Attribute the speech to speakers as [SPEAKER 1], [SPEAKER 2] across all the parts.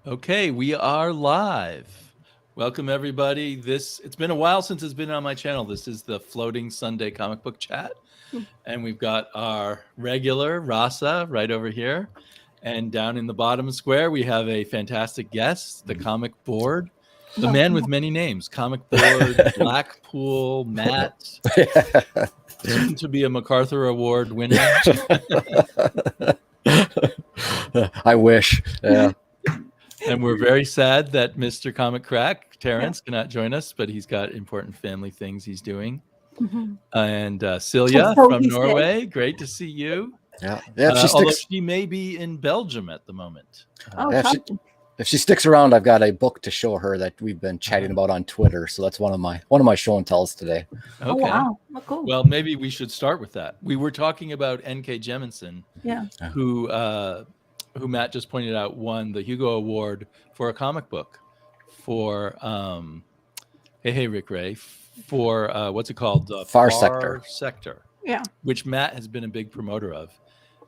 [SPEAKER 1] Okay, we are live. Welcome everybody. It's been a while since it's been on my channel. This is the Floating Sunday Comic Book Chat. And we've got our regular Rasa right over here. And down in the bottom square, we have a fantastic guest, the Comic Board, the man with many names, Comic Board, Blackpool, Matt, soon to be a MacArthur Award winner.
[SPEAKER 2] I wish. Yeah.
[SPEAKER 1] And we're very sad that Mr. Comic Crack, Terrence, cannot join us, but he's got important family things he's doing. And Celia from Norway, great to see you.
[SPEAKER 2] Yeah.
[SPEAKER 1] Although she may be in Belgium at the moment.
[SPEAKER 2] If she sticks around, I've got a book to show her that we've been chatting about on Twitter. So that's one of my show and tells today.
[SPEAKER 1] Okay.
[SPEAKER 3] Oh, wow. Oh, cool.
[SPEAKER 1] Well, maybe we should start with that. We were talking about N.K. Jemisin, who Matt just pointed out won the Hugo Award for a comic book for hey Rick Ray for what's it called?
[SPEAKER 2] Far Sector.
[SPEAKER 3] Yeah.
[SPEAKER 1] Which Matt has been a big promoter of,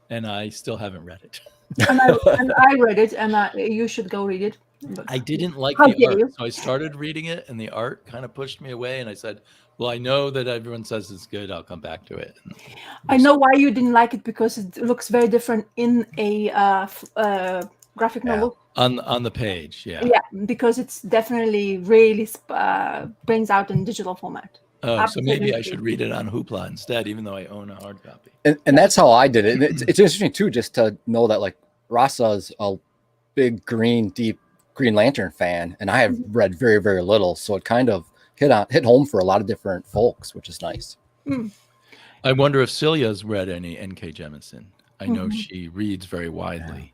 [SPEAKER 1] and I still haven't read it.
[SPEAKER 3] and I read it, and you should go read it. But
[SPEAKER 1] I didn't like the art, so I started reading it, and the art kind of pushed me away. And I said, "Well, I know that everyone says it's good. I'll come back to it."
[SPEAKER 3] I know why you didn't like it, because it looks very different in a graphic novel.
[SPEAKER 1] On the page, yeah,
[SPEAKER 3] because it's definitely really brings out in digital format.
[SPEAKER 1] Oh, absolutely. So maybe I should read it on Hoopla instead, even though I own a hard copy.
[SPEAKER 2] And that's how I did it. And it's interesting too, just to know that like Rasa is a big deep Green Lantern fan, and I have read very, very little, so it kind of hit home for a lot of different folks, which is nice.
[SPEAKER 1] I wonder if Celia's read any N.K. Jemisin. I know she reads very widely.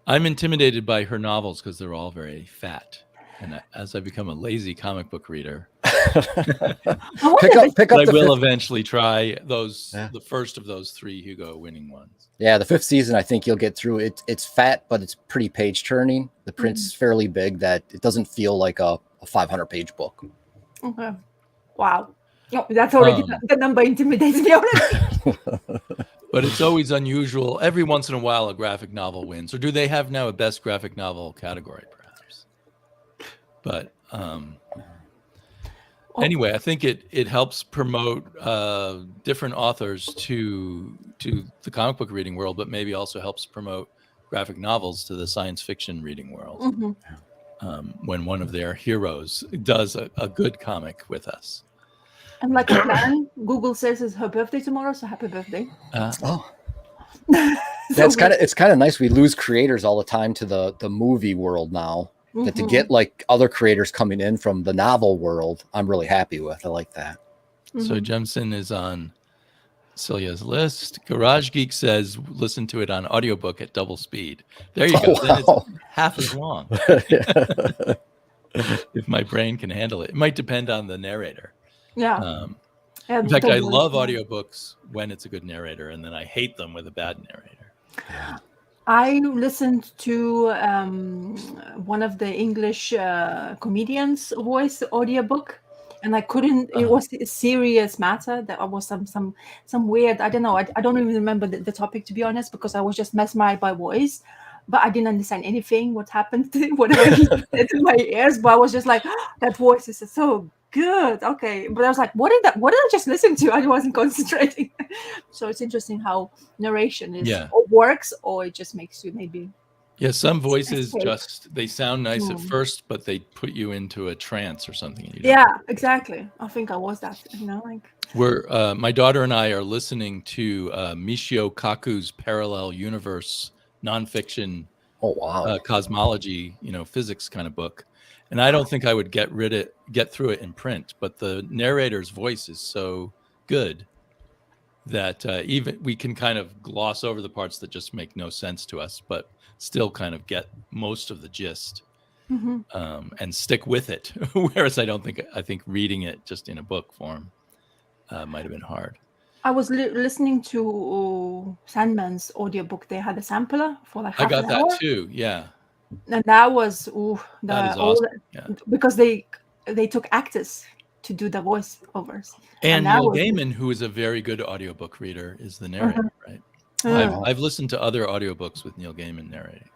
[SPEAKER 1] I'm intimidated by her novels because they're all very fat. And as I become a lazy comic book reader,
[SPEAKER 2] pick up
[SPEAKER 1] I will eventually try the first of those 3 Hugo winning ones.
[SPEAKER 2] Yeah, the 5th season, I think you'll get through it. It's fat, but it's pretty page turning. The print's fairly big that it doesn't feel like a 500-page book.
[SPEAKER 3] Okay. Wow. No, that's already the number intimidates me already.
[SPEAKER 1] But it's always unusual. Every once in a while, a graphic novel wins. Or do they have now a best graphic novel category, perhaps? But anyway, I think it helps promote different authors to the comic book reading world, but maybe also helps promote graphic novels to the science fiction reading world. When one of their heroes does a good comic with us.
[SPEAKER 3] And like a plan, Google says it's her birthday tomorrow, so happy birthday.
[SPEAKER 2] It's kind of nice. We lose creators all the time to the movie world now. That to get like other creators coming in from the novel world, I'm really happy with. I like that.
[SPEAKER 1] So Jemison is on Celia's list. Garage Geek says listen to it on audiobook at double speed. There you go. Then it's half as long. If my brain can handle it. It might depend on the narrator.
[SPEAKER 3] Yeah.
[SPEAKER 1] In fact, I love audiobooks when it's a good narrator, and then I hate them with a bad narrator.
[SPEAKER 2] Yeah.
[SPEAKER 3] I listened to one of the English comedians' voice audiobook, and I couldn't. It was a serious matter. That was some weird. I don't know. I don't even remember the topic, to be honest, because I was just mesmerized by voice. But I didn't understand anything. What happened? Whatever he said in my ears. But I was just like, that voice is so good. Okay, but I was like, what did I just listen to? I wasn't concentrating. So it's interesting how narration works, or it just makes you maybe.
[SPEAKER 1] Yeah, some voices they sound nice at first, but they put you into a trance or something.
[SPEAKER 3] Exactly. I think I was that.
[SPEAKER 1] We're my daughter and I are listening to Michio Kaku's Parallel Universe nonfiction. Cosmology, physics kind of book. And I don't think I would get through it in print, but the narrator's voice is so good that even we can kind of gloss over the parts that just make no sense to us, but still kind of get most of the gist and stick with it. Whereas I think reading it just in a book form might have been hard.
[SPEAKER 3] I was listening to Sandman's audiobook. They had a sampler for like half an hour.
[SPEAKER 1] I got that too, yeah.
[SPEAKER 3] And that was
[SPEAKER 1] that is awesome.
[SPEAKER 3] Because they took actors to do the voiceovers.
[SPEAKER 1] And Neil Gaiman, who is a very good audiobook reader, is the narrator, right? I've listened to other audiobooks with Neil Gaiman narrating.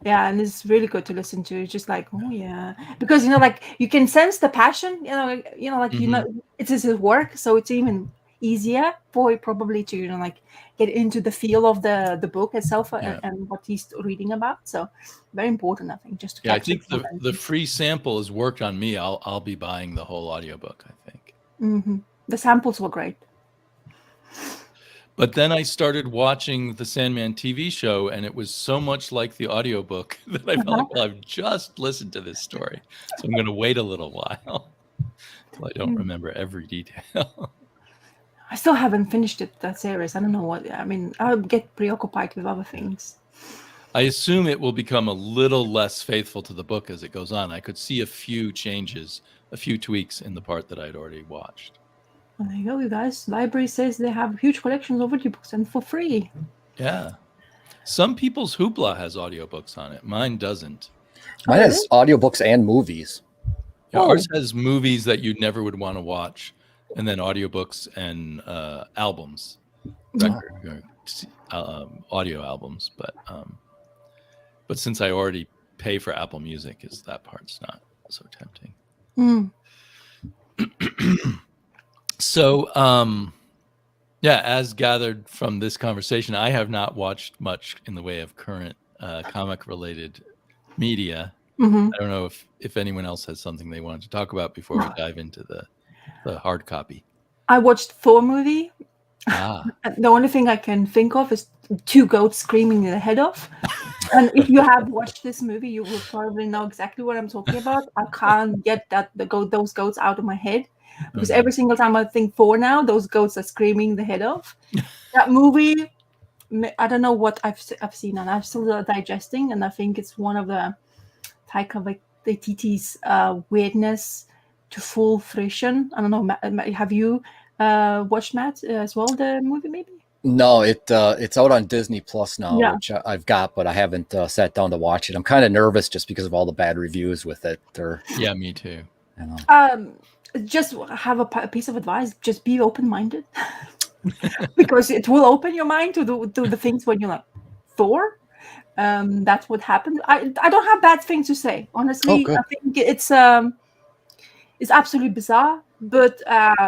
[SPEAKER 3] Yeah, and it's really good to listen to. It's just like, oh yeah, because like you can sense the passion. It is his work, so it's even easier for you probably to like get into the feel of the book itself and what he's reading about. So very important, I think, just to
[SPEAKER 1] I
[SPEAKER 3] capture.
[SPEAKER 1] think the free sample has worked on me. I'll be buying the whole audiobook, I think.
[SPEAKER 3] Mm-hmm. The samples were great.
[SPEAKER 1] But then I started watching the Sandman TV show, and it was so much like the audiobook that I felt like, well, I've just listened to this story, so I'm going to wait a little while till I don't remember every detail.
[SPEAKER 3] I still haven't finished that series. I don't know what. I mean, I'll get preoccupied with other things.
[SPEAKER 1] I assume it will become a little less faithful to the book as it goes on. I could see a few changes, a few tweaks in the part that I'd already watched.
[SPEAKER 3] Well, there you go, you guys. Library says they have huge collections of audiobooks and for free.
[SPEAKER 1] Yeah. Some people's Hoopla has audiobooks on it. Mine doesn't.
[SPEAKER 2] Mine has audiobooks and movies.
[SPEAKER 1] Yeah, ours has movies that you never would want to watch, and then audiobooks and albums, audio albums. But since I already pay for Apple Music, that part's not so tempting. So, as gathered from this conversation, I have not watched much in the way of current comic-related media. I don't know if anyone else has something they wanted to talk about before we dive into the hard copy.
[SPEAKER 3] I watched Thor movie. The only thing I can think of is two goats screaming their head off. And if you have watched this movie, you will probably know exactly what I'm talking about. I can't get those goats out of my head. Because every single time I think Thor now, those goats are screaming the head off. That movie, I don't know what I've seen, and I'm still digesting, and I think it's one of the Taika Waititi's weirdness to full fruition. I don't know. Have you watched, Matt, as well, the movie maybe?
[SPEAKER 2] No, it's out on Disney Plus now, which I've got, but I haven't sat down to watch it. I'm kind of nervous just because of all the bad reviews with it.
[SPEAKER 1] Yeah, me too.
[SPEAKER 3] Just have a piece of advice: just be open-minded, because it will open your mind to the things when you're like Thor. That's what happened. I don't have bad things to say, honestly. I think it's absolutely bizarre, but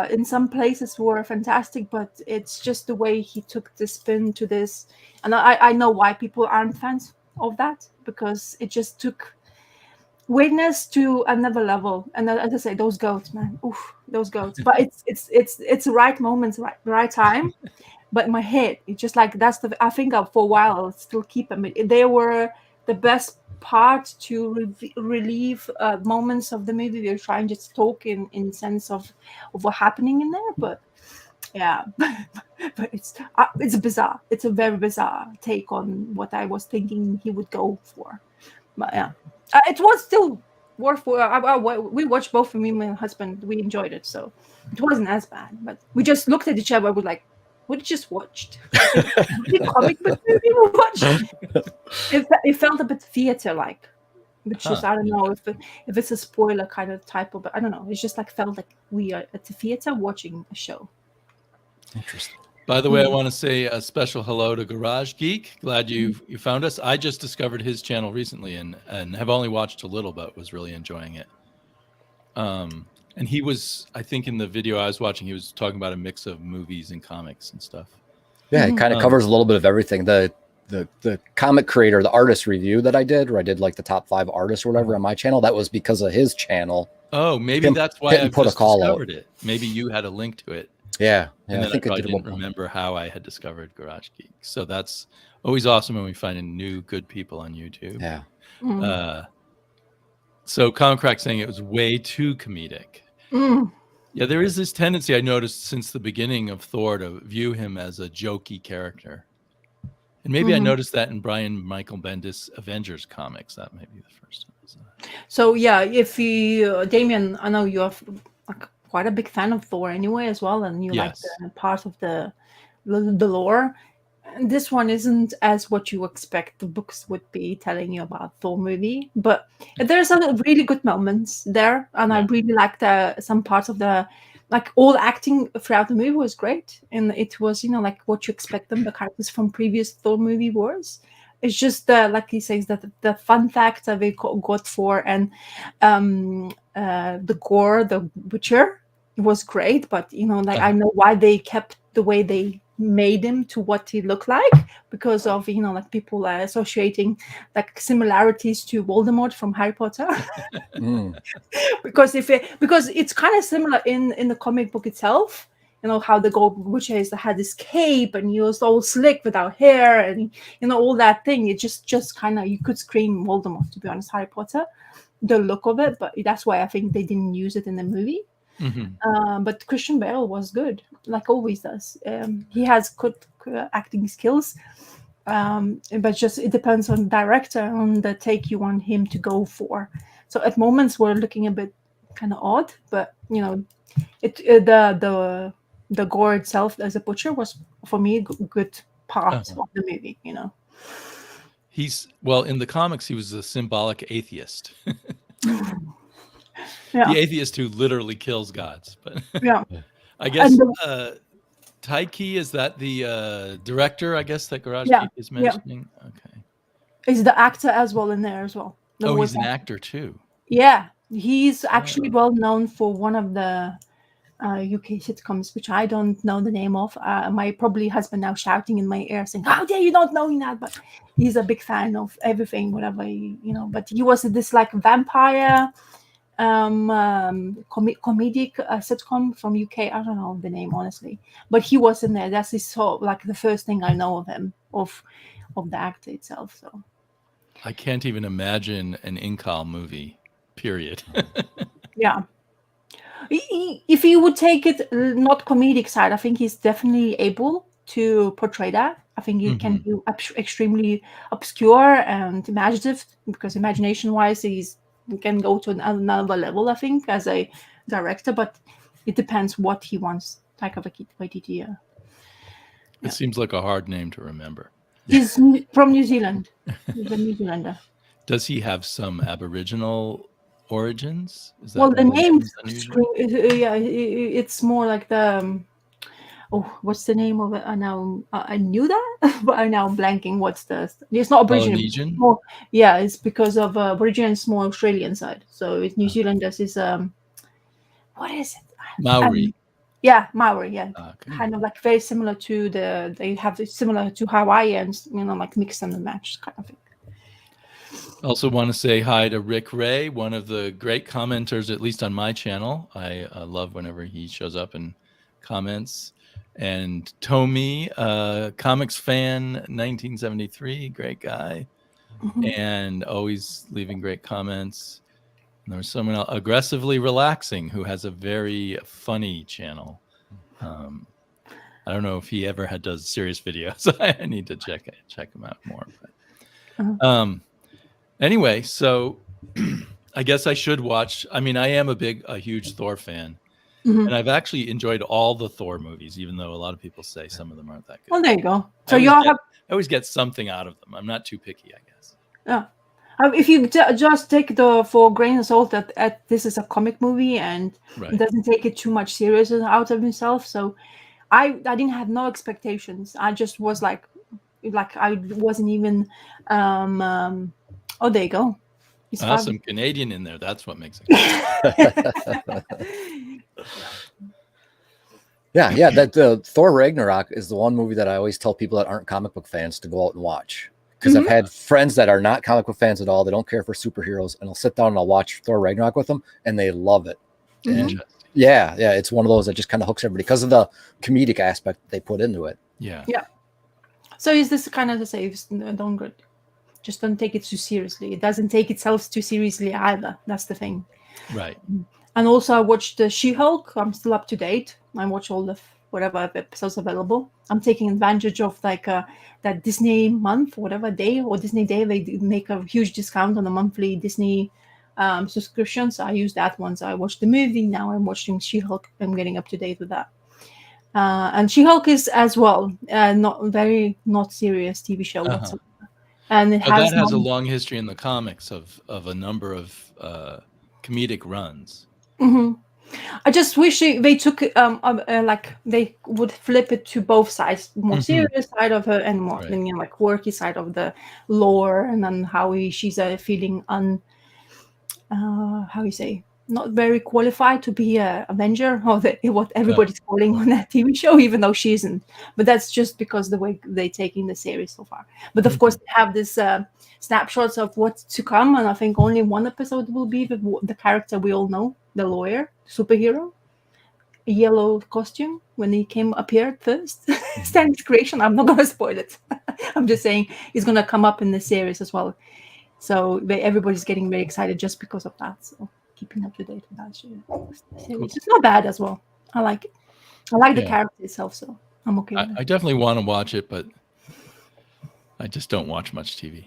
[SPEAKER 3] in some places were fantastic. But it's just the way he took the spin to this, and I know why people aren't fans of that, because it just took weirdness to another level. And as I say, those goats, man, oof, those goats. But it's the right moments, right time. But in my head, it's just like I think for a while I'll still keep them. They were the best part to relieve moments of the movie. We're trying to talk in sense of what's happening in there, but yeah, but it's bizarre. It's a very bizarre take on what I was thinking he would go for. But yeah, it was still worth. We watched both of me and my husband. We enjoyed it, so it wasn't as bad. But we just looked at each other. We're like, "What just watched? The comic book movie we watched." It felt a bit theater-like, which is, I don't know if it's a spoiler kind of type of, but I don't know. It's just like felt like we are at the theater watching a show.
[SPEAKER 2] Interesting.
[SPEAKER 1] By the way, I want to say a special hello to Garage Geek. Glad you found us. I just discovered his channel recently and have only watched a little, but was really enjoying it. And he was, I think in the video I was watching, he was talking about a mix of movies and comics and stuff.
[SPEAKER 2] Yeah, it kind of covers a little bit of everything. The comic creator, the artist review that I did, where I did like the top 5 artists or whatever on my channel, that was because of his channel.
[SPEAKER 1] Oh, maybe that's why I just discovered it. Maybe you had a link to it.
[SPEAKER 2] Yeah,
[SPEAKER 1] and then I didn't remember how I had discovered Garage Geek. So that's always awesome when we find new good people on YouTube.
[SPEAKER 2] Yeah.
[SPEAKER 1] So Comic Crack saying it was way too comedic. Yeah, there is this tendency I noticed since the beginning of Thor to view him as a jokey character. And maybe I noticed that in Brian Michael Bendis Avengers comics. That may be the first one.
[SPEAKER 3] So yeah, if you, Damien, I know you are quite a big fan of Thor anyway as well, and you like the part of the lore. And this one isn't as what you expect the books would be telling you about Thor movie, but there's some really good moments there, and I really liked some parts of the, like, all acting throughout the movie was great, and it was, like what you expect them, the characters from previous Thor movie was. It's just like he says, that the fun fact that they got for, and the gore, the butcher, was great. But like I know why they kept the way they made him to what he looked like, because of like people associating like similarities to Voldemort from Harry Potter. because it's kind of similar in the comic book itself. How the Gold Witcher had this cape, and he was all slick without hair, and all that thing. It just kind of, you could scream Voldemort, to be honest, Harry Potter, the look of it. But that's why I think they didn't use it in the movie. But Christian Bale was good, like always does. He has good acting skills, but just it depends on the director, on the take you want him to go for. So at moments we're looking a bit kind of odd, but the gore itself as a butcher was, for me, a good part of the movie.
[SPEAKER 1] He's in the comics he was a symbolic atheist. The atheist who literally kills gods. But I guess Taiki, is that the director, I guess, that Garage Geek is mentioning? Okay.
[SPEAKER 3] He's the actor as well in there as well.
[SPEAKER 1] He's an actor too.
[SPEAKER 3] Yeah, he's actually well known for one of the UK sitcoms, which I don't know the name of. My probably husband now shouting in my ear saying, "How dare you not knowing that?" But he's a big fan of everything, whatever, But he was this like vampire comedic sitcom from UK. I don't know the name, honestly, but he was in there. That's like the first thing I know of him, of the actor itself. So
[SPEAKER 1] I can't even imagine an Inkal movie, period.
[SPEAKER 3] Yeah. If he would take it not comedic side, I think he's definitely able to portray that. I think he can do extremely obscure and imaginative, because imagination-wise, he can go to another level, I think, as a director. But it depends what he wants. Taika Waititi.
[SPEAKER 1] It seems like a hard name to remember.
[SPEAKER 3] He's from New Zealand. He's a New Zealander.
[SPEAKER 1] Does he have some Aboriginal origins? Is that
[SPEAKER 3] the name, it's more like the what's the name of it? I knew that, but I'm now blanking. It's not Aboriginal. It's because of Aboriginal and small Australian side. So it's New Zealanders is what is it?
[SPEAKER 1] Maori.
[SPEAKER 3] Maori. Kind of like very similar to they have similar to Hawaiians, like mix and match kind of thing.
[SPEAKER 1] Also want to say hi to Rick Ray, one of the great commenters, at least on my channel. I love whenever he shows up and comments. And Tomi, comics fan 1973, great guy. And always leaving great comments. And there's someone else, Aggressively Relaxing, who has a very funny channel. I don't know if he ever does serious videos. I need to check him out more. But, anyway, so I guess I should watch. I mean, I am a huge Thor fan. And I've actually enjoyed all the Thor movies, even though a lot of people say some of them aren't that good.
[SPEAKER 3] Well, there you go. So
[SPEAKER 1] I always get something out of them. I'm not too picky, I guess.
[SPEAKER 3] Yeah. If you just take for grain of salt that this is a comic movie and it doesn't take it too much serious out of himself. So I didn't have no expectations. I just was like I wasn't even there you go.
[SPEAKER 1] Some Canadian in there. That's what makes it good.
[SPEAKER 2] That Thor Ragnarok is the one movie that I always tell people that aren't comic book fans to go out and watch, because I've had friends that are not comic book fans at all. They don't care for superheroes, and I'll sit down and I'll watch Thor Ragnarok with them, and they love it. And it's one of those that just kind of hooks everybody because of the comedic aspect they put into it.
[SPEAKER 3] So is this kind of the same? Just don't take it too seriously. It doesn't take itself too seriously either. That's the thing.
[SPEAKER 1] Right.
[SPEAKER 3] And also I watched the She-Hulk. I'm still up to date. I watch all the whatever episodes available. I'm taking advantage of that Disney month, whatever day, or Disney Day. They make a huge discount on the monthly Disney subscriptions. I use that one. So I watched the movie. Now I'm watching She-Hulk. I'm getting up to date with that. And She-Hulk is as well not serious TV show whatsoever. And it has
[SPEAKER 1] a long history in the comics of a number of comedic runs.
[SPEAKER 3] I just wish they took like they would flip it to both sides, more serious side of her and more like quirky side of the lore, and then how she's feeling how you say, not very qualified to be a Avenger, or what everybody's calling on that TV show, even though she isn't. But that's just because the way they take in the series so far. But of course, they have this snapshots of what's to come, and I think only one episode will be the character we all know, the lawyer, superhero, a yellow costume when he appeared first. Stan's creation. I'm not going to spoil it. I'm just saying he's going to come up in the series as well. So everybody's getting very excited just because of that. So keeping up to date with that series. Cool. It's not bad as well. I like it. I like the character itself, so I'm okay with it.
[SPEAKER 1] I definitely want to watch it, but I just don't watch much TV.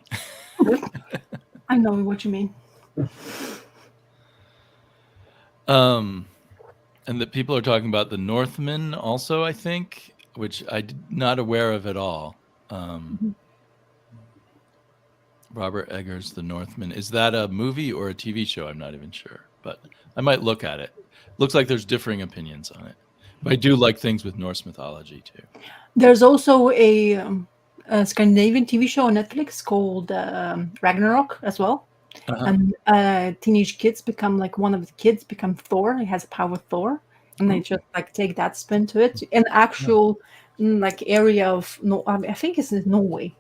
[SPEAKER 3] I know what you mean.
[SPEAKER 1] And that people are talking about the Northman also, I think, which I'm not aware of at all. Robert Eggers, The Northman. Is that a movie or a TV show? I'm not even sure, but I might look at it. Looks like there's differing opinions on it. But I do like things with Norse mythology too.
[SPEAKER 3] There's also a Scandinavian TV show on Netflix called Ragnarok as well. And teenage kids become one of the kids become Thor. He has a power Thor, and they just take that spin to it. An actual area of I think it's in Norway.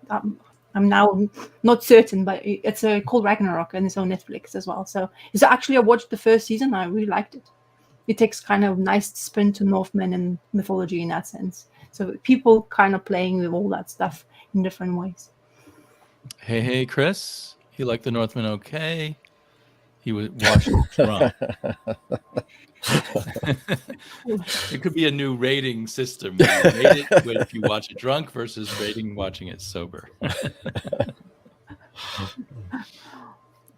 [SPEAKER 3] I'm now not certain, but it's called Ragnarok, and it's on Netflix as well. So actually I watched the first season. I really liked it. It takes kind of nice spin to Northmen and mythology in that sense. So people kind of playing with all that stuff in different ways.
[SPEAKER 1] Hey, Chris. He liked the Northman okay. He was watching drunk. It could be a new rating system. You rate it if you watch it drunk versus rating watching it sober.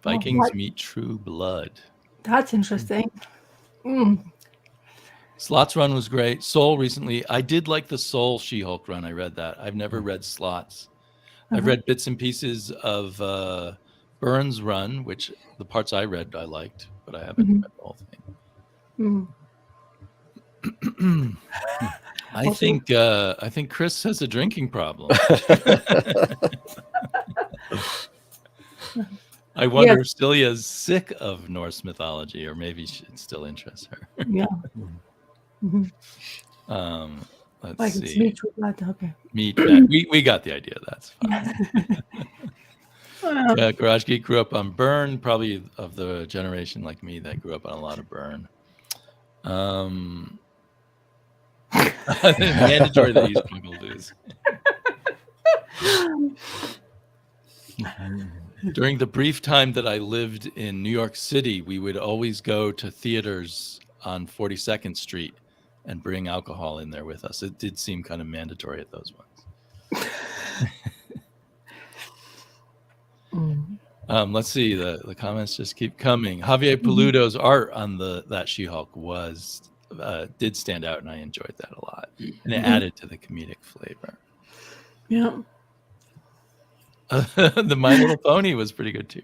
[SPEAKER 1] Vikings meet True Blood.
[SPEAKER 3] That's interesting.
[SPEAKER 1] Slots run was great. Soul recently. I did like the Soul She-Hulk run. I read that. I've never read Slots. I've read bits and pieces of Burns' run, which the parts I read I liked, but I haven't read the whole thing. I think Chris has a drinking problem. I wonder if Celia's sick of Norse mythology, or maybe it still interests her.
[SPEAKER 3] Yeah.
[SPEAKER 1] Let's see.
[SPEAKER 3] Meat with blood. Okay.
[SPEAKER 1] Meat. We got the idea. That's fine. Garage Geek grew up on Burn, probably of the generation like me that grew up on a lot of Burn. Mandatory that he's Uncle Lose. During the brief time that I lived in New York City, we would always go to theaters on 42nd Street and bring alcohol in there with us. It did seem kind of mandatory at those ones. Let's see, the comments just keep coming. Javier Peludo's art on that She-Hulk did stand out, and I enjoyed that a lot, and it added to the comedic flavor.
[SPEAKER 3] Yeah.
[SPEAKER 1] The My Little Pony was pretty good too.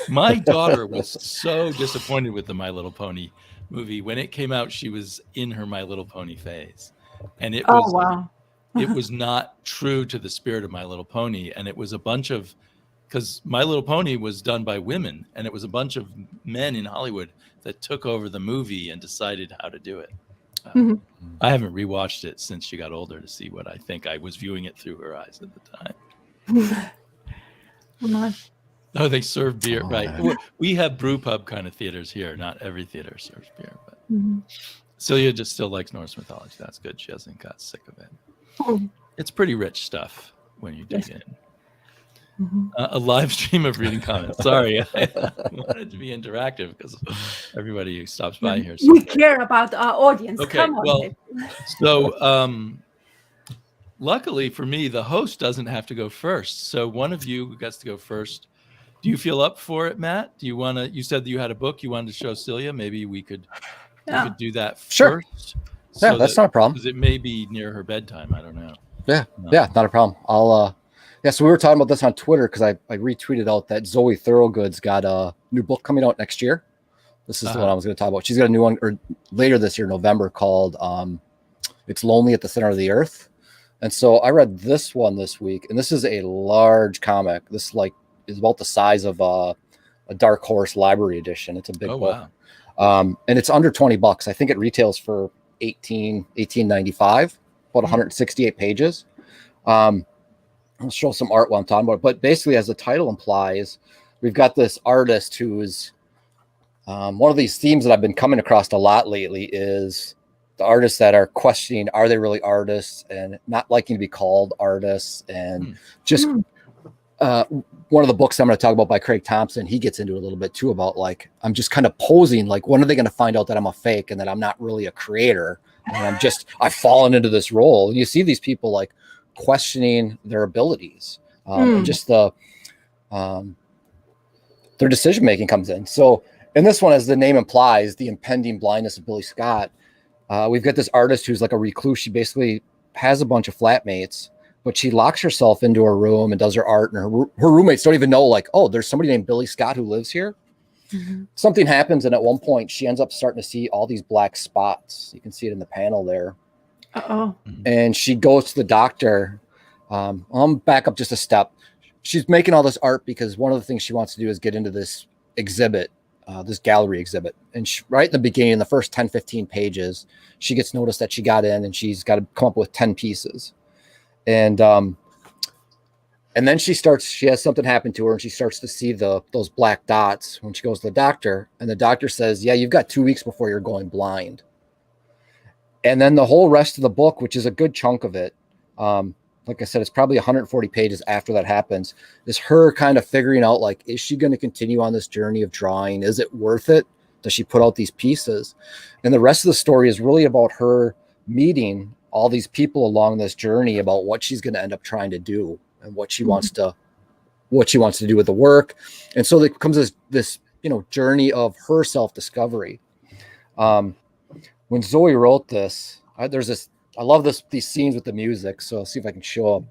[SPEAKER 1] My daughter was so disappointed with the My Little Pony movie. When it came out, she was in her My Little Pony phase, and it was it was not true to the spirit of My Little Pony, and it was a bunch of, because My Little Pony was done by women, and it was a bunch of men in Hollywood that took over the movie and decided how to do it. I haven't rewatched it since she got older to see what I think. I was viewing it through her eyes at the time. Oh, they serve beer, right? We have brew pub kind of theaters here. Not every theater serves beer, but Celia just still likes Norse mythology. That's good. She hasn't got sick of it. It's pretty rich stuff when you dig in. A live stream of reading comments. Sorry, I wanted to be interactive because everybody who stops by here.
[SPEAKER 3] We care about our audience.
[SPEAKER 1] Okay,
[SPEAKER 3] Come on.
[SPEAKER 1] So luckily for me, the host doesn't have to go first. So one of you gets to go first. Do you feel up for it, Matt? Do you want to? You said that you had a book you wanted to show Celia. Maybe we could do that first.
[SPEAKER 2] Yeah, that's not a problem.
[SPEAKER 1] Because it may be near her bedtime. I don't know.
[SPEAKER 2] Yeah, not a problem. I'll. So we were talking about this on Twitter because I retweeted out that Zoe Thorogood's got a new book coming out next year. This is the one I was going to talk about. She's got a new one or later this year, November, called It's Lonely at the Center of the Earth. And so I read this one this week, and this is a large comic. This is about the size of a Dark Horse Library edition. It's a big book. Wow. And it's under $20. I think it retails for $18.95, about 168 pages. I'll show some art while I'm talking about it. But basically, as the title implies, we've got this artist who's one of these themes that I've been coming across a lot lately is the artists that are questioning, are they really artists, and not liking to be called artists. And just one of the books I'm going to talk about by Craig Thompson, he gets into it a little bit too about like, I'm just kind of posing, like, when are they going to find out that I'm a fake and that I'm not really a creator? And I've fallen into this role. And you see these people like questioning their abilities, and just their decision-making comes in. So in this one, as the name implies, the impending blindness of Billy Scott, we've got this artist who's like a recluse. She basically has a bunch of flatmates, but she locks herself into her room and does her art, and her roommates don't even know, like, oh, there's somebody named Billy Scott who lives here. Something happens, and at one point she ends up starting to see all these black spots. You can see it in the panel there. And she goes to the doctor. I'm back up just a step. She's making all this art because one of the things she wants to do is get into this exhibit, this gallery exhibit. And right in the beginning, in the first 10, 15 pages, she gets noticed that she got in, and she's got to come up with 10 pieces. And then she has something happen to her, and she starts to see those black dots when she goes to the doctor, and the doctor says, yeah, you've got 2 weeks before you're going blind. And then the whole rest of the book, which is a good chunk of it, like I said, it's probably 140 pages after that happens, is her kind of figuring out, like, is she going to continue on this journey of drawing? Is it worth it? Does she put out these pieces? And the rest of the story is really about her meeting all these people along this journey about what she's going to end up trying to do and what she wants to do with the work. And so there comes this journey of her self-discovery. When Zoe wrote this, I love these scenes with the music. So I'll see if I can show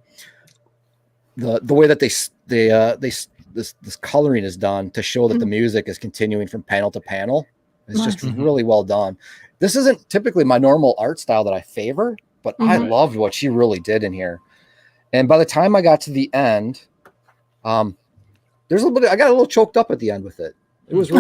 [SPEAKER 2] them the way that this coloring is done to show that the music is continuing from panel to panel. It's just really well done. This isn't typically my normal art style that I favor, but I loved what she really did in here. And by the time I got to the end, I got a little choked up at the end with it. It was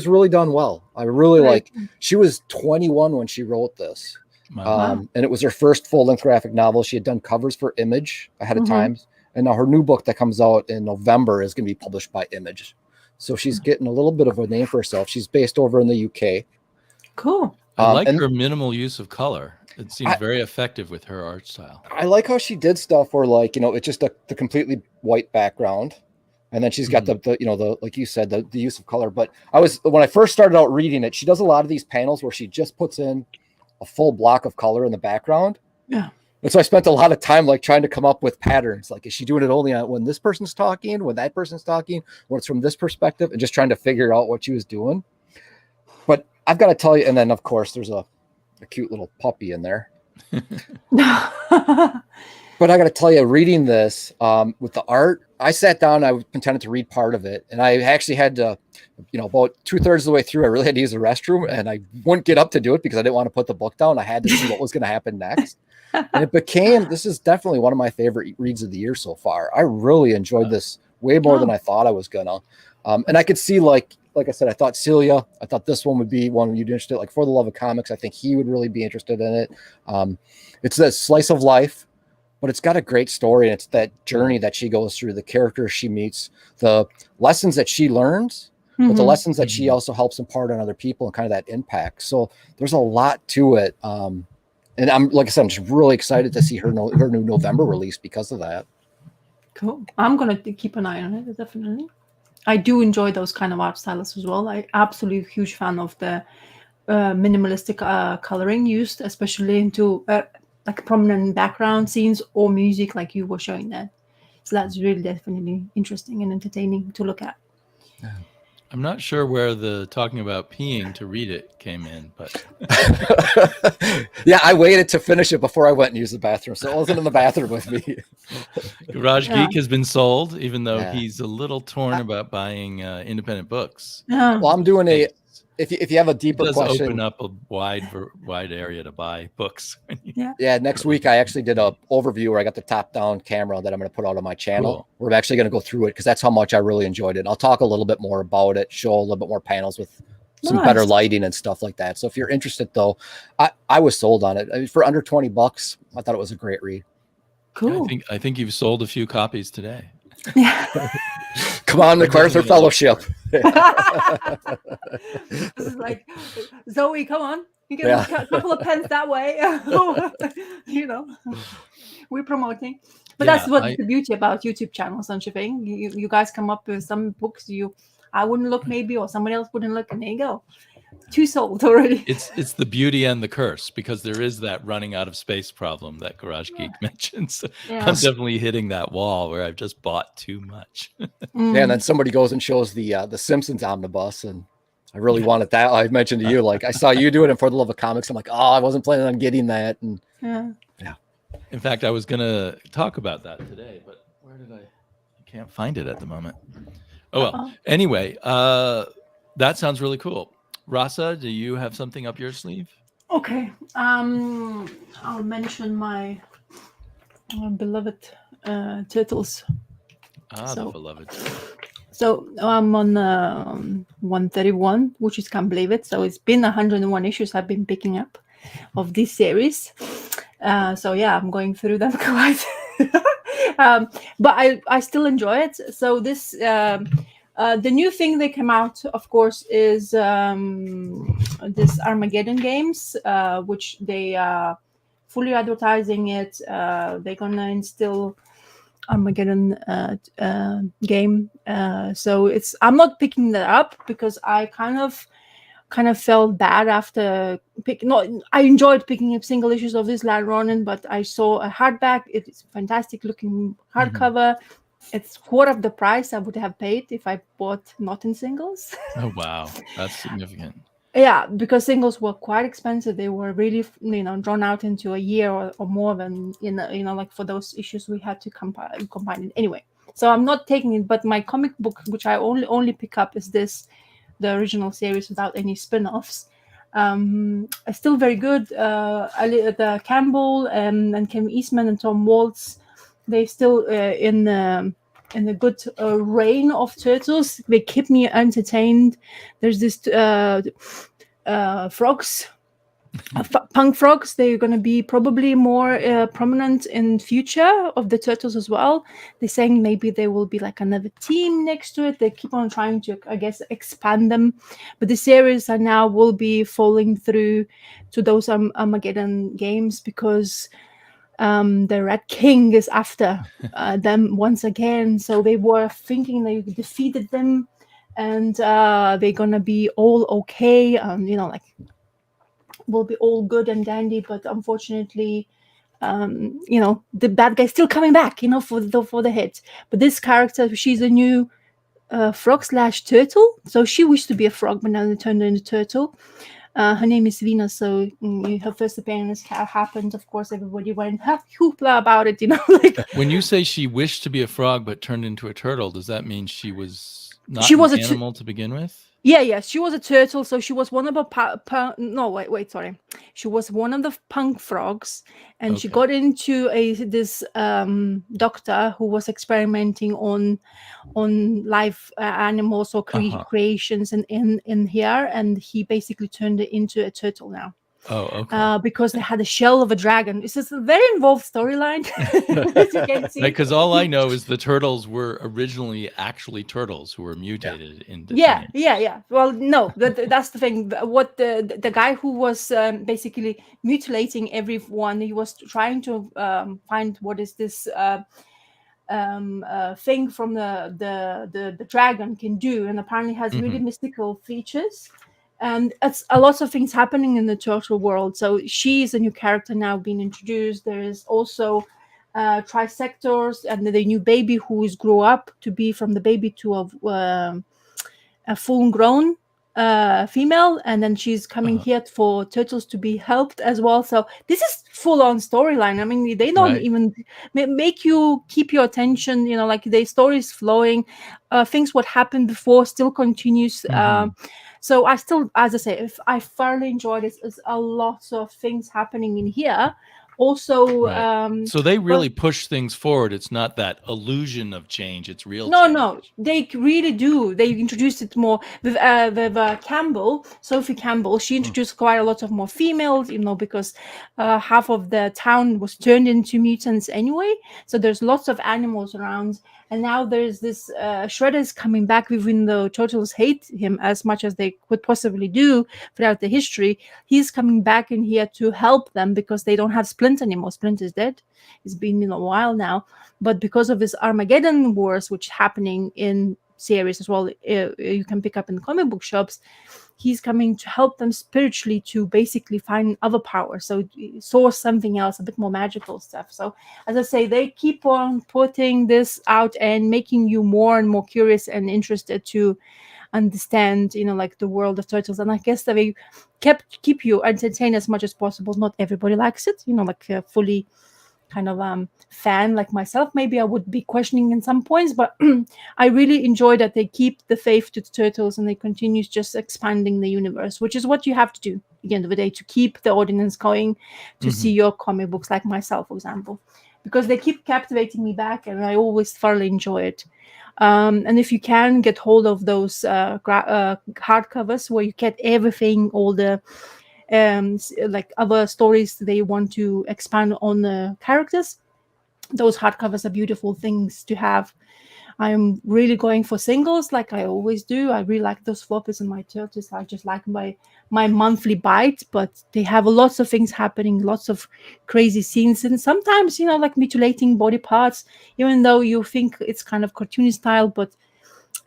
[SPEAKER 2] really done well. I really she was 21 when she wrote this. And it was her first full-length graphic novel. She had done covers for Image ahead of time. And now her new book that comes out in November is going to be published by Image. So she's getting a little bit of a name for herself. She's based over in the UK.
[SPEAKER 3] Cool.
[SPEAKER 1] I like her minimal use of color. It seems very effective with her art style.
[SPEAKER 2] I like how she did stuff where, like, it's just the completely white background. And then she's got the like you said, the use of color. But when I first started out reading it, she does a lot of these panels where she just puts in a full block of color in the background.
[SPEAKER 3] Yeah.
[SPEAKER 2] And so I spent a lot of time like trying to come up with patterns. Like, is she doing it only when this person's talking, when that person's talking, when it's from this perspective, and just trying to figure out what she was doing. But I've got to tell you, and then of course there's a cute little puppy in there. But I got to tell you, reading this with the art, I sat down, I was intended to read part of it, and I actually had to, about 2/3 of the way through, I really had to use the restroom, and I wouldn't get up to do it because I didn't want to put the book down. I had to see what was going to happen next. And this is definitely one of my favorite reads of the year so far. I really enjoyed this way more than I thought I was gonna. And I could see, like I said, I thought this one would be one you'd interested in. Like, For the Love of Comics, I think he would really be interested in it. It's a slice of life, but it's got a great story, and it's that journey that she goes through, the characters she meets, the lessons that she learns, but the lessons that she also helps impart on other people, and kind of that impact. So there's a lot to it. And I'm just really excited to see her new November release because of that.
[SPEAKER 3] Cool. I'm going to keep an eye on it, definitely. I do enjoy those kind of art styles as well. I'm absolutely huge fan of the minimalistic coloring used, especially into like prominent background scenes or music like you were showing that. So that's really definitely interesting and entertaining to look at.
[SPEAKER 2] Yeah.
[SPEAKER 1] I'm not sure where the talking about peeing to read it came in, but
[SPEAKER 2] yeah, I waited to finish it before I went and used the bathroom, so it wasn't in the bathroom with me.
[SPEAKER 1] Garage Geek has been sold, even though he's a little torn about buying independent books.
[SPEAKER 2] Well, I'm doing a if you have a
[SPEAKER 1] It
[SPEAKER 2] deeper
[SPEAKER 1] does
[SPEAKER 2] question,
[SPEAKER 1] open up a wide area to buy books.
[SPEAKER 2] yeah. Next week I actually did a overview where I got the top down camera that I'm going to put out on my channel.
[SPEAKER 1] Cool.
[SPEAKER 2] We're actually going to go through it because that's how much I really enjoyed it. I'll talk a little bit more about it, show a little bit more panels with some better lighting and stuff like that. So if you're interested, though, I was sold on it. I mean, for under $20, I thought it was a great read.
[SPEAKER 3] Cool.
[SPEAKER 1] Yeah, I think you've sold a few copies today.
[SPEAKER 3] Yeah.
[SPEAKER 2] Come on, MacArthur Fellowship.
[SPEAKER 3] This is like, Zoe, come on. You get a couple of pence that way. You know, we're promoting. But that's what the beauty about YouTube channels, don't you think? You guys come up with some books I wouldn't look maybe, or somebody else wouldn't look, and there you go. 2 sold already.
[SPEAKER 1] It's the beauty and the curse, because there is that running out of space problem that Garage Geek mentions. Yeah. I'm definitely hitting that wall where I've just bought too much.
[SPEAKER 2] Yeah, and then somebody goes and shows the Simpsons omnibus, and I really wanted that. I mentioned to you, like, I saw you do it, and for the love of comics, I'm like, oh, I wasn't planning on getting that. And
[SPEAKER 3] yeah.
[SPEAKER 1] In fact, I was gonna talk about that today, but where did I can't find it at the moment. Oh well. Anyway, that sounds really cool. Rasa, do you have something up your sleeve?
[SPEAKER 3] Okay. I'll mention my beloved turtles.
[SPEAKER 1] The beloved.
[SPEAKER 3] So I'm on 131, which is, can't believe it. So it's been 101 issues I've been picking up of this series. So yeah, I'm going through them quite. But I still enjoy it. So this the new thing they came out, of course, is this Armageddon games, which they are fully advertising it. They're gonna instill Armageddon game. So I'm not picking that up because I kind of felt bad after I enjoyed picking up single issues of this Lad Ronin, but I saw a hardback. It's fantastic looking hardcover. Mm-hmm. It's quarter of the price I would have paid if I bought not in singles.
[SPEAKER 1] Oh wow, that's significant.
[SPEAKER 3] Yeah, because singles were quite expensive. They were really, drawn out into a year or more than like for those issues we had to combine it anyway. So I'm not taking it, but my comic book, which I only pick up, is the original series without any spin-offs. It's still very good. The Campbell and Kim Eastman and Tom Waltz, they still in a good reign of turtles. They keep me entertained. There's this frogs, punk frogs. They're going to be probably more prominent in future of the turtles as well. They're saying maybe there will be like another team next to it. They keep on trying to, I guess, expand them. But the series now will be falling through to those Armageddon games because the Red King is after them once again. So they were thinking they defeated them and they're going to be all okay. Like, will be all good and dandy, but unfortunately, the bad guy's still coming back, for the hit. But this character, she's a new frog/turtle. So she used to be a frog, but now they turned her into turtle. Her name is Venus. So her first appearance happened. Of course, everybody went hoopla about it. Like
[SPEAKER 1] when you say she wished to be a frog but turned into a turtle, does that mean she was not an animal to begin with?
[SPEAKER 3] Yeah, she was a turtle. So she was one of the she was one of the punk frogs, and she got into this doctor who was experimenting on live animals or creations in here, and he basically turned it into a turtle now.
[SPEAKER 1] Oh, okay.
[SPEAKER 3] Because they had a shell of a dragon. It's just a very involved storyline.
[SPEAKER 1] Because all I know is the turtles were originally actually turtles who were mutated into.
[SPEAKER 3] Yeah. Well, no, that's the thing. What the guy who was basically mutilating everyone, he was trying to find what is this thing from the dragon can do, and apparently has really mystical features. And it's a lot of things happening in the turtle world. So she is a new character now being introduced. There is also trisectors and the new baby who is grew up to be from the baby to a full grown female, and then she's coming here for turtles to be helped as well. So this is full-on storyline. I mean, they don't even make you keep your attention, you know, like the story is flowing, things what happened before still continues. So I still, as I say, if I thoroughly enjoyed it. There's a lot of things happening in here. Also,
[SPEAKER 1] so they really push things forward. It's not that illusion of change; it's real.
[SPEAKER 3] No, they really do. They introduced it more with Campbell, Sophie Campbell. She introduced quite a lot of more females, you know, because half of the town was turned into mutants anyway. So there's lots of animals around, and now there's this Shredder's coming back. Even though Turtles hate him as much as they could possibly do throughout the history, he's coming back in here to help them because they don't have Splint anymore. Splint is dead. It's been a while now, but because of this Armageddon Wars, which is happening in series as well, you can pick up in comic book shops. He's coming to help them spiritually to basically find other power, so source something else, a bit more magical stuff. So as I say, they keep on putting this out and making you more and more curious and interested to understand, you know, like the world of turtles. And I guess that they keep you entertained as much as possible. Not everybody likes it, you know, like fully kind of fan like myself. Maybe I would be questioning in some points, but I really enjoy that they keep the faith to the turtles and they continue just expanding the universe, which is what you have to do at the end of the day to keep the audience going to see your comic books, like myself, for example, because they keep captivating me back and I always thoroughly enjoy it. And if you can get hold of those hardcovers where you get everything, all the like other stories they want to expand on the characters, those hardcovers are beautiful things to have. I'm really going for singles like I always do. I really like those floppies and my turtles. I just like my monthly bite, but they have lots of things happening, lots of crazy scenes, and sometimes, you know, like mutilating body parts, even though you think it's kind of cartoony style, but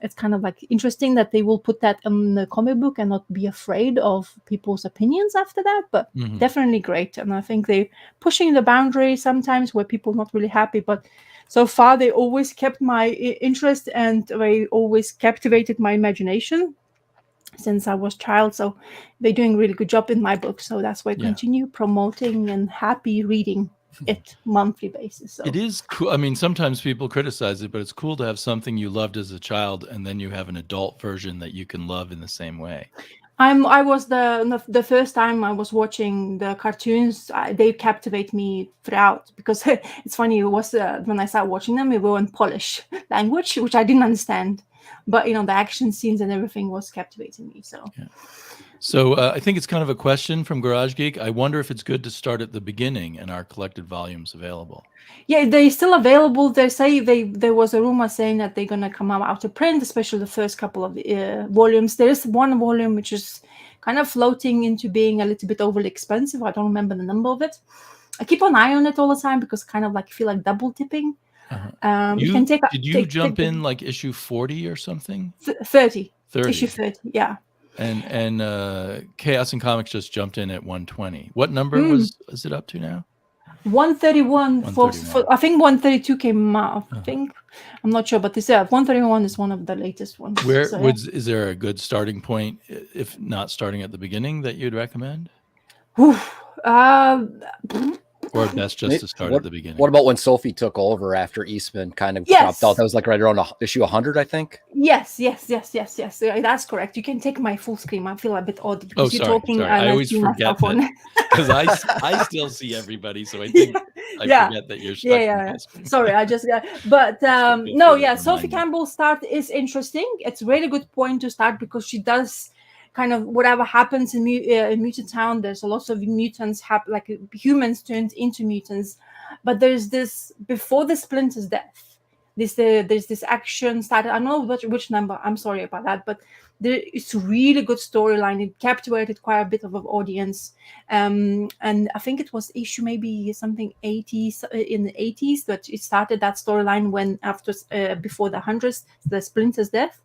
[SPEAKER 3] it's kind of like interesting that they will put that in the comic book and not be afraid of people's opinions after that. But definitely great. And I think they're pushing the boundary sometimes where people are not really happy. But so far, they always kept my interest and they always captivated my imagination since I was a child. So they're doing a really good job in my book. So that's why I continue promoting and happy reading it monthly basis. So.
[SPEAKER 1] It is cool. I mean, sometimes people criticize it, but it's cool to have something you loved as a child and then you have an adult version that you can love in the same way.
[SPEAKER 3] I was the first time I was watching the cartoons, they captivate me throughout, because it's funny, it was when I started watching them, it were in Polish language, which I didn't understand, but you know, the action scenes and everything was captivating me. So
[SPEAKER 1] So I think it's kind of a question from Garage Geek. I wonder if it's good to start at the beginning and our collected volumes available.
[SPEAKER 3] Yeah, they're still available. They say there was a rumor saying that they're going to come out to print, especially the first couple of volumes. There is one volume which is kind of floating into being a little bit overly expensive. I don't remember the number of it. I keep an eye on it all the time because kind of like feel like double tipping.
[SPEAKER 1] You can take. Did you jump in like issue 40 or something?
[SPEAKER 3] 30. Issue 30. Yeah.
[SPEAKER 1] And Chaos and Comics just jumped in at 120. What number is it up to now?
[SPEAKER 3] 131. For I think 132 came out. I think I'm not sure, but this 131 is one of the latest ones.
[SPEAKER 1] Is there a good starting point, if not starting at the beginning, that you'd recommend? Or best just to start at the beginning.
[SPEAKER 2] What about when Sophie took over after Eastman kind of dropped out? That was like right around issue 100, I think.
[SPEAKER 3] Yes. That's correct. You can take my full screen. I feel a bit odd because you're talking.
[SPEAKER 1] I always forget that because I still see everybody, so I think I forget that you're stuck.
[SPEAKER 3] Yeah. Sorry, I just but no, yeah. Sophie Campbell's start is interesting. It's a really good point to start because she does. Kind of whatever happens in Mutant Town, there's a lot of mutants, like humans turned into mutants. But there's this, before the Splinter's death, there's this action started. I don't know which number, I'm sorry about that, but it's a really good storyline. It captivated quite a bit of an audience. And I think it was issue maybe something 80s, in the 80s, that it started that storyline when before the 100th, the Splinter's death.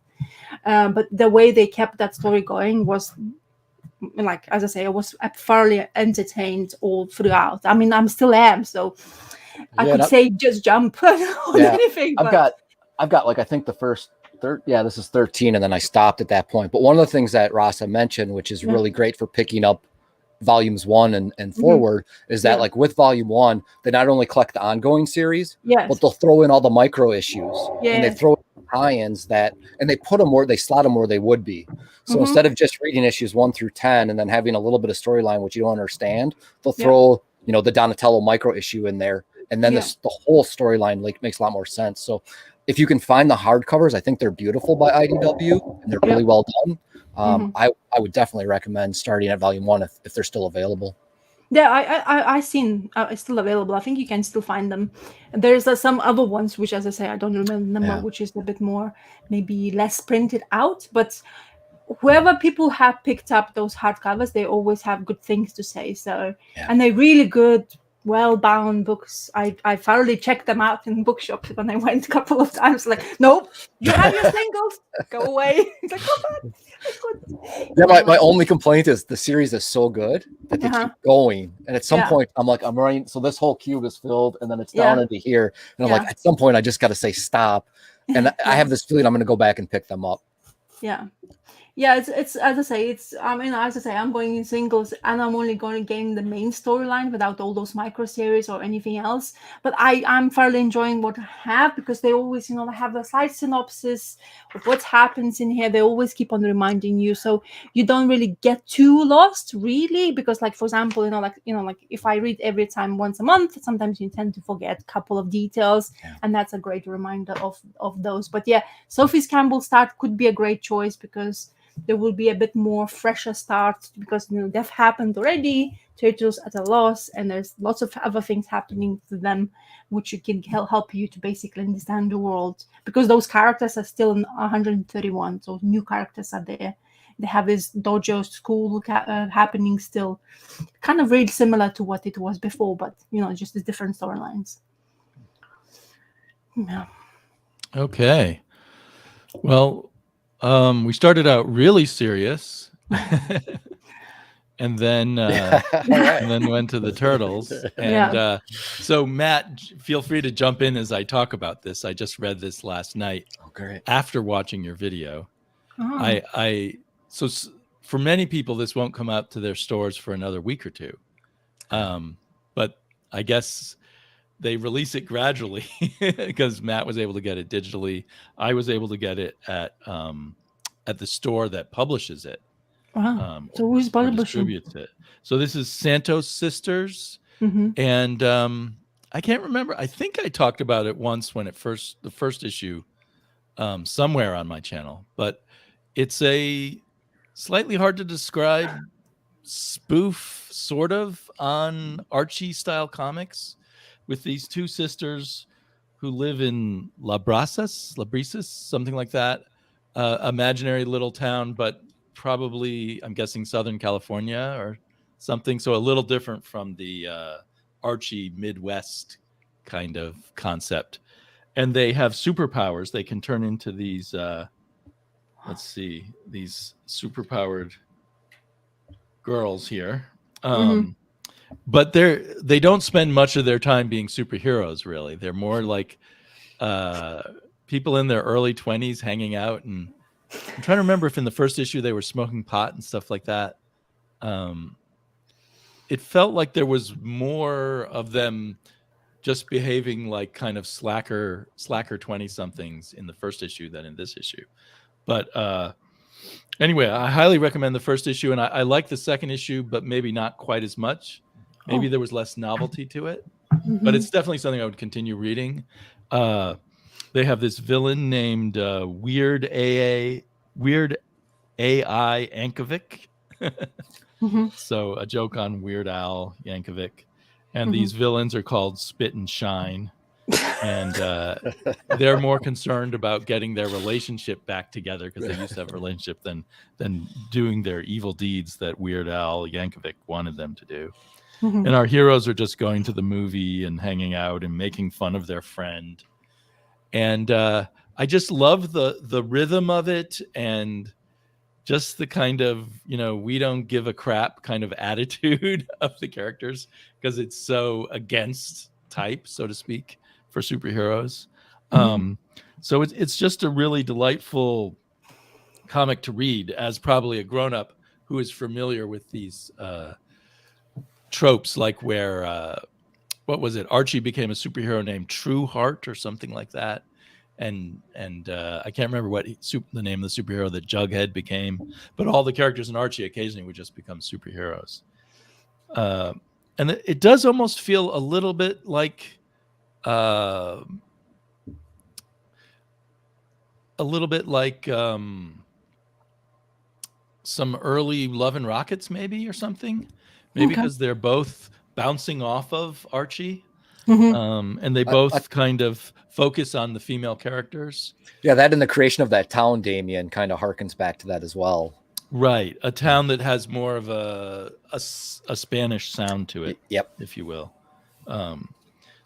[SPEAKER 3] But the way they kept that story going was, like, as I say, I was thoroughly entertained all throughout. I mean, I'm still am, so I could say just jump on anything.
[SPEAKER 2] I've got like, I think the first this is 13, and then I stopped at that point. But one of the things that LahRasa mentioned, which is really great for picking up volumes 1 and forward, is that like with volume 1, they not only collect the ongoing series, but they'll throw in all the micro issues, and they throw tie-ins that, and they put them where they slot them where they would be. So instead of just reading issues 1 through 10 and then having a little bit of storyline which you don't understand, they'll throw the Donatello micro issue in there, and then the whole storyline like makes a lot more sense. So if you can find the hardcovers, I think they're beautiful by IDW, and they're really well done. I would definitely recommend starting at volume 1 if they're still available.
[SPEAKER 3] Yeah, I seen it's still available. I think you can still find them. There's some other ones which, as I say, I don't remember the number, which is a bit more, maybe less printed out. But whoever people have picked up those hardcovers, they always have good things to say. So and they're really good, well-bound books. I thoroughly checked them out in bookshops when I went a couple of times. Like, nope, you have your singles, go away. It's like, oh,
[SPEAKER 2] yeah, my only complaint is the series is so good that they keep going, and at some point I'm like, I'm running, so this whole cube is filled, and then it's down into here, and I'm like, at some point I just got to say stop, and I have this feeling I'm going to go back and pick them up.
[SPEAKER 3] It's as I say, I'm going in singles, and I'm only going to gain the main storyline without all those micro series or anything else. But I'm thoroughly enjoying what I have, because they always, they have the slight synopsis of what happens in here. They always keep on reminding you, so you don't really get too lost, really. Because, like, for example, like if I read every time once a month, sometimes you tend to forget a couple of details, and that's a great reminder of those. But Sophie's Campbell start could be a great choice, because there will be a bit more fresher start, because they've happened already. Turtles at a loss, and there's lots of other things happening to them, which you can help you to basically understand the world, because those characters are still in 131. So new characters are there. They have this dojo school happening still, kind of really similar to what it was before, but just the different storylines.
[SPEAKER 1] Okay. Well, we started out really serious, and then went to the turtles. And so, Matt, feel free to jump in as I talk about this. I just read this last night after watching your video. So for many people, this won't come out to their stores for another week or two, but I guess they release it gradually, because Matt was able to get it digitally. I was able to get it at the store that publishes it.
[SPEAKER 3] Wow. So who's
[SPEAKER 1] distributes it? So this is Santos Sisters, and I can't remember. I think I talked about it once when the first issue, somewhere on my channel. But it's a slightly hard to describe spoof, sort of, on Archie style comics, with these two sisters who live in LahRasa, something like that, imaginary little town, but probably, I'm guessing, Southern California or something. So a little different from the Archie Midwest kind of concept. And they have superpowers. They can turn into these, these superpowered girls here. But they don't spend much of their time being superheroes, really. They're more like people in their early 20s hanging out. And I'm trying to remember if in the first issue they were smoking pot and stuff like that. It felt like there was more of them just behaving like kind of slacker 20-somethings in the first issue than in this issue. But anyway, I highly recommend the first issue, and I like the second issue, but maybe not quite as much. Maybe there was less novelty to it, but it's definitely something I would continue reading. They have this villain named Weird AI Yankovic. So a joke on Weird Al Yankovic. And these villains are called Spit and Shine. And they're more concerned about getting their relationship back together, because they used to have a relationship, than doing their evil deeds that Weird Al Yankovic wanted them to do. And our heroes are just going to the movie and hanging out and making fun of their friend. And I just love the rhythm of it, and just the kind of, we don't give a crap kind of attitude of the characters, because it's so against type, so to speak, for superheroes. So it's just a really delightful comic to read as probably a grown-up who is familiar with these tropes, like where what was it? Archie became a superhero named True Heart or something like that. And I can't remember what the name of the superhero that Jughead became, but all the characters in Archie occasionally would just become superheroes. And it does almost feel a little bit like some early Love and Rockets, maybe, or something. Maybe because they're both bouncing off of Archie. And they both kind of focus on the female characters.
[SPEAKER 2] Yeah, that and the creation of that town, Damien, kind of harkens back to that as well.
[SPEAKER 1] Right, a town that has more of a Spanish sound to it, if you will.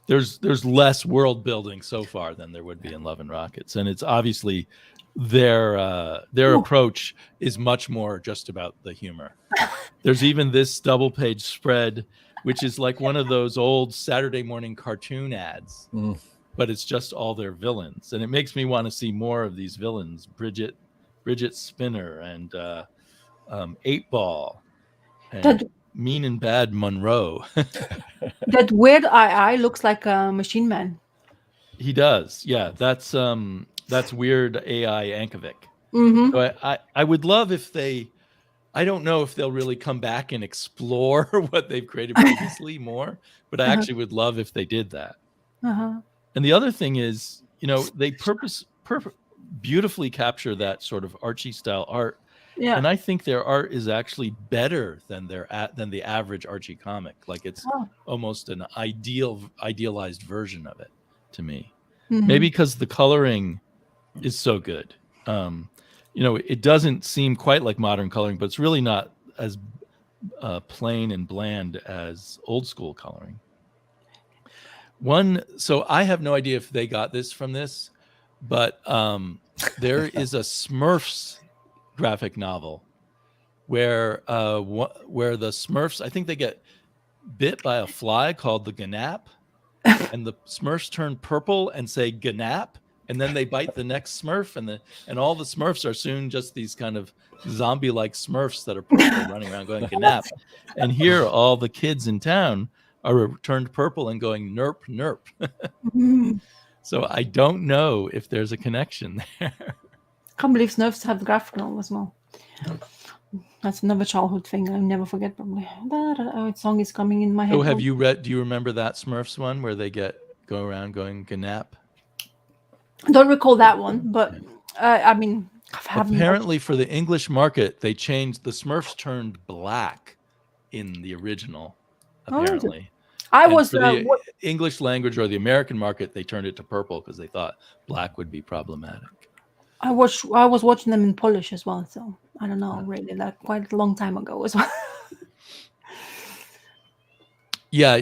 [SPEAKER 1] There's less world building so far than there would be in Love and Rockets, and it's obviously their approach is much more just about the humor. There's even this double page spread, which is like one of those old Saturday morning cartoon ads, but it's just all their villains, and it makes me want to see more of these villains: Bridget Spinner and 8 Ball, and Mean and Bad Monroe.
[SPEAKER 3] That weird eye looks like a Machine Man.
[SPEAKER 1] He does, yeah. That's weird AI Ankovic. So I would love if they. I don't know if they'll really come back and explore what they've created previously more, but I actually would love if they did that. And the other thing is, they beautifully capture that sort of Archie style art. Yeah. And I think their art is actually better than the average Archie comic. Like it's almost an idealized version of it to me. Maybe because the coloring is so good. It doesn't seem quite like modern coloring, but it's really not as plain and bland as old school coloring. So I have no idea if they got this from this, but there is a Smurfs graphic novel where the Smurfs, I think they get bit by a fly called the Ganap, and the Smurfs turn purple and say Ganap, and then they bite the next Smurf, and all the Smurfs are soon just these kind of zombie-like Smurfs that are running around going Ganap. And here all the kids in town are turned purple and going nerp nerp. So I don't know if there's a connection there.
[SPEAKER 3] I can't believe Smurfs have the graphic novel as well. That's another childhood thing I'll never forget, probably. That song is coming in my head.
[SPEAKER 1] Oh, have you read? Do you remember that Smurfs one where they go around going Ganap?
[SPEAKER 3] I don't recall that one, but I mean,
[SPEAKER 1] apparently for the English market, they changed the Smurfs turned black in the original. Apparently, for the English language or the American market, they turned it to purple because they thought black would be problematic.
[SPEAKER 3] I was watching them in Polish as well, so I don't know really. That quite a long time ago as well.
[SPEAKER 1] Yeah,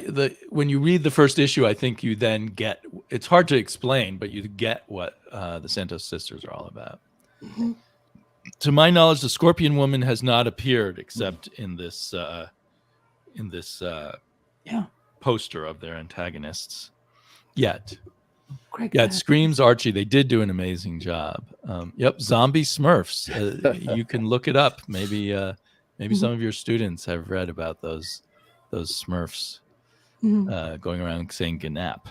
[SPEAKER 1] when you read the first issue, I think you then get. It's hard to explain, but you get what the Santos sisters are all about. To my knowledge, the Scorpion Woman has not appeared except in this poster of their antagonists yet. It screams Archie. They did do an amazing job. Zombie Smurfs. You can look it up. Maybe some of your students have read about those Smurfs going around saying Ganap.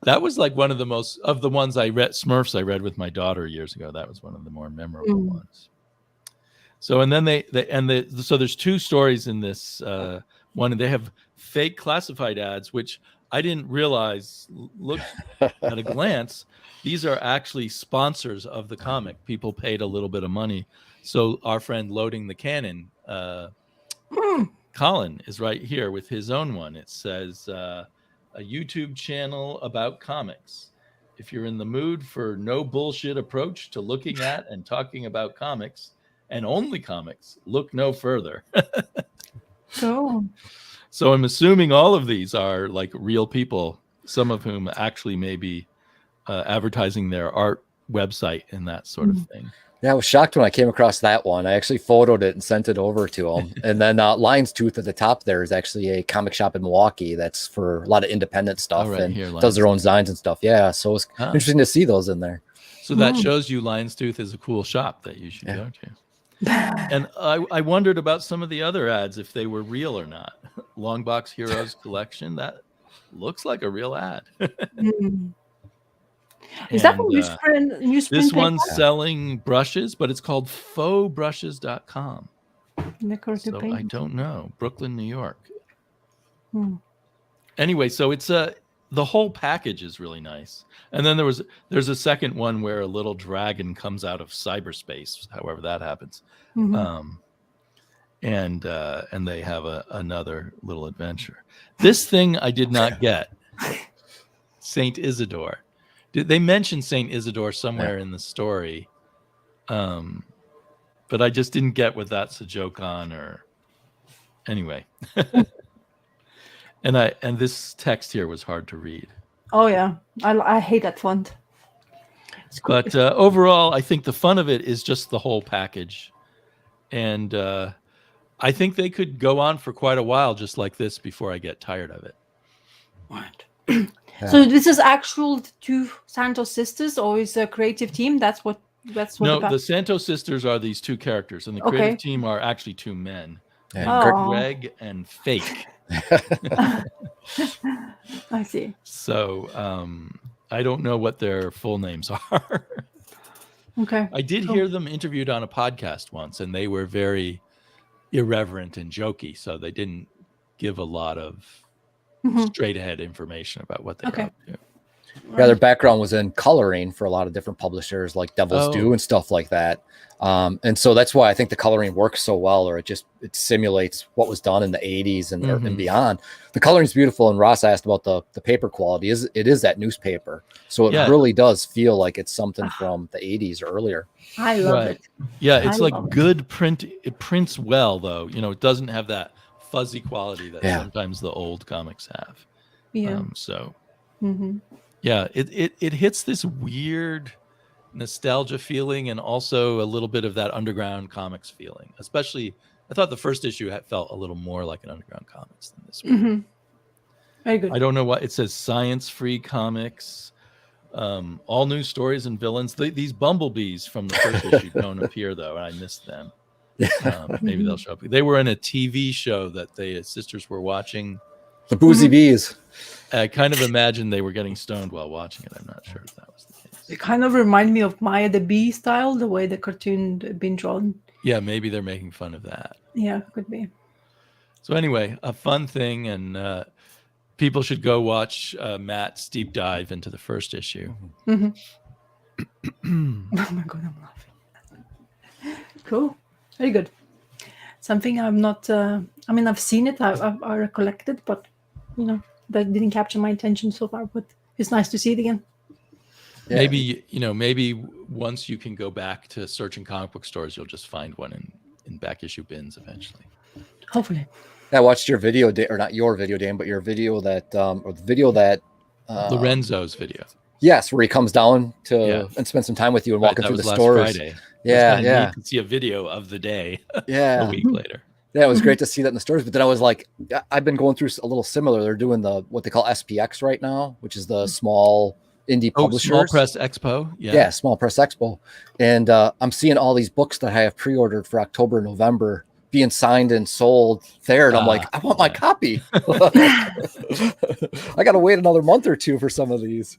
[SPEAKER 1] That was like one of the most of the ones I read. Smurfs I read with my daughter years ago. That was one of the more memorable ones. So and then so there's 2 stories in this one, and they have fake classified ads, which I didn't realize. Look at a glance, these are actually sponsors of the comic. People paid a little bit of money. So our friend Loading the Cannon, Colin, is right here with his own one. It says a YouTube channel about comics. If you're in the mood for no bullshit approach to looking at and talking about comics, and only comics, look no further. So I'm assuming all of these are like real people, some of whom actually may be advertising their art website and that sort of thing.
[SPEAKER 2] Yeah, I was shocked when I came across that one. I actually photoed it and sent it over to him. And then Lion's Tooth at the top there is actually a comic shop in Milwaukee that's for a lot of independent stuff
[SPEAKER 1] right,
[SPEAKER 2] and
[SPEAKER 1] here,
[SPEAKER 2] does their own
[SPEAKER 1] Lion's
[SPEAKER 2] designs and stuff. Yeah, so it's interesting to see those in there.
[SPEAKER 1] So that shows you Lion's Tooth is a cool shop that you should go to. And I wondered about some of the other ads, if they were real or not. Longbox Heroes Collection, that looks like a real ad.
[SPEAKER 3] Is that a newsprint?
[SPEAKER 1] This one's selling brushes, but it's called fauxbrushes.com. So I don't know. Brooklyn, New York. Anyway, so it's the whole package is really nice. And then there's a second one where a little dragon comes out of cyberspace, however that happens. And they have another little adventure. This thing I did not get. Saint Isidore. They mentioned Saint Isidore somewhere in the story, but I just didn't get what that's a joke on, or anyway. And this text here was hard to read.
[SPEAKER 3] Oh yeah, I hate that font.
[SPEAKER 1] But overall, I think the fun of it is just the whole package, and I think they could go on for quite a while just like this before I get tired of it.
[SPEAKER 3] What? So this is actual two Santos sisters, or is a creative team? That's what.
[SPEAKER 1] No, the Santos sisters are these two characters, and the creative team are actually two men, Greg and Fake.
[SPEAKER 3] I see.
[SPEAKER 1] So I don't know what their full names are.
[SPEAKER 3] Okay.
[SPEAKER 1] I did hear them interviewed on a podcast once, and they were very irreverent and jokey, so they didn't give a lot of straight ahead information about what they were up to.
[SPEAKER 2] Yeah, their background was in coloring for a lot of different publishers like Devil's Due and stuff like that. And so that's why I think the coloring works so well, or it simulates what was done in the 80s and beyond. The coloring is beautiful, and Ross asked about the paper quality. It is that newspaper. So it really does feel like it's something from the 80s or earlier.
[SPEAKER 3] I love it.
[SPEAKER 1] Yeah, it's like good print. It prints well, though. You know, it doesn't have that fuzzy quality that sometimes the old comics have.
[SPEAKER 3] Yeah.
[SPEAKER 1] Yeah, it hits this weird nostalgia feeling, and also a little bit of that underground comics feeling. Especially, I thought the first issue felt a little more like an underground comics than this one.
[SPEAKER 3] Very good.
[SPEAKER 1] I don't know what it says. Science-free comics, all new stories and villains. These bumblebees from the first issue don't appear though, and I missed them. Maybe they'll show up. They were in a TV show that the sisters were watching.
[SPEAKER 2] The Boozy Bees.
[SPEAKER 1] I kind of imagine they were getting stoned while watching it. I'm not sure if that was the case.
[SPEAKER 3] It kind of remind me of Maya the Bee style, the way the cartoon been drawn.
[SPEAKER 1] Yeah, maybe they're making fun of that.
[SPEAKER 3] Yeah, could be.
[SPEAKER 1] So anyway, a fun thing, and people should go watch Matt's deep dive into the first issue.
[SPEAKER 3] Oh my god, I'm laughing. Cool. Very good. Something I'm not. I mean, I've seen it. I recollect it, but that didn't capture my attention so far. But it's nice to see it again.
[SPEAKER 2] Yeah.
[SPEAKER 1] Maybe once you can go back to searching comic book stores, you'll just find one in back issue bins eventually.
[SPEAKER 3] Hopefully.
[SPEAKER 2] I watched your video, or not your video, Dan, but your video that, or the video that
[SPEAKER 1] Lorenzo's video.
[SPEAKER 2] Yes, where he comes down to and spend some time with you and walking through the stores.
[SPEAKER 1] Friday.
[SPEAKER 2] Yeah,
[SPEAKER 1] You can see a video of the day.
[SPEAKER 2] Yeah,
[SPEAKER 1] a week later.
[SPEAKER 2] Yeah, it was great to see that in the stores. But then I was like, I've been going through a little similar. They're doing what they call SPX right now, which is the small indie publishers.
[SPEAKER 1] Small Press Expo.
[SPEAKER 2] Yeah, Small Press Expo. And I'm seeing all these books that I have pre-ordered for October, November being signed and sold there. And I'm like, I want my copy. I got to wait another month or two for some of these.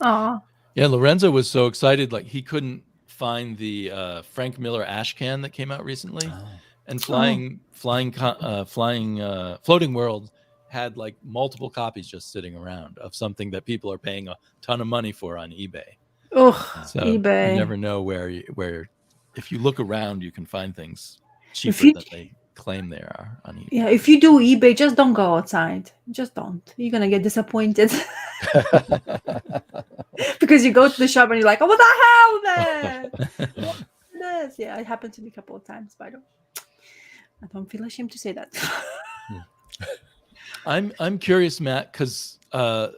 [SPEAKER 3] Aw.
[SPEAKER 1] Yeah, Lorenzo was so excited. Like, he couldn't find the Frank Miller Ashcan that came out recently. And Floating World had like multiple copies just sitting around of something that people are paying a ton of money for on eBay. So
[SPEAKER 3] eBay.
[SPEAKER 1] You never know where if you look around, you can find things cheaper than they claim they are on eBay.
[SPEAKER 3] Yeah, if you do eBay, just don't go outside. Just don't. You're gonna get disappointed. Because you go to the shop and you're like, oh, what the hell, man? What is this? Yeah, it happened to me a couple of times, but I don't feel ashamed to say that.
[SPEAKER 1] I'm curious, Matt, because a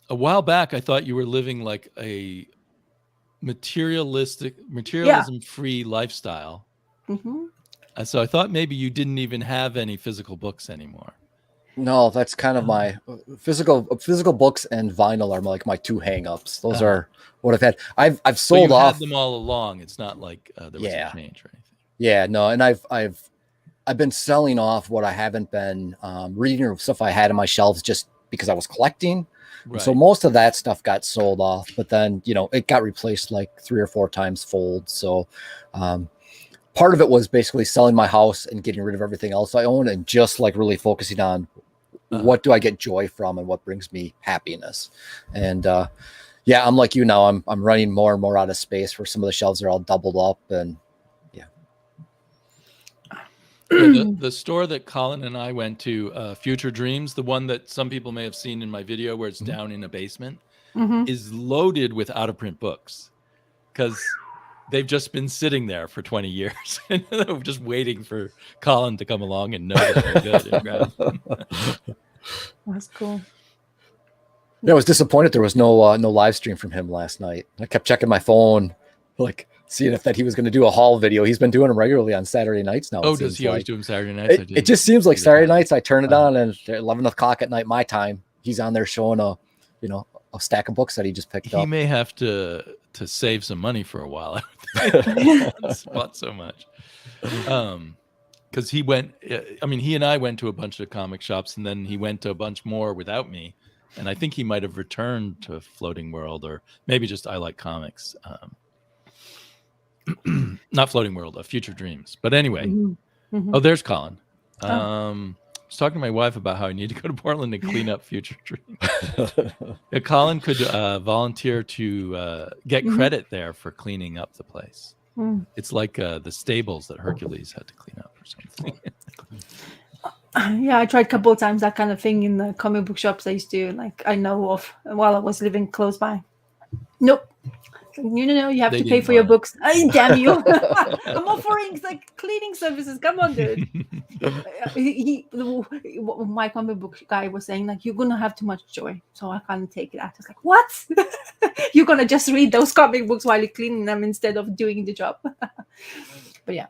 [SPEAKER 1] while back I thought you were living like a materialism-free lifestyle. So I thought maybe you didn't even have any physical books anymore.
[SPEAKER 2] No, that's kind of my physical books and vinyl are like my two hang-ups. Those are what I've had. I've sold off.
[SPEAKER 1] Had them all along. It's not like there was a change or anything.
[SPEAKER 2] Yeah, no, and I've been selling off what I haven't been reading, or stuff I had on my shelves just because I was collecting. Right. So most of that stuff got sold off, but then, you know, it got replaced like 3 or 4 times fold. So part of it was basically selling my house and getting rid of everything else I own and just like really focusing on what do I get joy from and what brings me happiness. And yeah, I'm like you now. I'm running more and more out of space where some of the shelves are all doubled up. And
[SPEAKER 1] the store that Colin and I went to, Future Dreams, the one that some people may have seen in my video where it's down in a basement, is loaded with out-of-print books because they've just been sitting there for 20 years and they're just waiting for Colin to come along and know that they're good and grab them.
[SPEAKER 3] That's cool.
[SPEAKER 2] Yeah, I was disappointed there was no live stream from him last night. I kept checking my phone, like seeing if he was going to do a haul video. He's been doing them regularly on Saturday nights now.
[SPEAKER 1] Oh, does he always do them Saturday nights?
[SPEAKER 2] It just seems like Saturday nights. I turn it on and at 11 o'clock at night my time, he's on there showing a stack of books that he just picked up.
[SPEAKER 1] He may have to save some money for a while. It's bought so much. Because he and I went to a bunch of comic shops, and then he went to a bunch more without me. And I think he might have returned to Floating World, or maybe just I Like Comics. Not Floating World, Future Dreams. But anyway, oh, there's Colin. I was talking to my wife about how I need to go to Portland and clean up Future Dreams. Yeah, Colin could volunteer to get credit there for cleaning up the place. It's like the stables that Hercules had to clean up or something.
[SPEAKER 3] Yeah, I tried a couple of times that kind of thing in the comic book shops I used to, like, I know of while I was living close by. Nope. No, you have to pay for your books. Damn you. I'm offering like cleaning services. Come on, dude. My comic book guy was saying, like, you're going to have too much joy, so I can't take it. I was like, what? You're going to just read those comic books while you're cleaning them instead of doing the job. But yeah,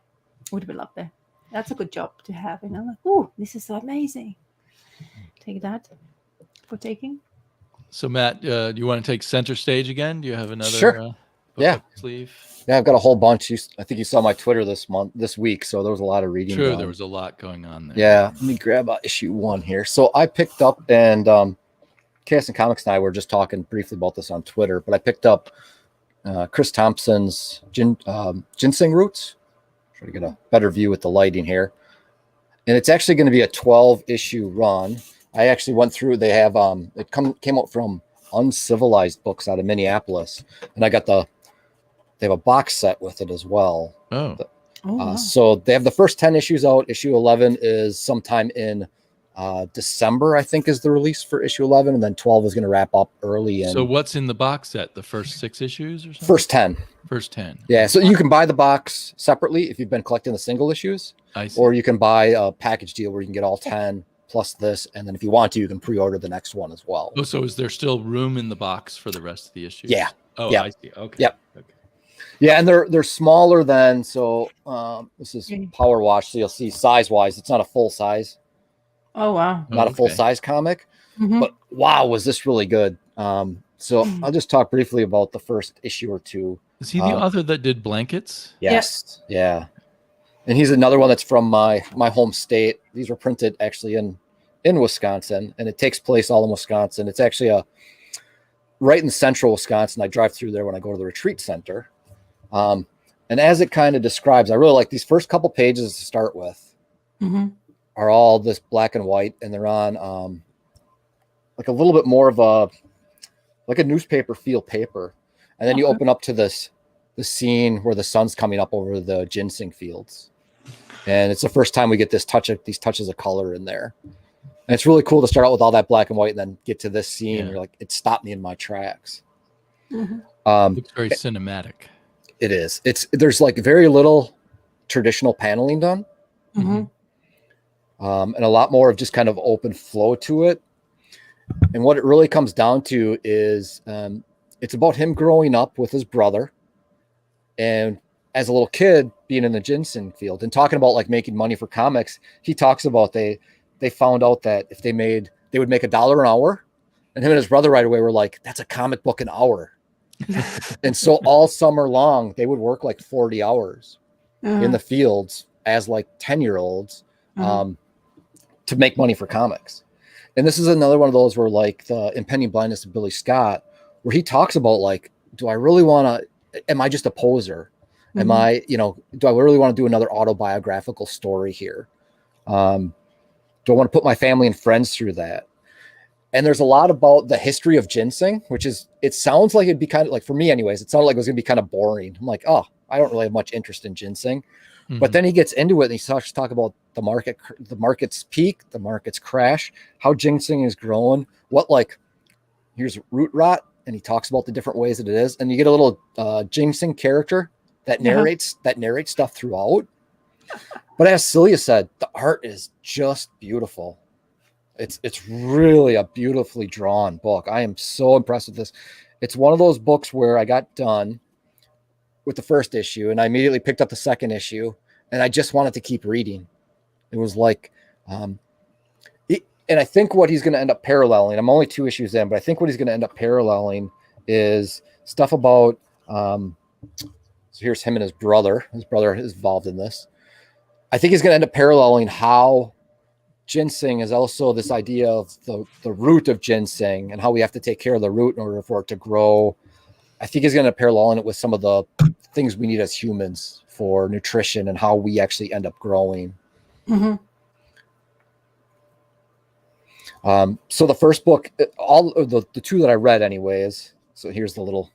[SPEAKER 3] would have loved that. That's a good job to have. And I'm like, oh, this is so amazing. Take that for taking.
[SPEAKER 1] So Matt, do you want to take center stage again? Do you have another
[SPEAKER 2] book
[SPEAKER 1] up sleeve?
[SPEAKER 2] Yeah, I've got a whole bunch. I think you saw my Twitter this week, so there was a lot of reading.
[SPEAKER 1] True, there was a lot going on there.
[SPEAKER 2] Yeah, let me grab issue 1 here. So I picked up, and Chaos and Comics and I were just talking briefly about this on Twitter, but I picked up Chris Thompson's Ginseng Roots. Try to get a better view with the lighting here. And it's actually going to be a 12-issue run. I actually went through, they have it came out from Uncivilized Books out of Minneapolis, and I got they have a box set with it as well.
[SPEAKER 3] Wow.
[SPEAKER 2] So they have the first 10 issues out. Issue 11 is sometime in December, I think, is the release for issue 11, and then 12 is going to wrap up early.
[SPEAKER 1] So what's in the box set? The first 6 issues or something?
[SPEAKER 2] First 10.
[SPEAKER 1] First 10.
[SPEAKER 2] Yeah, so you can buy the box separately if you've been collecting the single issues, or you can buy a package deal where you can get all 10 plus this, and then if you want to, you can pre-order the next one as well.
[SPEAKER 1] Oh, so is there still room in the box for the rest of the issues?
[SPEAKER 2] Yeah.
[SPEAKER 1] Oh,
[SPEAKER 2] yeah.
[SPEAKER 1] I see. Okay.
[SPEAKER 2] Yep.
[SPEAKER 1] Okay.
[SPEAKER 2] Yeah, and they're smaller than, so this is Power Wash, so you'll see size-wise, it's not a full size.
[SPEAKER 3] Oh, wow.
[SPEAKER 2] Not a full-size comic, but wow, was this really good. So I'll just talk briefly about the first issue or 2.
[SPEAKER 1] Is he the author that did Blankets?
[SPEAKER 2] Yes. Yeah. And he's another one that's from my home state. These were printed actually in Wisconsin, and it takes place all in Wisconsin. It's actually right in central Wisconsin. I drive through there when I go to the retreat center. And as it kind of describes, I really like these first couple pages to start with are all this black and white, and they're on like a little bit more of a newspaper feel paper. And then you open up to the scene where the sun's coming up over the ginseng fields. And it's the first time we get these touches of color in there. And it's really cool to start out with all that black and white and then get to this scene. You're like, it stopped me in my tracks.
[SPEAKER 1] It's very cinematic.
[SPEAKER 2] It is. There's like very little traditional paneling done. And a lot more of just kind of open flow to it. And what it really comes down to is it's about him growing up with his brother And as a little kid being in the ginseng field and talking about like making money for comics, he talks about they found out that if they would make $1 an hour, and him and his brother right away were like, that's a comic book an hour. And so all summer long, they would work like 40 hours in the fields as like 10-year-olds to make money for comics. And this is another one of those where like the impending blindness of Billy Scott, where he talks about like, do I really want to, am I just a poser? Am I, do I really want to do another autobiographical story here? Do I want to put my family and friends through that? And there's a lot about the history of ginseng, which is, it sounds like it'd be kind of like, for me anyways, it sounded like it was going to be kind of boring. I'm like, oh, I don't really have much interest in ginseng. But then he gets into it and he starts to talk about the market's peak, the market's crash, how ginseng is growing, here's root rot. And he talks about the different ways that it is. And you get a little ginseng character that narrates stuff throughout. But as Celia said, the art is just beautiful. It's really a beautifully drawn book. I am so impressed with this. It's one of those books where I got done with the first issue and I immediately picked up the second issue and I just wanted to keep reading. It was like, and I think what he's going to end up paralleling, I'm only 2 issues in, but I think what he's going to end up paralleling is stuff about, so here's him and his brother. His brother is involved in this. I think he's going to end up paralleling how ginseng is also this idea of the root of ginseng and how we have to take care of the root in order for it to grow. I think he's going to parallel it with some of the things we need as humans for nutrition and how we actually end up growing. So the first book, all of the 2 that I read anyways. So here's the little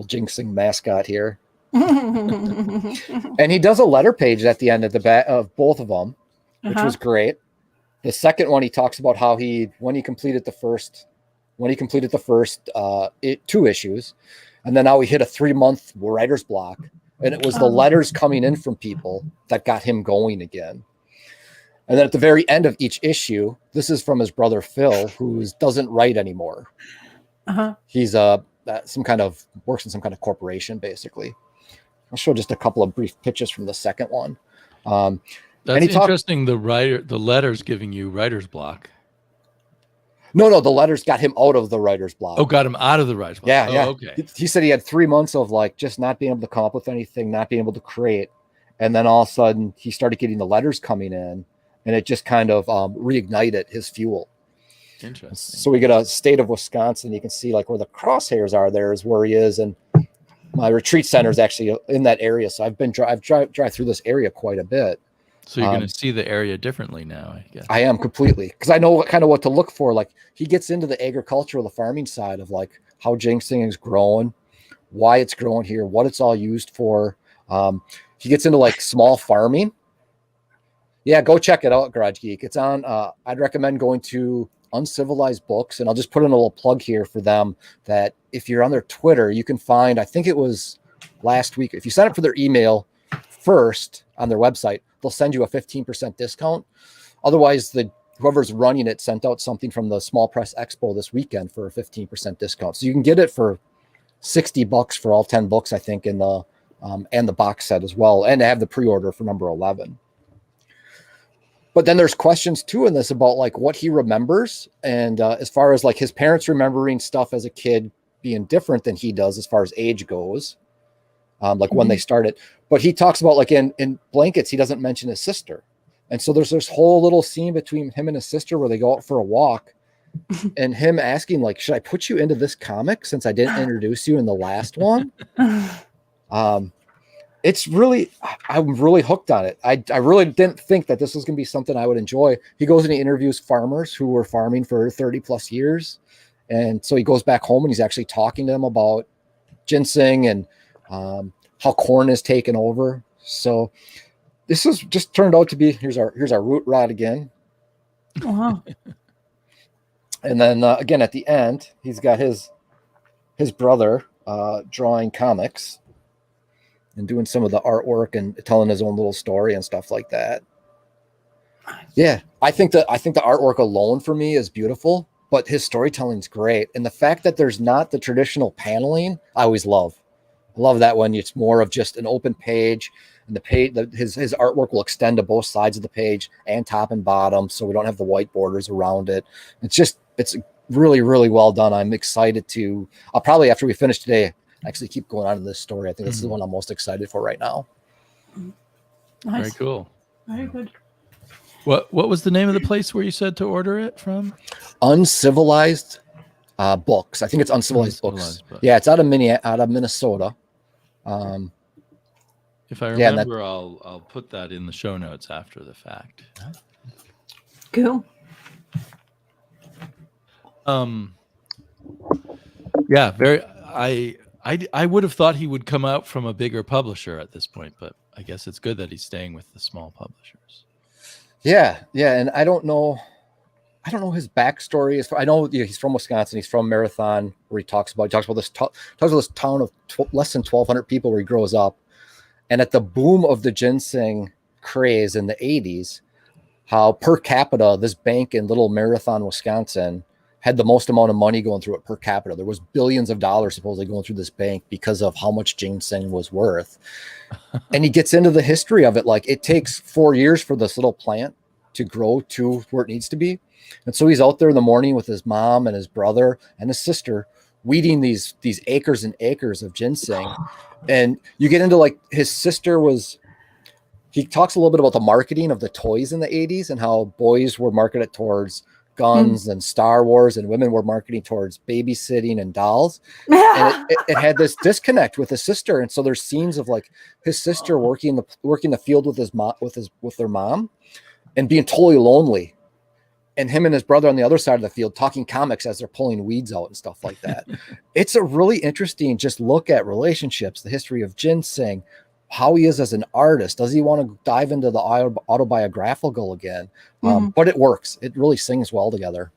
[SPEAKER 2] ginseng mascot here. And he does a letter page at the end of the back of both of them, which was great. The second one, he talks about how when he completed the first 2 issues, and then now he hit a 3-month writer's block, and it was the letters coming in from people that got him going again. And then at the very end of each issue, this is from his brother Phil, who doesn't write anymore. He's works in some kind of corporation, basically. I'll show just a couple of brief pictures from the second one.
[SPEAKER 1] That's interesting. The letters giving you writer's block.
[SPEAKER 2] No, the letters got him out of the writer's block.
[SPEAKER 1] Oh, got him out of the writer's block.
[SPEAKER 2] Yeah.
[SPEAKER 1] Okay.
[SPEAKER 2] He said he had 3 months of like just not being able to come up with anything, not being able to create. And then all of a sudden he started getting the letters coming in and it just kind of reignited his fuel.
[SPEAKER 1] Interesting.
[SPEAKER 2] So we get a state of Wisconsin. You can see like where the crosshairs are there is where he is. And my retreat center is actually in that area. So I've drive through this area quite a bit.
[SPEAKER 1] So you're going to see the area differently now, I guess.
[SPEAKER 2] I am completely, because I know what to look for. Like he gets into the agricultural, the farming side of like how ginseng is growing, why it's growing here, what it's all used for. He gets into like small farming. Yeah, go check it out, Garage Geek. It's on. I'd recommend going to Uncivilized Books, and I'll just put in a little plug here for them that if you're on their Twitter, you can find. I think it was last week. If you sign up for their email first on their website, they'll send you a 15% discount. Otherwise, whoever's running it sent out something from the Small Press Expo this weekend for a 15% discount. So you can get it for $60 for all 10 books, I think, in the and the box set as well, and to have the pre-order for number 11. But then there's questions too in this about like what he remembers, and as far as like his parents remembering stuff as a kid being different than he does as far as age goes, when they started. But he talks about like in Blankets, he doesn't mention his sister. And so there's this whole little scene between him and his sister where they go out for a walk and him asking like, should I put you into this comic since I didn't introduce you in the last one? It's really, I'm really hooked on it. I really didn't think that this was going to be something I would enjoy. He goes and he interviews farmers who were farming for 30 plus years. And so he goes back home and he's actually talking to them about ginseng and how corn is taken over. So this is just turned out to be, here's our root rod again.
[SPEAKER 3] Wow.
[SPEAKER 2] And then again, at the end, he's got his brother drawing comics and doing some of the artwork and telling his own little story and stuff like that. Yeah, I think the artwork alone for me is beautiful, but his storytelling is great. And the fact that there's not the traditional paneling, I always love. I love that one. It's more of just an open page, and the page, his artwork will extend to both sides of the page and top and bottom, so we don't have the white borders around it. It's really, really well done. I'm excited to. I'll probably, after we finish today, actually keep going on in this story. I think this is the one I'm most excited for right now.
[SPEAKER 3] Nice.
[SPEAKER 1] Very cool.
[SPEAKER 3] Very good.
[SPEAKER 1] What was the name of the place where you said to order it from?
[SPEAKER 2] Uncivilized Books. I think it's Uncivilized Books. Yeah, it's out of Minnesota.
[SPEAKER 1] If I remember, I'll put that in the show notes after the fact.
[SPEAKER 3] Cool.
[SPEAKER 1] Yeah, very. I would have thought he would come out from a bigger publisher at this point, but I guess it's good that he's staying with the small publishers. Yeah,
[SPEAKER 2] and I don't know his backstory. I know he's from Wisconsin. He's from Marathon, where he talks about this town of less than 1,200 people where he grows up. And at the boom of the ginseng craze in the 80s, how per capita this bank in Little Marathon, Wisconsin, had the most amount of money going through it per capita. There was billions of dollars supposedly going through this bank because of how much ginseng was worth. And he gets into the history of it. Like, it takes 4 years for this little plant to grow to where it needs to be. And so he's out there in the morning with his mom and his brother and his sister, weeding these acres and acres of ginseng. And you get into, like, his sister he talks a little bit about the marketing of the toys in the 80s and how boys were marketed towards guns and Star Wars, and women were marketing towards babysitting and dolls. And it had this disconnect with his sister. And so there's scenes of, like, his sister working the field with his mom, with their mom, and being totally lonely, and him and his brother on the other side of the field talking comics as they're pulling weeds out and stuff like that. It's a really interesting just look at relationships, the history of ginseng, how he is as an artist. Does he want to dive into the autobiographical again? But it works. It really sings well together.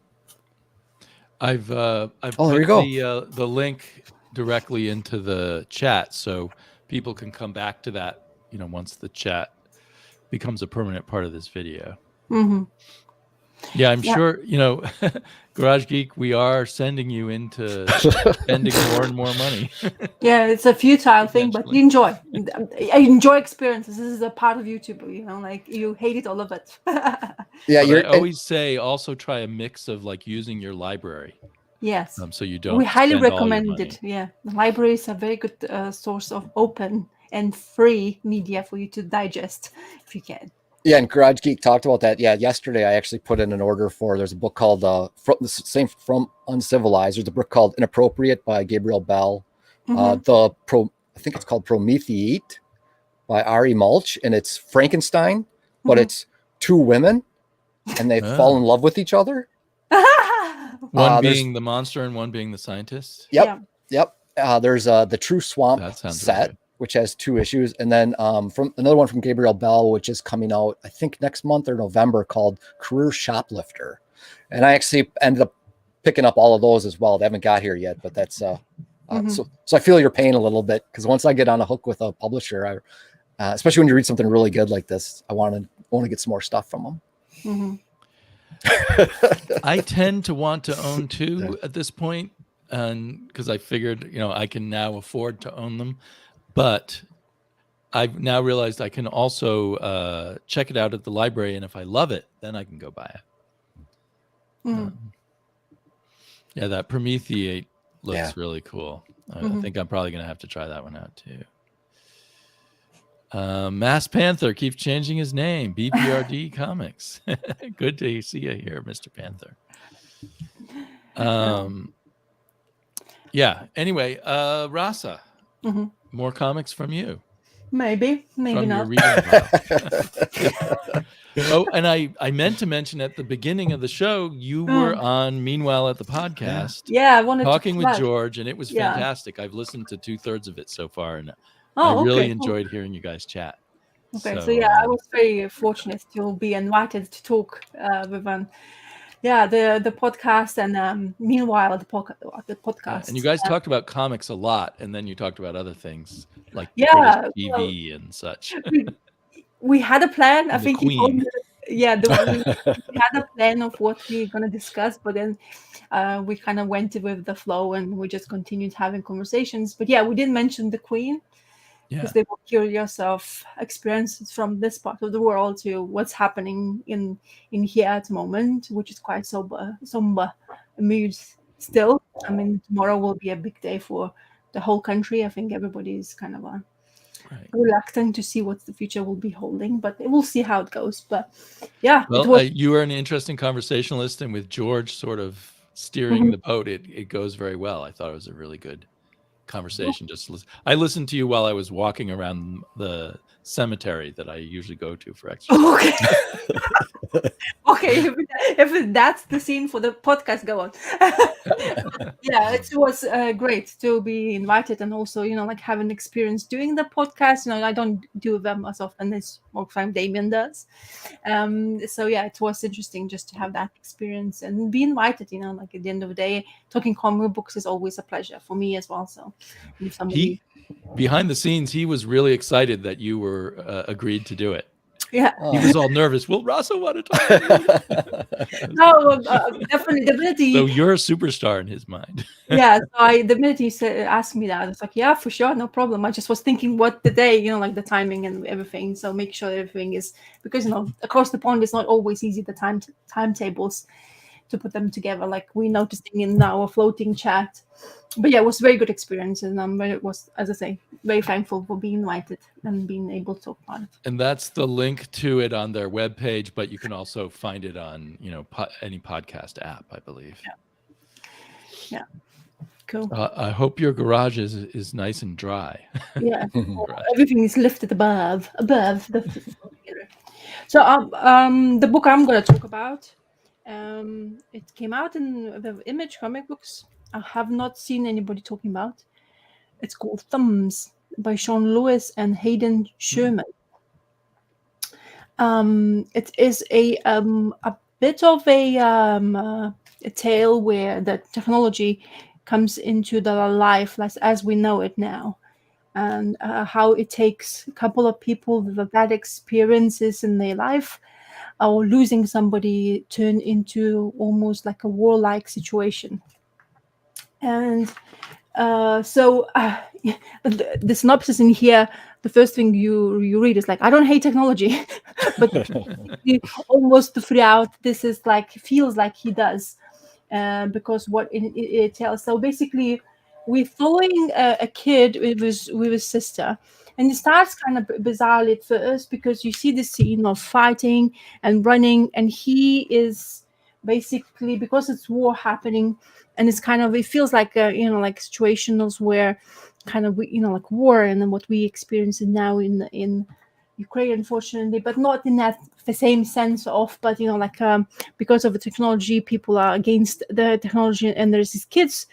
[SPEAKER 1] I've
[SPEAKER 2] there
[SPEAKER 1] put
[SPEAKER 2] you go.
[SPEAKER 1] The link directly into the chat, so people can come back to that, once the chat becomes a permanent part of this video. Yeah, I'm sure, Garage Geek, we are sending you into spending more and more money.
[SPEAKER 3] Yeah, it's a futile thing, but you enjoy. I enjoy experiences. This is a part of YouTube, like, you hated all of it.
[SPEAKER 1] Yeah, I always say also try a mix of, like, using your library.
[SPEAKER 3] Yes.
[SPEAKER 1] So you don't.
[SPEAKER 3] We highly recommend it. Yeah, the library is a very good source of open and free media for you to digest if you can.
[SPEAKER 2] Yeah, and Garage Geek talked about that. Yeah, yesterday I actually put in an order there's a book called from Uncivilized. There's a book called Inappropriate by Gabriel Bell. I think it's called Prometheate by Ari Mulch, and it's Frankenstein, but it's two women, and they fall in love with each other.
[SPEAKER 1] One being the monster and one being the scientist.
[SPEAKER 2] Yep. There's the True Swamp set,
[SPEAKER 1] really,
[SPEAKER 2] which has 2 issues, and then from another one from Gabriel Bell, which is coming out, I think, next month or November, called Career Shoplifter. And I actually ended up picking up all of those as well. They haven't got here yet, but that's so I feel your pain a little bit, because once I get on a hook with a publisher, especially when you read something really good like this, I want to get some more stuff from them.
[SPEAKER 1] I tend to want to own 2 at this point, because I figured, I can now afford to own them. But I've now realized I can also check it out at the library, and if I love it, then I can go buy it. Yeah, that Prometheate looks really cool. I think I'm probably going to have to try that one out too. Mass Panther keeps changing his name. BPRD Comics. Good to see you here, Mr. Panther. Yeah. Anyway, Rasa. More comics from you.
[SPEAKER 3] Maybe
[SPEAKER 1] from
[SPEAKER 3] not.
[SPEAKER 1] Oh, and I meant to mention at the beginning of the show, you were on Meanwhile at the podcast.
[SPEAKER 3] Yeah, I wanted
[SPEAKER 1] talking with George, and it was fantastic. I've listened to 2/3 of it so far, and I really enjoyed hearing you guys chat.
[SPEAKER 3] Okay, so yeah, I was very fortunate to be invited to talk with the podcast, and meanwhile the podcast.
[SPEAKER 1] And you guys talked about comics a lot, and then you talked about other things like British TV and such.
[SPEAKER 3] We had a plan. I think yeah, we had a plan of what we're gonna discuss, but then we kind of went with the flow and we just continued having conversations. But yeah, we didn't mention the Queen because they were curious of experiences from this part of the world to what's happening in here at the moment, which is quite somber mood still. I mean, tomorrow will be a big day for the whole country. I think everybody's kind of reluctant to see what the future will be holding, but we'll see how it goes. But yeah,
[SPEAKER 1] well, you were an interesting conversationalist, and with George sort of steering the boat, it goes very well. I thought it was a really good conversation. I listened to you while I was walking around the cemetery that I usually go to for exercise.
[SPEAKER 3] Okay, if that's the scene for the podcast, go on. Yeah, it was great to be invited, and also, like, have an experience doing the podcast. I don't do them as often as more time Damien does. So yeah, it was interesting just to have that experience and be invited. Like, at the end of the day, talking comic books is always a pleasure for me as well. So if somebody
[SPEAKER 1] behind the scenes, he was really excited that you were agreed to do it.
[SPEAKER 3] Yeah,
[SPEAKER 1] he was all nervous. Will Rasa want to talk to you?
[SPEAKER 3] No, definitely the minute
[SPEAKER 1] So you're a superstar in his mind.
[SPEAKER 3] Yeah, so the minute he asked me that, it's like, yeah, for sure, no problem. I just was thinking what the day, like the timing and everything. So make sure everything is, because across the pond it's not always easy, the timetables to put them together, like we noticing in our floating chat. But yeah, it was a very good experience, and as I say, very thankful for being invited and being able to talk about it.
[SPEAKER 1] And that's the link to it on their webpage, but you can also find it on any podcast app, I believe.
[SPEAKER 3] Yeah. Cool.
[SPEAKER 1] I hope your garage is nice and dry.
[SPEAKER 3] Yeah, everything is lifted above the. So the book I'm going to talk about, it came out in the Image comic books. I have not seen anybody talking about. It's called Thumbs by Sean Lewis and Hayden Sherman. It is a bit of a tale where the technology comes into the life as we know it now, and how it takes a couple of people with bad experiences in their life or losing somebody turn into almost like a warlike situation. And so the synopsis in here, the first thing you read is like, I don't hate technology, but almost throughout this is like, feels like he does, because what it tells. So basically, we're following a kid with his sister, and it starts kind of bizarrely at first because you see the scene of fighting and running, and he is basically, because it's war happening, and it's kind of, it feels like like situations where kind of like war, and then what we experience now in Ukraine, unfortunately, but not in that the same sense of, but like because of the technology, people are against the technology, and there's these kids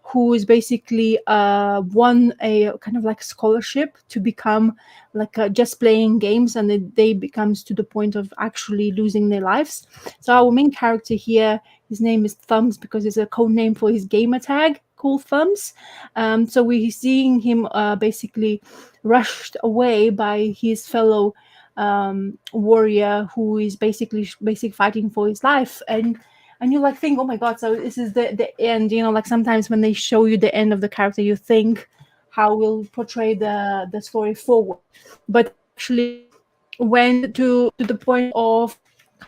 [SPEAKER 3] who is basically won a kind of like scholarship to become like just playing games, and they becomes to the point of actually losing their lives. So our main character here, his name is Thumbs because it's a code name for his gamer tag called Thumbs. So we're seeing him basically rushed away by his fellow warrior who is basically fighting for his life, and you like think, oh my god, so this is the end. Like sometimes when they show you the end of the character, you think how we'll portray the story forward, but actually went to the point of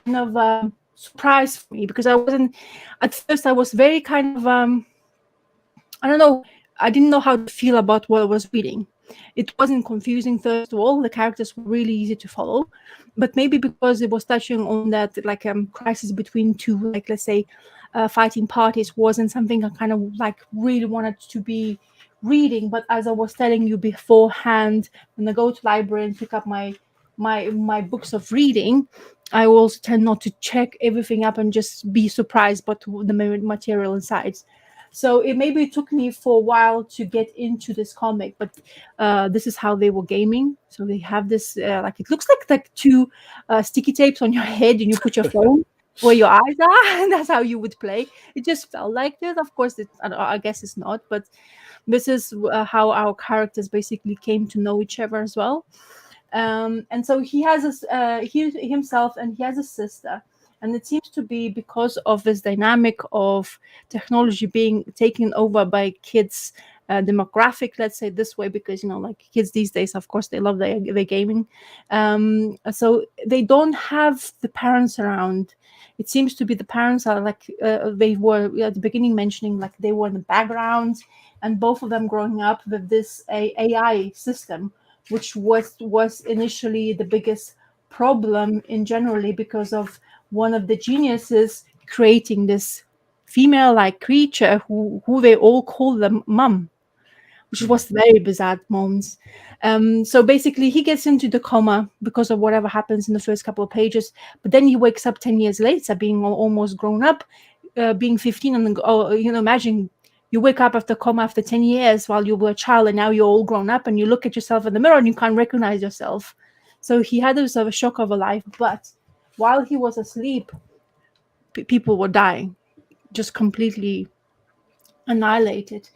[SPEAKER 3] kind of surprise for me, because I wasn't, at first I was very kind of I don't know, I didn't know how to feel about what I was reading. It wasn't confusing, first of all, the characters were really easy to follow, but maybe because it was touching on that like crisis between two, like, let's say, fighting parties, wasn't something I kind of like really wanted to be reading. But as I was telling you beforehand, when I go to library and pick up my books of reading, I also tend not to check everything up and just be surprised by the material inside. So it took me for a while to get into this comic, but this is how they were gaming. So they have this, like, it looks like two sticky tapes on your head, and you put your phone where your eyes are, and that's how you would play. It just felt like this. Of course, I guess it's not, but this is how our characters basically came to know each other as well. And so he has he himself, and he has a sister. And it seems to be because of this dynamic of technology being taken over by kids' demographic, let's say this way, because like kids these days, of course, they love their gaming. So they don't have the parents around. It seems to be the parents are like they were at the beginning mentioning, like they were in the background, and both of them growing up with this AI system, which was initially the biggest problem in generally, because of one of the geniuses creating this female-like creature who they all call them mum, which was very bizarre moments. So basically he gets into the coma because of whatever happens in the first couple of pages, but then he wakes up 10 years later, being almost grown up, being 15, and imagine you wake up after coma after 10 years while you were a child, and now you're all grown up, and you look at yourself in the mirror and you can't recognize yourself. So he had this of a shock of a life, but while he was asleep, people were dying, just completely annihilated.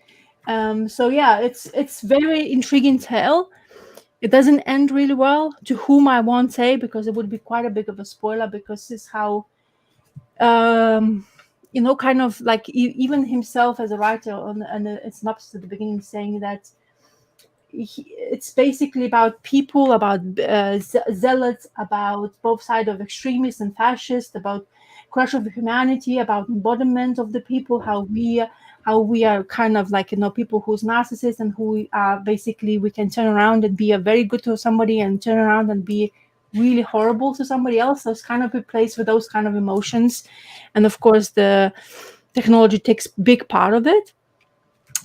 [SPEAKER 3] So yeah, it's very intriguing tale. It doesn't end really well, to whom I won't say, because it would be quite a bit of a spoiler, because this is how kind of like even himself as a writer on a synopsis at the beginning, saying that it's basically about people, about zealots, about both sides of extremists and fascists, about crush of humanity, about embodiment of the people, how we are kind of like people who's narcissists, and who are basically, we can turn around and be a very good to somebody, and turn around and be really horrible to somebody else. So it's kind of a place for those kind of emotions, and of course the technology takes big part of it.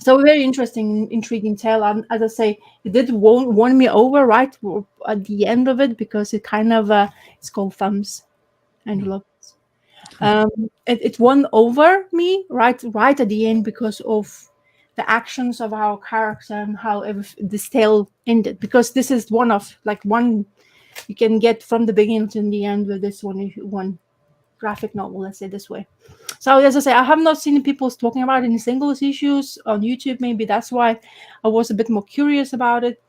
[SPEAKER 3] So a very interesting, intriguing tale. As I say, it did won me over right at the end of it, because it kind of it's called Thumbs and Love. It won over me right at the end, because of the actions of our character and how this tale ended. Because this is one you can get from the beginning to the end with this one graphic novel, let's say this way. So as I say, I have not seen people talking about any singles issues on YouTube. Maybe that's why I was a bit more curious about it.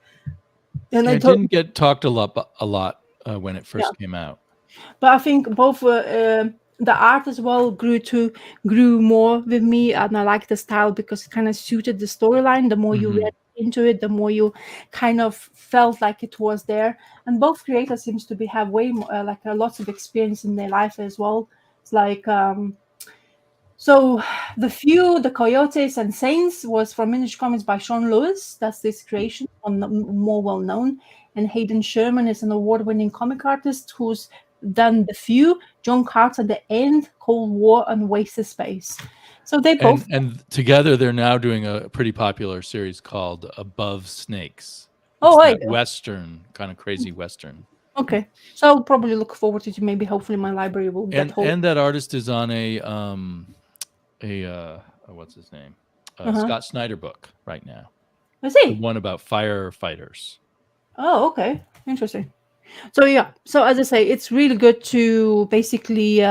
[SPEAKER 1] And it didn't get talked a lot when it first came out.
[SPEAKER 3] But I think both the art as well grew more with me, and I like the style, because it kind of suited the storyline. The more you read into it, the more you kind of felt like it was there. And both creators seems to have way more, lots of experience in their life as well. It's like so the Coyotes and Saints was from Image Comics by Sean Lewis. That's this creation, more well known. And Hayden Sherman is an award-winning comic artist who's done The Few, John Carter, The End, Cold War, and Wasted Space. So they both,
[SPEAKER 1] and together they're now doing a pretty popular series called Above Snakes. Western, kind of crazy Western.
[SPEAKER 3] Okay, so I'll probably look forward to it. Maybe hopefully my library will get hold.
[SPEAKER 1] And that artist is on a what's his name? Scott Snyder book right now.
[SPEAKER 3] Is he?
[SPEAKER 1] The one about firefighters.
[SPEAKER 3] Oh, okay, interesting. So yeah, so as I say, it's really good to basically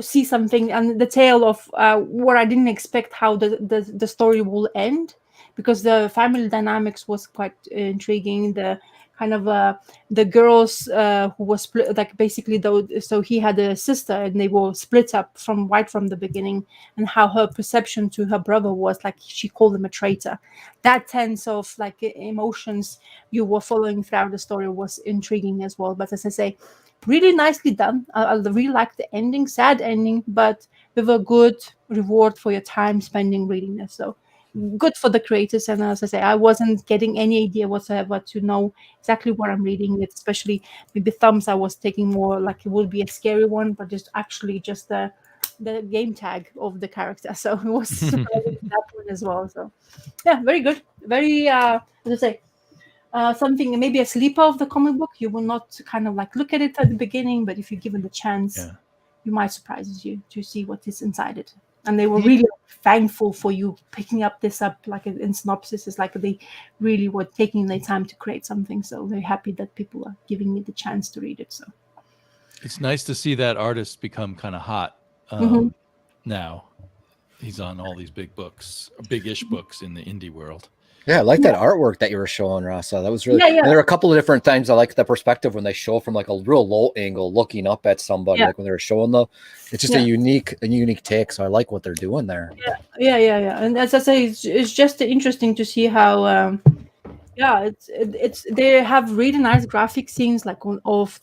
[SPEAKER 3] see something, and the tale of what I didn't expect, how the story will end, because the family dynamics was quite intriguing. The kind of the girls who was split, like basically so he had a sister, and they were split up from the beginning, and how her perception to her brother was like she called him a traitor. That sense of like emotions you were following throughout the story was intriguing as well. But as I say, really nicely done. I really like the ending, sad ending, but with a good reward for your time spending reading this. So good for the creators. And as I say, I wasn't getting any idea whatsoever to know exactly what I'm reading. It's especially maybe Thumbs, I was taking more like it would be a scary one, but just actually just the game tag of the character. So it was surprising that one as well. So yeah, very good. Very as I say, something maybe a sleeper of the comic book. You will not kind of like look at it at the beginning, but if you give it the chance, you might surprise you to see what is inside it. And they were really thankful for you picking this up like in synopsis. It's like they really were taking their time to create something. So they're happy that people are giving me the chance to read it. So
[SPEAKER 1] it's nice to see that artist become kind of hot now. He's on all these big books, big-ish books in the indie world.
[SPEAKER 2] Yeah, I like that artwork that you were showing, Rasa. That was really.
[SPEAKER 3] Yeah.
[SPEAKER 2] And there are a couple of different times I like the perspective when they show from like a real low angle, looking up at somebody. Like when they were showing it's just a unique take. So I like what they're doing there.
[SPEAKER 3] Yeah. And as I say, it's just interesting to see how. It's they have really nice graphic scenes of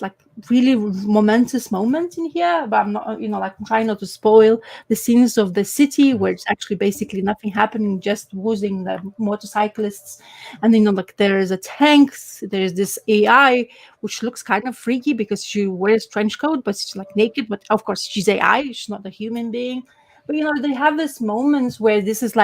[SPEAKER 3] really momentous moments in here, but I'm not I'm trying not to spoil the scenes of the city where it's actually basically nothing happening, just woozing the motorcyclists, and there's a tank, there's this AI which looks kind of freaky because she wears trench coat but she's naked, but of course she's AI, she's not a human being. But they have these moments where this is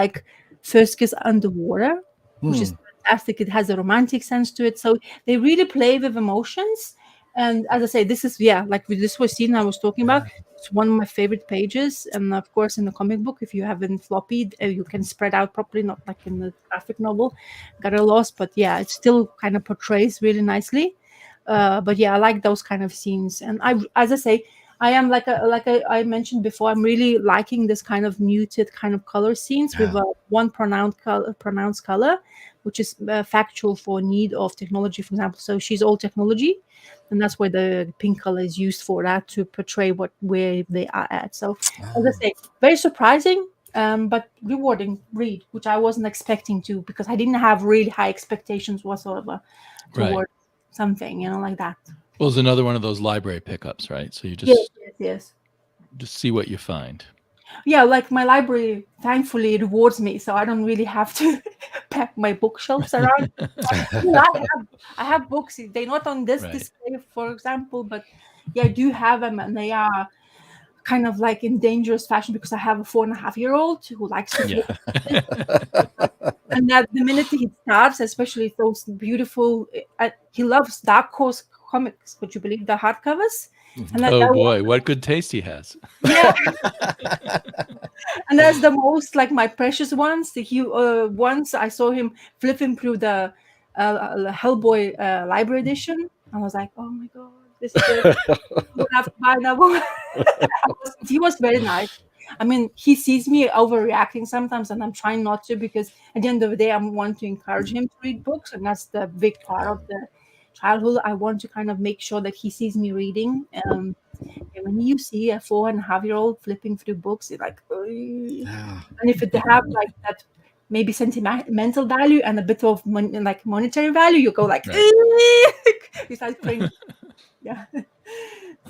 [SPEAKER 3] first kiss underwater, which is fantastic. It has a romantic sense to it, so they really play with emotions. And as I say, this is this was scene I was talking about. It's one of my favorite pages, and of course in the comic book, if you haven't floppied, you can spread out properly, not like in the graphic novel got a loss, but it still kind of portrays really nicely. But I like those kind of scenes. And as I say, I am I mentioned before, I'm really liking this kind of muted kind of color scenes with one pronounced color, which is factual for need of technology, for example. So she's all technology, and that's where the pink color is used for that, to portray where they are at. So as I say, very surprising, but rewarding read, which I wasn't expecting to, because I didn't have really high expectations whatsoever towards something, like that.
[SPEAKER 1] Well, it's another one of those library pickups, right? So you just
[SPEAKER 3] yes.
[SPEAKER 1] Just see what you find.
[SPEAKER 3] Yeah, my library thankfully rewards me, so I don't really have to pack my bookshelves around. I have books. They're not on this display, for example, but I do have them, and they are kind of in dangerous fashion because I have a 4.5-year-old who likes to and that the minute he starts, especially those beautiful, he loves Dark Horse comics. Would you believe the hardcovers?
[SPEAKER 1] And oh boy, what good taste he has.
[SPEAKER 3] Yeah. And that's the most my precious ones. He once I saw him flipping through the Hellboy library edition. I was like, oh my god, this is it. We'll have to buy another one. He was very nice. I mean, he sees me overreacting sometimes, and I'm trying not to, because at the end of the day, I want to encourage him to read books, and that's the big part of the childhood. I want to kind of make sure that he sees me reading. And when you see a 4.5-year-old flipping through books, it's and if it have that maybe sentimental value and a bit of monetary value, you go you start cringing. Yeah.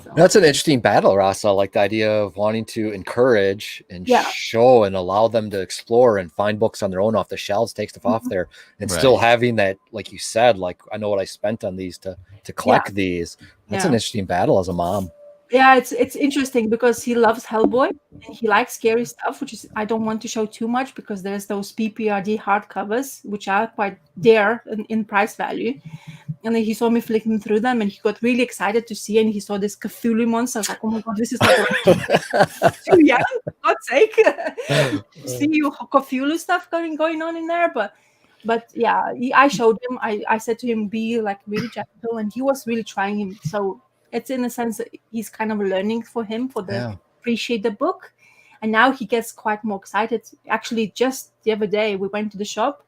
[SPEAKER 3] So.
[SPEAKER 2] That's an interesting battle, Rasa. Like the idea of wanting to encourage and show and allow them to explore and find books on their own off the shelves, take stuff off there, and still having that, like you said, I know what I spent on these to collect these. That's an interesting battle as a mom.
[SPEAKER 3] Yeah, it's interesting because he loves Hellboy and he likes scary stuff, which is I don't want to show too much because there's those PPRD hardcovers which are quite dear in price value. And then he saw me flicking through them, and he got really excited to see, and he saw this Cthulhu monster. I was like, oh my god, this is too young, for God's sake. See you Cthulhu stuff going on in there, but I showed him. I said to him, be really gentle, and he was really trying him. So it's in a sense that he's kind of learning for appreciate the book, and now he gets quite more excited. Actually, just the other day we went to the shop.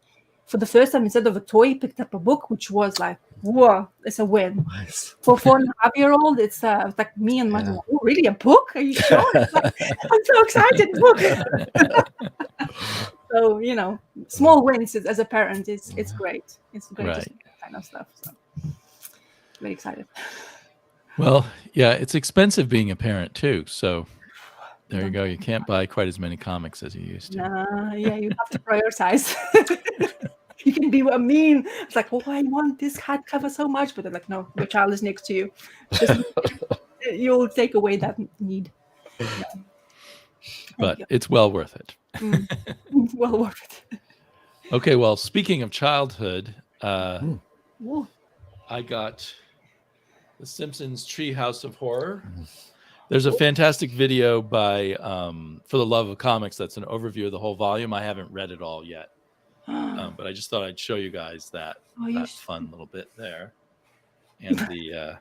[SPEAKER 3] For the first time, instead of a toy, he picked up a book, which was whoa, it's a win. Nice. For 4.5-year-old, it's me and my mom. Oh, really, a book? Are you sure? I'm so excited, book. So, small wins as a parent, it's great. It's great to see that kind of stuff. So, very excited.
[SPEAKER 1] Well, yeah, it's expensive being a parent too, so there you go. You can't buy quite as many comics as you used to.
[SPEAKER 3] Yeah, you have to prioritize. You can be mean. It's I want this hardcover so much, but they're like, no, your child is next to you. You'll take away that need.
[SPEAKER 1] But it's well worth it.
[SPEAKER 3] Well worth it.
[SPEAKER 1] Okay, well, speaking of childhood, I got The Simpsons Treehouse of Horror. There's a fantastic video by For the Love of Comics that's an overview of the whole volume. I haven't read it all yet, but I just thought I'd show you guys that fun little bit there, and the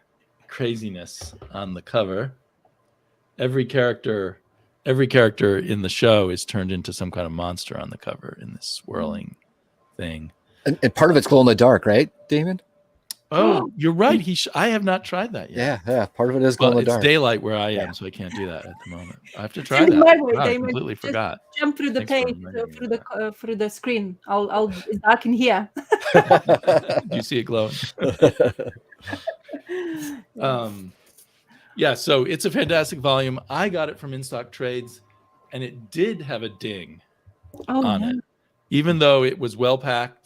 [SPEAKER 1] craziness on the cover. Every character in the show is turned into some kind of monster on the cover in this swirling thing.
[SPEAKER 2] And part of it's glow in the dark, right, Damon?
[SPEAKER 1] Oh, you're right. I have not tried that yet.
[SPEAKER 2] Yeah. Part of it is glow in the dark.
[SPEAKER 1] It's daylight where I am, so I can't do that at the moment. I have to try
[SPEAKER 3] Send
[SPEAKER 1] that.
[SPEAKER 3] my way,
[SPEAKER 1] Wow, I
[SPEAKER 3] Damon.
[SPEAKER 1] completely forgot.
[SPEAKER 3] Jump through the
[SPEAKER 1] Thanks for
[SPEAKER 3] page,
[SPEAKER 1] reminding me of
[SPEAKER 3] through the screen. It's dark in here.
[SPEAKER 1] Do you see it glowing? Yeah, so it's a fantastic volume. I got it from In Stock Trades, and it did have a ding on it, even though it was well packed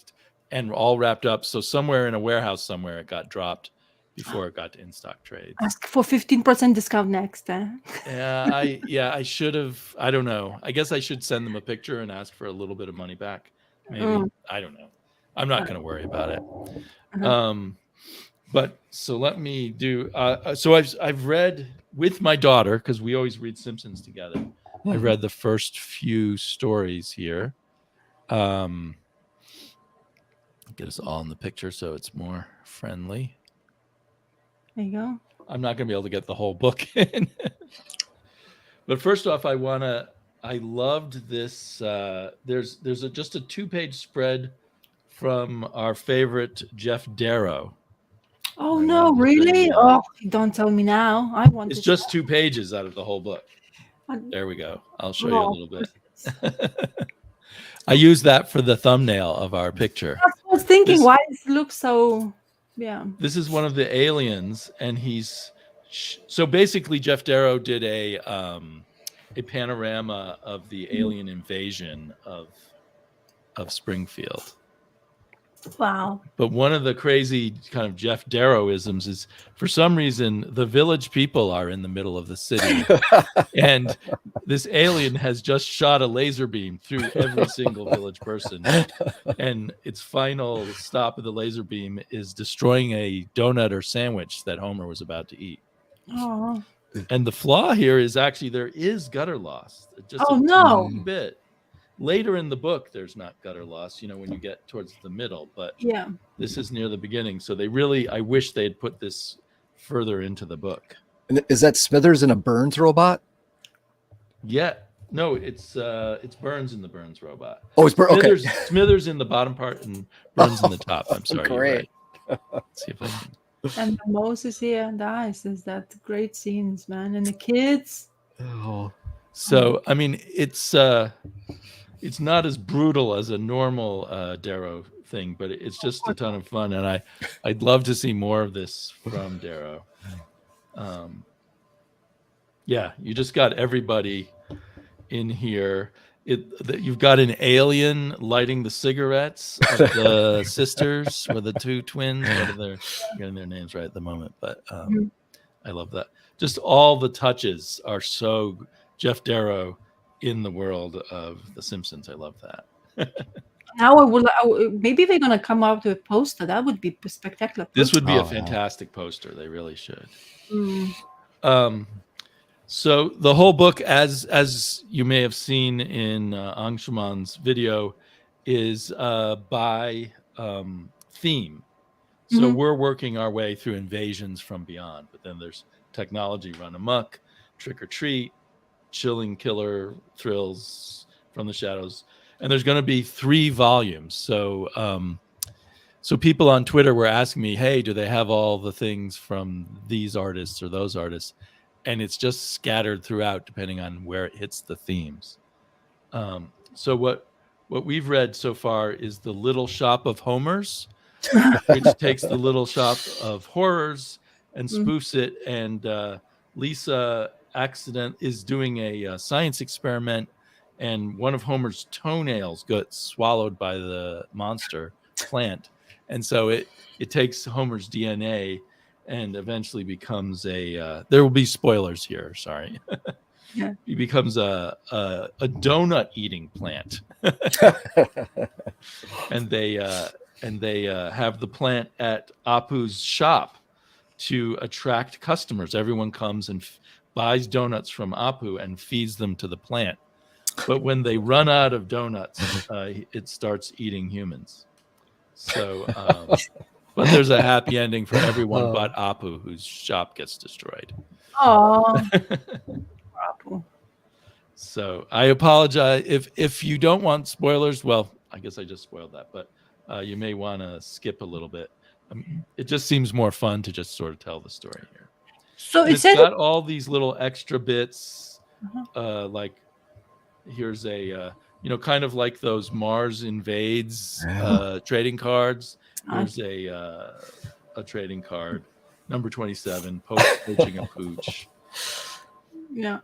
[SPEAKER 1] and all wrapped up. So somewhere in a warehouse somewhere, it got dropped before it got to In Stock Trades.
[SPEAKER 3] Ask for 15% discount next.
[SPEAKER 1] I should have. I don't know. I guess I should send them a picture and ask for a little bit of money back. Maybe. I don't know. I'm not going to worry about it. But so let me do. So I've read with my daughter, because we always read Simpsons together. I read the first few stories here. Get us all in the picture so it's more friendly.
[SPEAKER 3] There you go.
[SPEAKER 1] I'm not going to be able to get the whole book in. But first off, I loved this. There's just a 2-page spread from our favorite Jeff Darrow.
[SPEAKER 3] Oh, no, really? Oh, don't tell me now. I want
[SPEAKER 1] It's just 2 pages out of the whole book. There we go. I'll show you a little bit. I use that for the thumbnail of our picture.
[SPEAKER 3] I was thinking, why does it look so... Yeah.
[SPEAKER 1] This is one of the aliens, and so basically Jeff Darrow did a panorama of the alien invasion of Springfield.
[SPEAKER 3] Wow.
[SPEAKER 1] But one of the crazy kind of Jeff Darrow-isms is, for some reason, the village people are in the middle of the city. And this alien has just shot a laser beam through every single village person. And its final stop of the laser beam is destroying a donut or sandwich that Homer was about to eat.
[SPEAKER 3] Oh.
[SPEAKER 1] And the flaw here is actually there is gutter loss. Just
[SPEAKER 3] no.
[SPEAKER 1] Bit. Later in the book, there's not gutter loss, when you get towards the middle, but this is near the beginning. So I wish they'd put this further into the book.
[SPEAKER 2] And is that Smithers in a Burns robot?
[SPEAKER 1] Yeah. No, it's Burns in the Burns robot.
[SPEAKER 2] Oh, it's Burns. Okay.
[SPEAKER 1] Smithers in the bottom part and Burns in the top. I'm sorry.
[SPEAKER 2] Great.
[SPEAKER 1] Right. Let's see if I can.
[SPEAKER 3] And Moses here dies. Is that great scenes, man? And the kids.
[SPEAKER 2] Oh.
[SPEAKER 1] So, I mean, it's not as brutal as a normal Darrow thing, but it's just a ton of fun, and I'd love to see more of this from Darrow. You just got everybody in here. You've got an alien lighting the cigarettes of the sisters, or the 2 twins. They're getting their names right at the moment, but I love that. Just all the touches are so Jeff Darrow in the world of The Simpsons. I love that.
[SPEAKER 3] Now maybe they're gonna come out with a poster. That would be spectacular.
[SPEAKER 1] This would be a fantastic poster. They really should. So the whole book, as you may have seen in Angshuman's video, is by theme. So we're working our way through invasions from beyond, but then there's technology run amok, trick or treat, chilling killer thrills from the shadows, and there's going to be 3 volumes. So people on Twitter were asking me, hey, do they have all the things from these artists or those artists? And it's just scattered throughout depending on where it hits the themes. So what we've read so far is The Little Shop of Homers, which takes The Little Shop of Horrors and spoofs it, and Lisa is doing a science experiment, and one of Homer's toenails got swallowed by the monster plant, and so it takes Homer's DNA and eventually becomes there will be spoilers here, sorry. He becomes a donut eating plant. and they have the plant at Apu's shop to attract customers. Everyone comes and buys donuts from Apu and feeds them to the plant. But when they run out of donuts, it starts eating humans. So, but there's a happy ending for everyone but Apu, whose shop gets destroyed.
[SPEAKER 3] Oh, Apu.
[SPEAKER 1] So I apologize if you don't want spoilers. Well, I guess I just spoiled that. But you may want to skip a little bit. It just seems more fun to just sort of tell the story here.
[SPEAKER 3] So
[SPEAKER 1] And
[SPEAKER 3] it
[SPEAKER 1] it's
[SPEAKER 3] says
[SPEAKER 1] got all these little extra bits, like here's a kind of like those Mars Invades trading cards. Here's a trading card, number 27, poaching a pooch.
[SPEAKER 3] Yeah.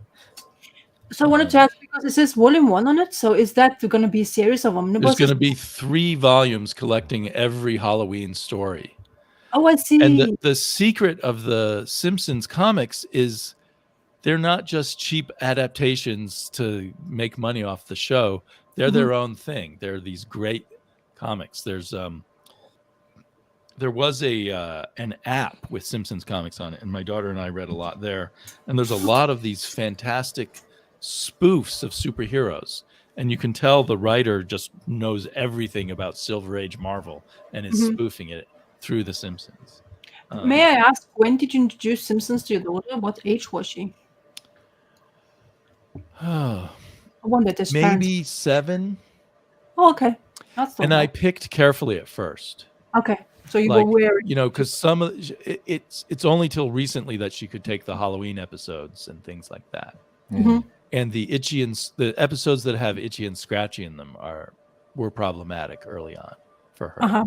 [SPEAKER 3] So I wanted to ask, because it says volume 1 on it. So is that going to be a series of omnibuses?
[SPEAKER 1] There's going to be 3 volumes collecting every Halloween story.
[SPEAKER 3] Oh, I see.
[SPEAKER 1] And the secret of the Simpsons comics is they're not just cheap adaptations to make money off the show. They're their own thing. They're these great comics. There was an app with Simpsons comics on it, and my daughter and I read a lot there. And there's a lot of these fantastic spoofs of superheroes, and you can tell the writer just knows everything about Silver Age Marvel and is spoofing it through the Simpsons.
[SPEAKER 3] May I ask, when did you introduce Simpsons to your daughter? What age was she? I wonder this.
[SPEAKER 1] Maybe 7.
[SPEAKER 3] Oh, okay. That's
[SPEAKER 1] and I picked carefully at first.
[SPEAKER 3] Okay. So you were wearing,
[SPEAKER 1] because some of it's only till recently that she could take the Halloween episodes and things like that. And the episodes that have Itchy and Scratchy in them were problematic early on for her.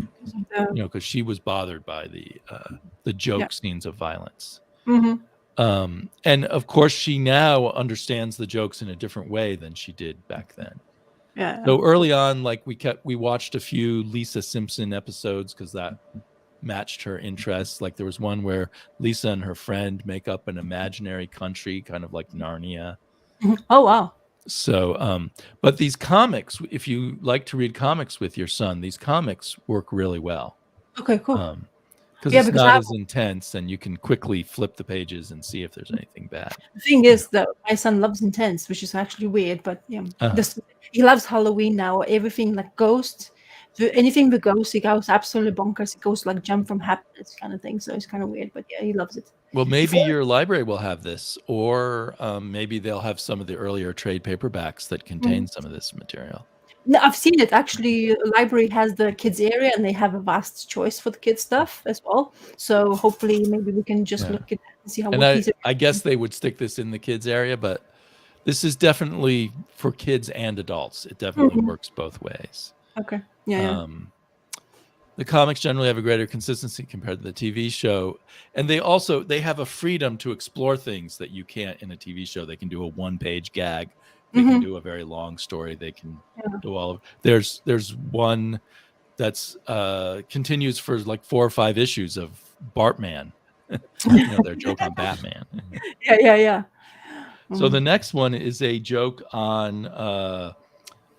[SPEAKER 1] Because she was bothered by the joke scenes of violence. And of course, she now understands the jokes in a different way than she did back then.
[SPEAKER 3] Yeah.
[SPEAKER 1] So early on, like we watched a few Lisa Simpson episodes because that matched her interests. Like there was one where Lisa and her friend make up an imaginary country, kind of like Narnia.
[SPEAKER 3] Oh, wow.
[SPEAKER 1] So, but these comics, if you like to read comics with your son, these comics work really well.
[SPEAKER 3] Okay, cool.
[SPEAKER 1] Because it's not as intense, and you can quickly flip the pages and see if there's anything bad.
[SPEAKER 3] The thing is that my son loves intense, which is actually weird, but he loves Halloween now. Everything like ghosts, anything with ghosts, he goes absolutely bonkers. He goes like jump from happiness kind of thing. So it's kind of weird, but yeah, he loves it.
[SPEAKER 1] Well, maybe your library will have this, or maybe they'll have some of the earlier trade paperbacks that contain some of this material.
[SPEAKER 3] No, I've seen it. Actually, the library has the kids area, and they have a vast choice for the kids stuff as well. So hopefully, maybe we can just look at and see how.
[SPEAKER 1] And I guess they would stick this in the kids area, but this is definitely for kids and adults. It definitely works both ways.
[SPEAKER 3] Okay. Yeah.
[SPEAKER 1] The comics generally have a greater consistency compared to the TV show, and they have a freedom to explore things that you can't in a TV show. They can do a 1-page gag. They can do a very long story. They can do all of. There's one that's continues for like 4 or 5 issues of Bartman. Their joke on Batman.
[SPEAKER 3] Yeah.
[SPEAKER 1] So the next one is a joke on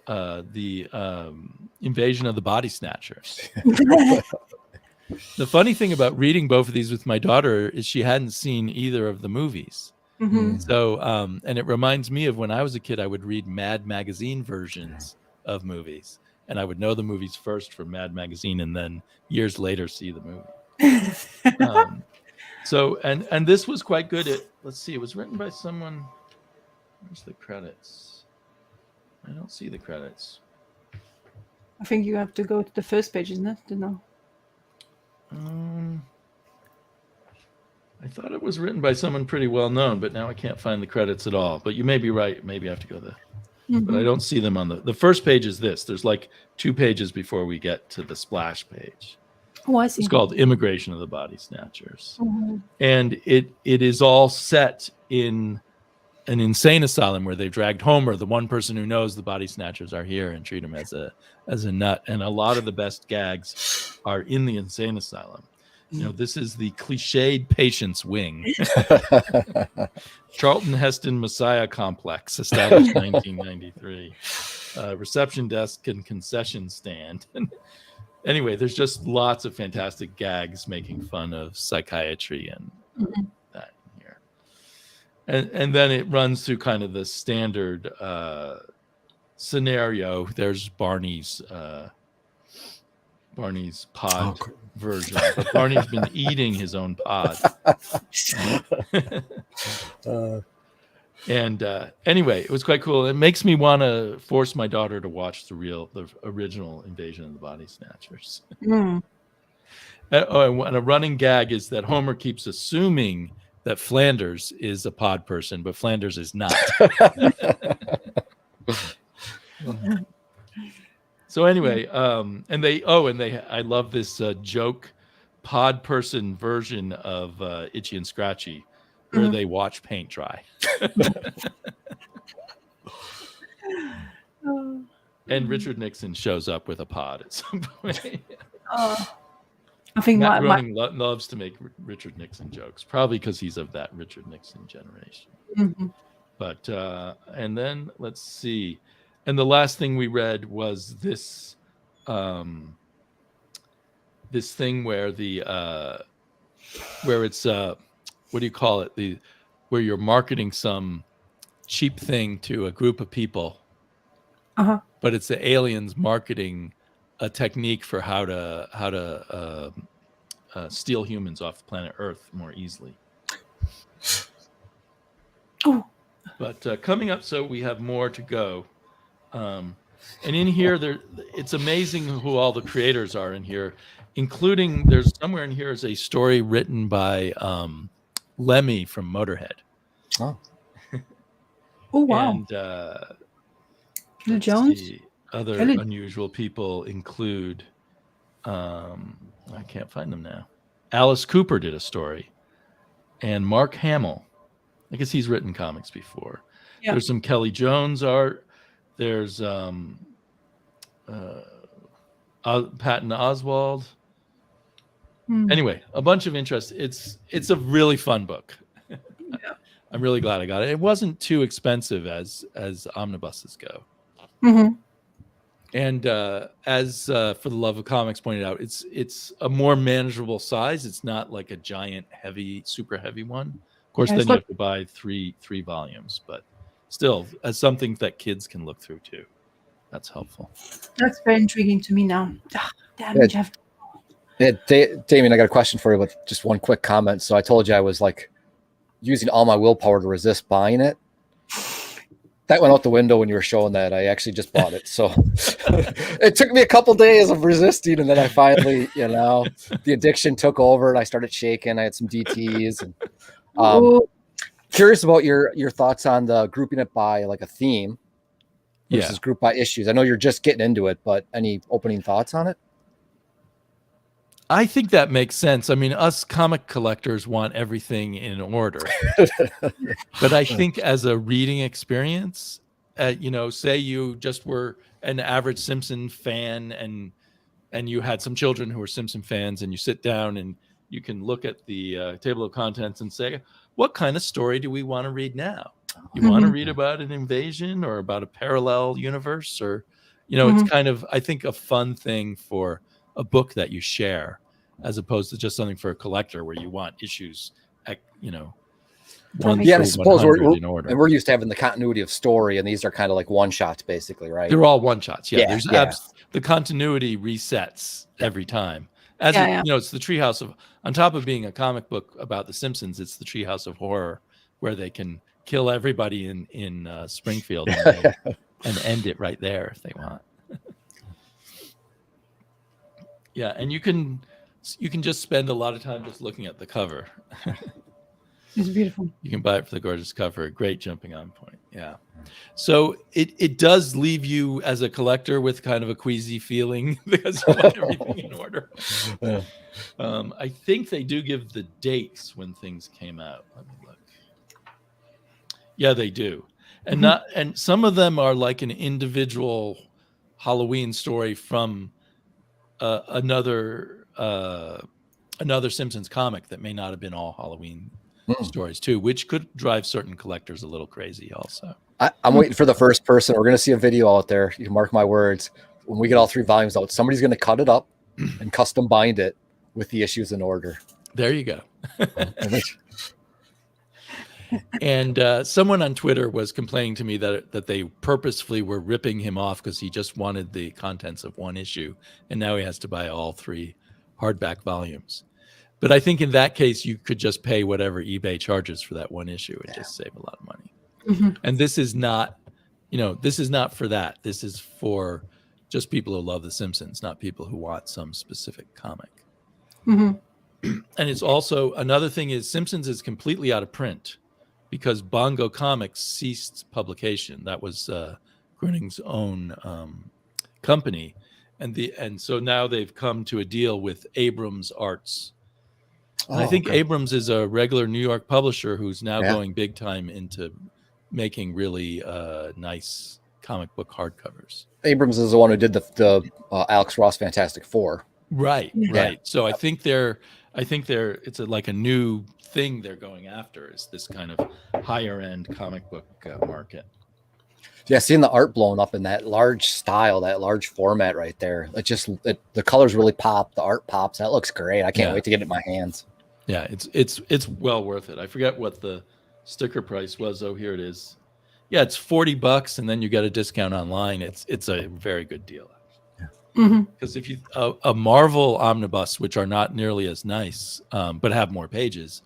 [SPEAKER 1] the invasion of the body snatchers. The funny thing about reading both of these with my daughter is she hadn't seen either of the movies. So, and it reminds me of when I was a kid, I would read Mad Magazine versions of movies, and I would know the movies first from Mad Magazine, and then years later see the movie. So, and this was quite good. Let's see, it was written by someone. Where's the credits? I don't see the credits.
[SPEAKER 3] I think you have to go to the first page, isn't it? To know.
[SPEAKER 1] I thought it was written by someone pretty well known, but now I can't find the credits at all. But you may be right. Maybe I have to go there. But I don't see them on the first page is this. There's like 2 pages before we get to the splash page.
[SPEAKER 3] Oh, I see.
[SPEAKER 1] It's called Immigration of the Body Snatchers. And it is all set in an insane asylum where they've dragged Homer, the one person who knows the body snatchers are here, and treat him as a nut. And a lot of the best gags are in the insane asylum. This is the cliched patient's wing. Charlton Heston Messiah Complex, established 1993. Reception desk and concession stand. Anyway, there's just lots of fantastic gags making fun of psychiatry and that in here. And then it runs through kind of the standard scenario. There's Barney's pod version, but Barney's been eating his own pod. And anyway, it was quite cool. It makes me want to force my daughter to watch the original Invasion of the Body Snatchers.
[SPEAKER 3] Mm.
[SPEAKER 1] And a running gag is that Homer keeps assuming that Flanders is a pod person, but Flanders is not. So anyway, I love this joke pod person version of Itchy and Scratchy, where they watch paint dry. And Richard Nixon shows up with a pod at some point.
[SPEAKER 3] I think
[SPEAKER 1] Matt Groening loves to make Richard Nixon jokes, probably because he's of that Richard Nixon generation.
[SPEAKER 3] Mm-hmm.
[SPEAKER 1] But and then let's see, and the last thing we read was this this thing where where it's what do you call it, where you're marketing some cheap thing to a group of people, but it's the aliens marketing a technique for how to steal humans off planet Earth more easily.
[SPEAKER 3] Oh.
[SPEAKER 1] But coming up, so we have more to go. And in here, it's amazing who all the creators are in here, including there's somewhere in here is a story written by Lemmy from Motorhead.
[SPEAKER 2] Oh,
[SPEAKER 3] oh wow!
[SPEAKER 1] And
[SPEAKER 3] Phil Jones.
[SPEAKER 1] Other unusual people include I can't find them now. Alice Cooper did a story, and Mark Hamill. I guess he's written comics before. Yeah. There's some Kelly Jones art. There's Patton Oswald. Anyway, a bunch of interest. It's a really fun book. Yeah. I'm really glad I got it. It wasn't too expensive as omnibuses go.
[SPEAKER 3] Mm-hmm.
[SPEAKER 1] And as For the Love of Comics pointed out, it's a more manageable size. It's not like a giant, super heavy one. Of course, then you have to buy three volumes, but still, as something that kids can look through too. That's helpful.
[SPEAKER 3] That's very intriguing to me now. Damn it, Jeff.
[SPEAKER 2] Yeah, Damien, I got a question for you, but just one quick comment. So I told you I was like using all my willpower to resist buying it. That went out the window when you were showing that. I actually just bought it. So it took me a couple days of resisting, and then I finally, the addiction took over and I started shaking. I had some DTs. And curious about your thoughts on the grouping it by like a theme versus group by issues. I know you're just getting into it, but any opening thoughts on it?
[SPEAKER 1] I think that makes sense. I mean, us comic collectors want everything in order. But I think as a reading experience, say you just were an average Simpson fan and you had some children who were Simpson fans, and you sit down and you can look at the table of contents and say, what kind of story do we want to read now? You want to read about an invasion or about a parallel universe? Or, it's kind of, I think, a fun thing for a book that you share, as opposed to just something for a collector where you want issues, at, one
[SPEAKER 2] I suppose
[SPEAKER 1] in order.
[SPEAKER 2] And we're used to having the continuity of story, and these are kind of like one shots, basically, right?
[SPEAKER 1] They're all one shots. Yeah. The continuity resets every time. It's the treehouse of, on top of being a comic book about the Simpsons, it's the treehouse of horror where they can kill everybody in Springfield and end it right there if they want. Yeah, and you can just spend a lot of time just looking at the cover.
[SPEAKER 3] It's beautiful.
[SPEAKER 1] You can buy it for the gorgeous cover. Great jumping on point. Yeah. So it does leave you as a collector with kind of a queasy feeling because you want everything in order.
[SPEAKER 2] Yeah.
[SPEAKER 1] I think they do give the dates when things came out. Let me look. Yeah, they do. And some of them are like an individual Halloween story from another Simpsons comic that may not have been all Halloween stories too, which could drive certain collectors a little crazy also.
[SPEAKER 2] I'm waiting for the first person. We're going to see a video out there. You can mark my words. When we get all 3 volumes out, somebody's going to cut it up and custom bind it with the issues in order.
[SPEAKER 1] There you go. And someone on Twitter was complaining to me that they purposefully were ripping him off because he just wanted the contents of one issue, and now he has to buy all 3 hardback volumes. But I think in that case, you could just pay whatever eBay charges for that one issue and just save a lot of money. And this is not, this is not for that. This is for just people who love The Simpsons, not people who want some specific comic. And it's also, another thing is Simpsons is completely out of print because Bongo Comics ceased publication. That was Groening's own company. And so now they've come to a deal with Abrams Arts. And I think Abrams is a regular New York publisher who's now going big time into making really nice comic book hardcovers.
[SPEAKER 2] Abrams is the one who did the Alex Ross Fantastic Four.
[SPEAKER 1] Right. So I think it's like a new thing they're going after, is this kind of higher end comic book market.
[SPEAKER 2] Yeah, seeing the art blown up in that large style, that large format right there. The colors really pop. The art pops. That looks great. I can't wait to get it in my hands. Yeah,
[SPEAKER 1] it's well worth it. I forget what the sticker price was. Oh, here it is. Yeah, it's $40, and then you get a discount online. It's a very good deal. Because if you a Marvel omnibus, which are not nearly as nice, but have more pages,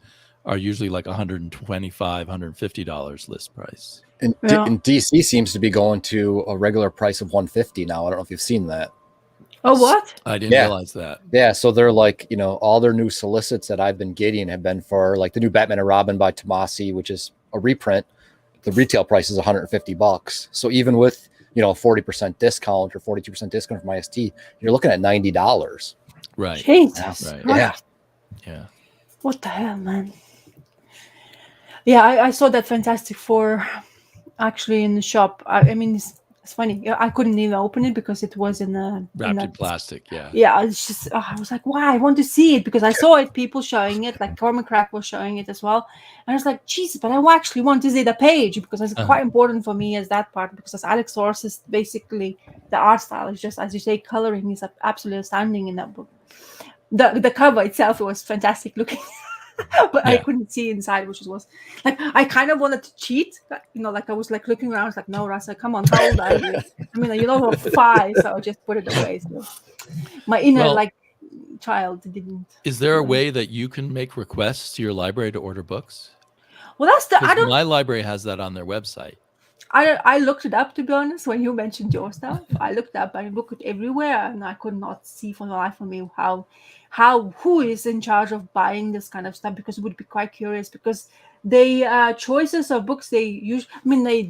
[SPEAKER 1] are usually like $125, $150 list price.
[SPEAKER 2] And DC seems to be going to a regular price of $150 now. I don't know if you've seen that.
[SPEAKER 3] Oh, what?
[SPEAKER 1] I didn't realize that.
[SPEAKER 2] Yeah, so they're like, all their new solicits that I've been getting have been for like the new Batman and Robin by Tomasi, which is a reprint. The retail price is $150. So even with 40% discount or 42% discount from IST, you're looking at $90.
[SPEAKER 1] Right.
[SPEAKER 3] Jesus.
[SPEAKER 1] Right. Yeah.
[SPEAKER 3] What the hell, man? Yeah, I saw that Fantastic Four actually in the shop. I mean, it's funny. I couldn't even open it because it was
[SPEAKER 1] wrapped in plastic. Yeah.
[SPEAKER 3] Yeah. It's just, I was like, wow, I want to see it because I saw it, people showing it, like Comic Crack was showing it as well. And I was like, Jesus, but I actually want to see the page because it's quite important for me as that part, because as Alex Ross is basically, the art style is just, as you say, coloring is absolutely outstanding in that book. The cover itself was fantastic looking. But I couldn't see inside, which was like, I kind of wanted to cheat, like I was like looking around, I was like, no, Rasa, come on, how old are you? I mean, you're not 5, so I just put it away. So my inner child didn't.
[SPEAKER 1] Is there a way that you can make requests to your library to order books?
[SPEAKER 3] Well,
[SPEAKER 1] my library has that on their website.
[SPEAKER 3] I looked it up, to be honest, when you mentioned your stuff. I looked up, I looked everywhere, and I could not see for the life of me who is in charge of buying this kind of stuff, because it would be quite curious, because they choices of books they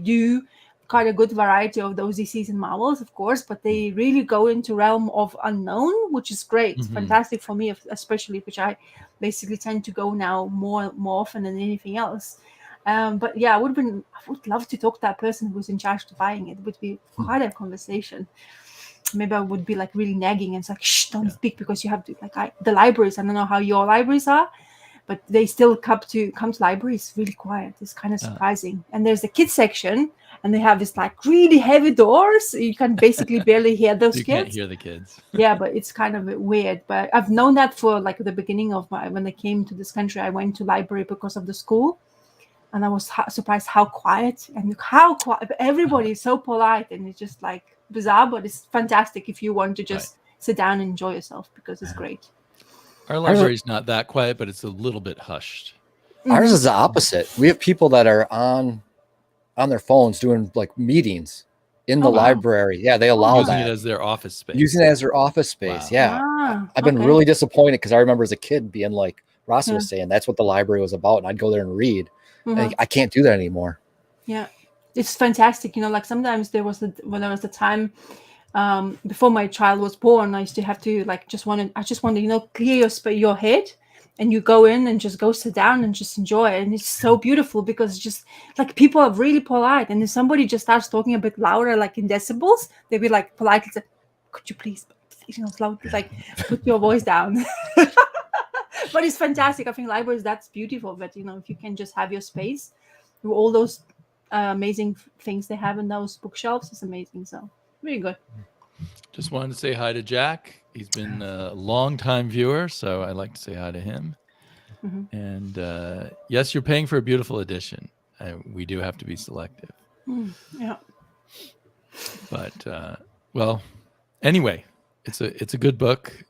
[SPEAKER 3] do quite a good variety of those DCs and Marvels, of course, but they really go into realm of unknown, which is great. Fantastic for me, especially, which I basically tend to go now more often than anything else. But yeah, I would love to talk to that person who's in charge of buying it. It would be quite a conversation. Maybe I would be like really nagging and it's like, shh, don't speak, because you have to, the libraries, I don't know how your libraries are, but they still come to libraries really quiet. It's kind of surprising. And there's the kids section, and they have this like really heavy doors. You can basically barely hear those kids.
[SPEAKER 1] You can't hear the kids.
[SPEAKER 3] Yeah, but it's kind of weird. But I've known that for like the beginning of when I came to this country. I went to library because of the school. And I was surprised how quiet everybody is so polite, and it's just like bizarre, but it's fantastic if you want to just sit down and enjoy yourself, because it's great.
[SPEAKER 1] Our library's not that quiet, but it's a little bit hushed.
[SPEAKER 2] Ours is the opposite. We have people that are on their phones doing like meetings in the library. Yeah, they allow
[SPEAKER 1] using it as their office space.
[SPEAKER 2] Using it as their office space. Wow. I've been really disappointed, because I remember as a kid being like Rasa was saying, that's what the library was about, and I'd go there and read. I can't do that anymore. Yeah,
[SPEAKER 3] it's fantastic. Like sometimes when there was a time before my child was born, I used to have to I just want to clear your head, and you go in and just go sit down and just enjoy it. And it's so beautiful, because it's just like people are really polite, and if somebody just starts talking a bit louder, like in decibels, they'll be like politely say, could you please slowly put your voice down. But it's fantastic. I think libraries, that's beautiful. But if you can just have your space with all those amazing things they have in those bookshelves, it's amazing. So really good.
[SPEAKER 1] Just wanted to say hi to Jack. He's been a long-time viewer, so I'd like to say hi to him. And yes, you're paying for a beautiful edition. We do have to be selective.
[SPEAKER 3] Yeah.
[SPEAKER 1] But well, anyway, it's a good book.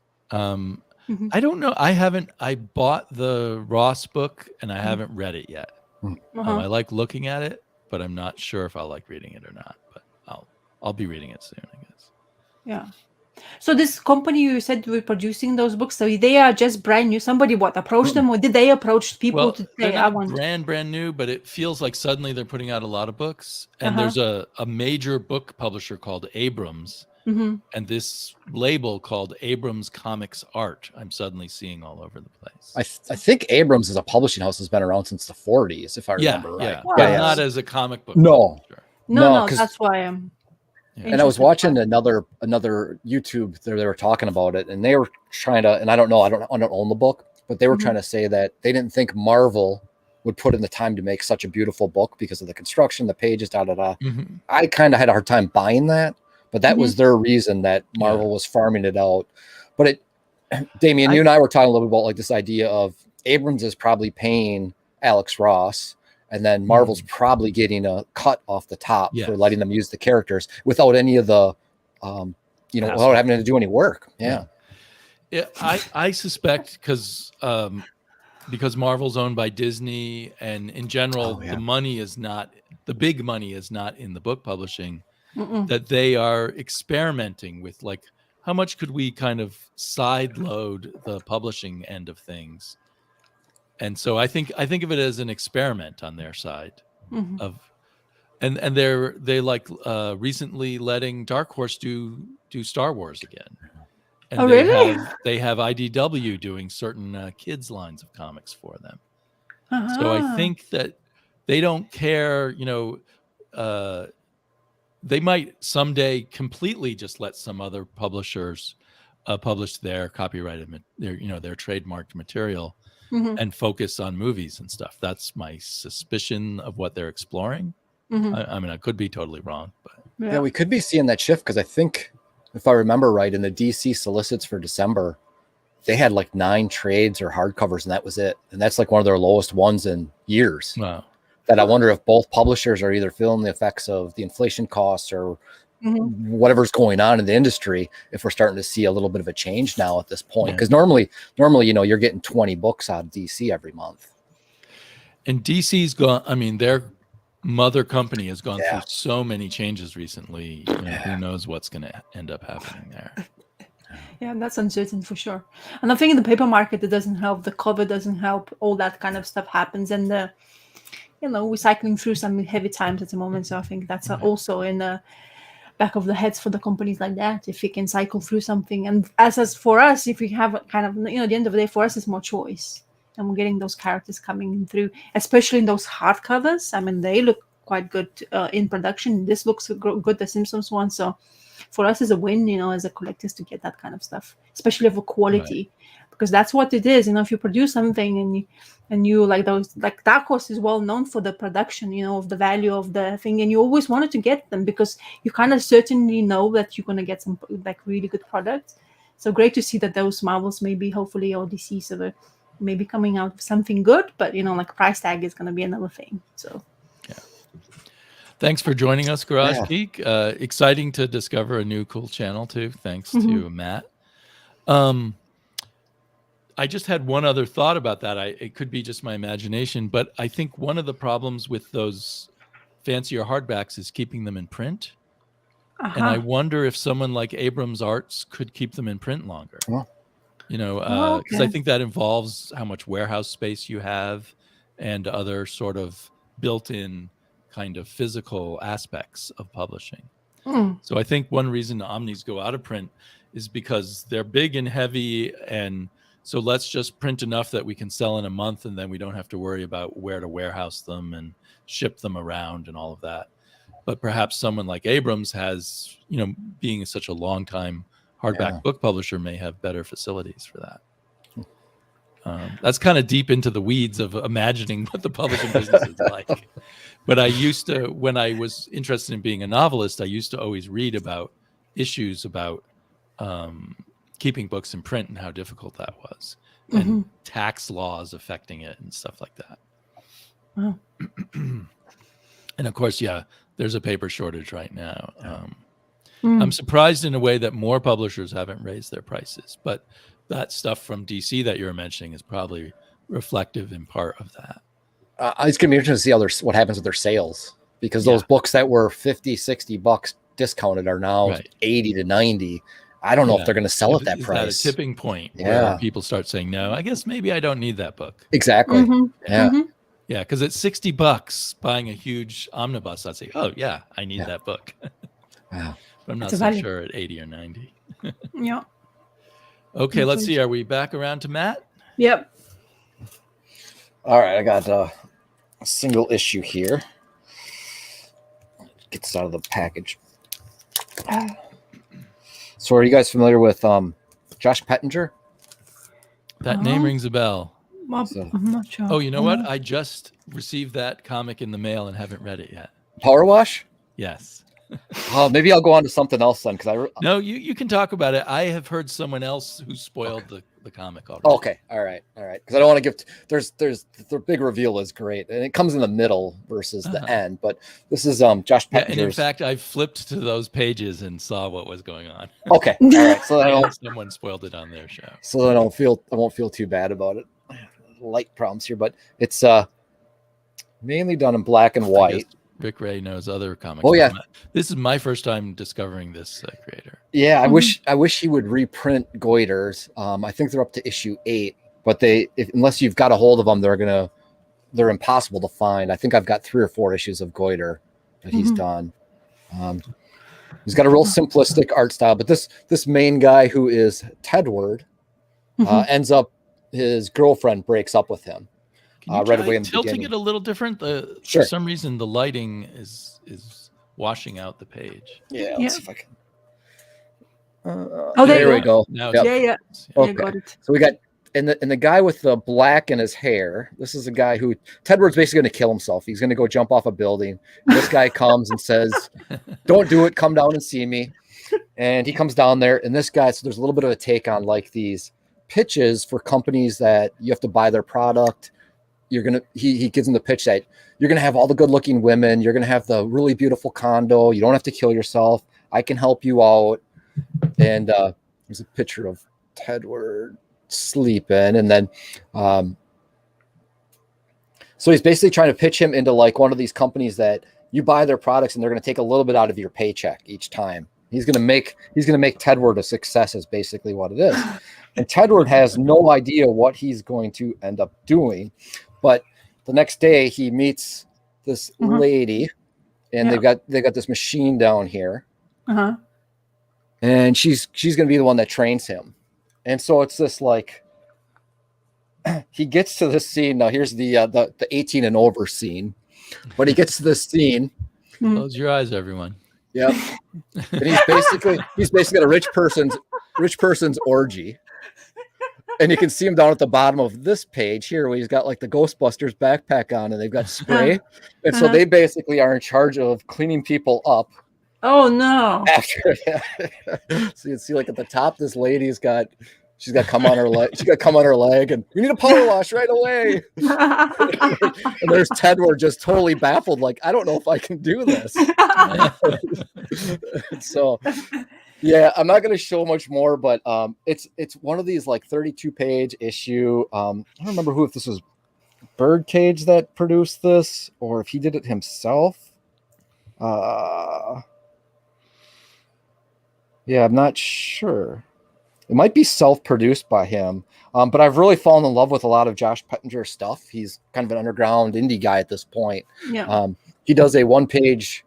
[SPEAKER 1] I don't know. I bought the Ross book and I haven't read it yet. I like looking at it, but I'm not sure if I'll like reading it or not. But I'll be reading it soon, I guess.
[SPEAKER 3] Yeah. So this company you said were producing those books, so they are just brand new. Somebody approached them, or did they approach people to say,
[SPEAKER 1] they're
[SPEAKER 3] I
[SPEAKER 1] not
[SPEAKER 3] want
[SPEAKER 1] brand new, but it feels like suddenly they're putting out a lot of books. And there's a major book publisher called Abrams, and this label called Abrams Comics Art I'm suddenly seeing all over the place.
[SPEAKER 2] I think Abrams as a publishing house has been around since the 40s, if I remember right.
[SPEAKER 1] Yeah,
[SPEAKER 3] Wow.
[SPEAKER 1] but not as a comic book
[SPEAKER 2] No.
[SPEAKER 1] publisher.
[SPEAKER 3] No, that's why I'm.
[SPEAKER 1] Yeah.
[SPEAKER 2] And I was watching another YouTube there. They were talking about it, and they were trying to. And I don't know. I don't own the book, but they were trying to say that they didn't think Marvel would put in the time to make such a beautiful book because of the construction, the pages, da da da. I kind of had a hard time buying that, but that was their reason that Marvel was farming it out. But Damien, you and I were talking a little bit about like this idea of Abrams is probably paying Alex Ross. And then Marvel's probably getting a cut off the top for letting them use the characters without any of the, without having to do any work. Yeah.
[SPEAKER 1] I suspect because Marvel's owned by Disney, and in general, the big money is not in the book publishing, that they are experimenting with like, how much could we kind of side load the publishing end of things? And so I think of it as an experiment on their side of, and they like recently letting Dark Horse do Star Wars again. And they have IDW doing certain kids lines of comics for them. So I think that they don't care, they might someday completely just let some other publishers publish their copyrighted, their trademarked material. And focus on movies and stuff. That's my suspicion of what they're exploring. I mean, I could be totally wrong, but
[SPEAKER 2] yeah, we could be seeing that shift because I think, if I remember right, in the DC solicits for December, they had like 9 trades or hardcovers, and that was it. And that's like one of their lowest ones in years.
[SPEAKER 1] Wow.
[SPEAKER 2] That I wonder if both publishers are either feeling the effects of the inflation costs or whatever's going on in the industry, if we're starting to see a little bit of a change now at this point. Because normally, you're getting 20 books out of DC every month.
[SPEAKER 1] And DC's gone, I mean, their mother company has gone through so many changes recently. Who knows what's going to end up happening there.
[SPEAKER 3] Yeah, that's uncertain for sure. And I think in the paper market, it doesn't help. The cover doesn't help. All that kind of stuff happens. And we're cycling through some heavy times at the moment. So I think that's also in the back of the heads for the companies like that, if we can cycle through something. And as for us, if we have kind of, at the end of the day, for us, it's more choice. And we're getting those characters coming through, especially in those hardcovers. I mean, they look quite good in production. This looks good, the Simpsons one. So for us, it's a win, as a collectors to get that kind of stuff, especially of a quality, because that's what it is. If you produce something and you like those, like Dark Horse is well known for the production, of the value of the thing, and you always wanted to get them because you kind of certainly know that you're going to get some like really good products. So great to see that those Marvels maybe, hopefully, or DCs are maybe coming out with something good, but like price tag is going to be another thing. So
[SPEAKER 1] thanks for joining us, Garage Geek. Exciting to discover a new cool channel too. Thanks to Matt. I just had one other thought about that. It could be just my imagination, but I think one of the problems with those fancier hardbacks is keeping them in print. And I wonder if someone like Abrams Arts could keep them in print longer. Because I think that involves how much warehouse space you have and other sort of built-in kind of physical aspects of publishing. So I think one reason the Omnis go out of print is because they're big and heavy, and so let's just print enough that we can sell in a month, and then we don't have to worry about where to warehouse them and ship them around and all of that. But perhaps someone like Abrams has, being such a long time hardback book publisher, may have better facilities for that. That's kind of deep into the weeds of imagining what the publishing business is like. But I used to, when I was interested in being a novelist, I used to always read about issues about keeping books in print and how difficult that was, and tax laws affecting it and stuff like that.
[SPEAKER 3] Wow.
[SPEAKER 1] And of course, there's a paper shortage right now. I'm surprised in a way that more publishers haven't raised their prices, but that stuff from DC that you're mentioning is probably reflective in part of that.
[SPEAKER 2] It's going to be interesting to see what happens with their sales, because those books that were $50-$60 discounted are now $80 to $90. I don't know if they're going to sell at that price.
[SPEAKER 1] Is that a tipping point where people start saying, no, I guess maybe I don't need that book?
[SPEAKER 2] Exactly. Yeah.
[SPEAKER 1] Yeah, because at $60 buying a huge omnibus, I'd say, oh, yeah, I need that book.
[SPEAKER 2] Wow.
[SPEAKER 1] But I'm not so sure at 80 or 90.
[SPEAKER 3] Yeah.
[SPEAKER 1] Okay, let's see. Are we back around to Matt?
[SPEAKER 3] Yep.
[SPEAKER 2] All right, I got a single issue here. Get this out of the package. So are you guys familiar with Josh Pettinger?
[SPEAKER 1] That name rings a bell.
[SPEAKER 3] I'm not sure.
[SPEAKER 1] Oh, you know what? I just received that comic in the mail and haven't read it yet.
[SPEAKER 2] Power Wash?
[SPEAKER 1] Yes.
[SPEAKER 2] Oh, maybe I'll go on to something else then.
[SPEAKER 1] No, you can talk about it. I have heard someone else who spoiled the comic already.
[SPEAKER 2] Okay, all right. Because I don't want to give. There's the big reveal is great, and it comes in the middle versus the end. But this is Josh Pettinger's.
[SPEAKER 1] And in fact, I flipped to those pages and saw what was going on.
[SPEAKER 2] Okay, all right. So
[SPEAKER 1] someone spoiled it on their show.
[SPEAKER 2] So I won't feel too bad about it. Light problems here, but it's mainly done in black and white.
[SPEAKER 1] Rick Ray knows other comics.
[SPEAKER 2] Oh yeah,
[SPEAKER 1] this is my first time discovering this creator.
[SPEAKER 2] Yeah, I wish he would reprint Goiter's. I think they're up to issue 8, but unless you've got a hold of them, they're impossible to find. I think I've got 3 or 4 issues of Goiter that he's done. He's got a real simplistic art style, but this main guy who is Tedward ends up, his girlfriend breaks up with him. Right away in the
[SPEAKER 1] tilting
[SPEAKER 2] beginning.
[SPEAKER 1] It a little different.
[SPEAKER 2] Sure.
[SPEAKER 1] For some reason, the lighting is washing out the page.
[SPEAKER 2] Yeah, let's see if I can.
[SPEAKER 3] There
[SPEAKER 2] we go.
[SPEAKER 3] Yeah.
[SPEAKER 2] Okay.
[SPEAKER 3] Got it.
[SPEAKER 2] So we got and the guy with the black in his hair. This is a guy who Tedward's basically going to kill himself. He's going to go jump off a building. This guy comes and says, "Don't do it. Come down and see me." And he comes down there, and this guy. So there's a little bit of a take on like these pitches for companies that you have to buy their product. He gives him the pitch that you're gonna have all the good looking women, you're gonna have the really beautiful condo, you don't have to kill yourself, I can help you out. And there's a picture of Tedward sleeping, and then so he's basically trying to pitch him into like one of these companies that you buy their products and they're gonna take a little bit out of your paycheck each time. He's gonna make Tedward a success is basically what it is. And Tedward has no idea what he's going to end up doing. But the next day he meets this lady, and they've got this machine down here. And she's going to be the one that trains him. And so it's this like he gets to this scene. Now here's the 18 and over scene. But he gets to this scene.
[SPEAKER 1] Close your eyes, everyone.
[SPEAKER 2] Yep. And he's basically got a rich person's orgy. And you can see him down at the bottom of this page here where he's got like the Ghostbusters backpack on and they've got spray. And so they basically are in charge of cleaning people up.
[SPEAKER 3] Oh no.
[SPEAKER 2] After so you can see like at the top, this lady's got cum on her leg. She's got cum on her leg and we need a power wash right away. And there's Tedward just totally baffled. Like, I don't know if I can do this. So yeah, I'm not going to show much more, but it's one of these like 32-page issue. I don't remember if this was Birdcage that produced this or if he did it himself. Yeah, I'm not sure. It might be self-produced by him, but I've really fallen in love with a lot of Josh Pettinger stuff. He's kind of an underground indie guy at this point.
[SPEAKER 3] Yeah.
[SPEAKER 2] He does a one-page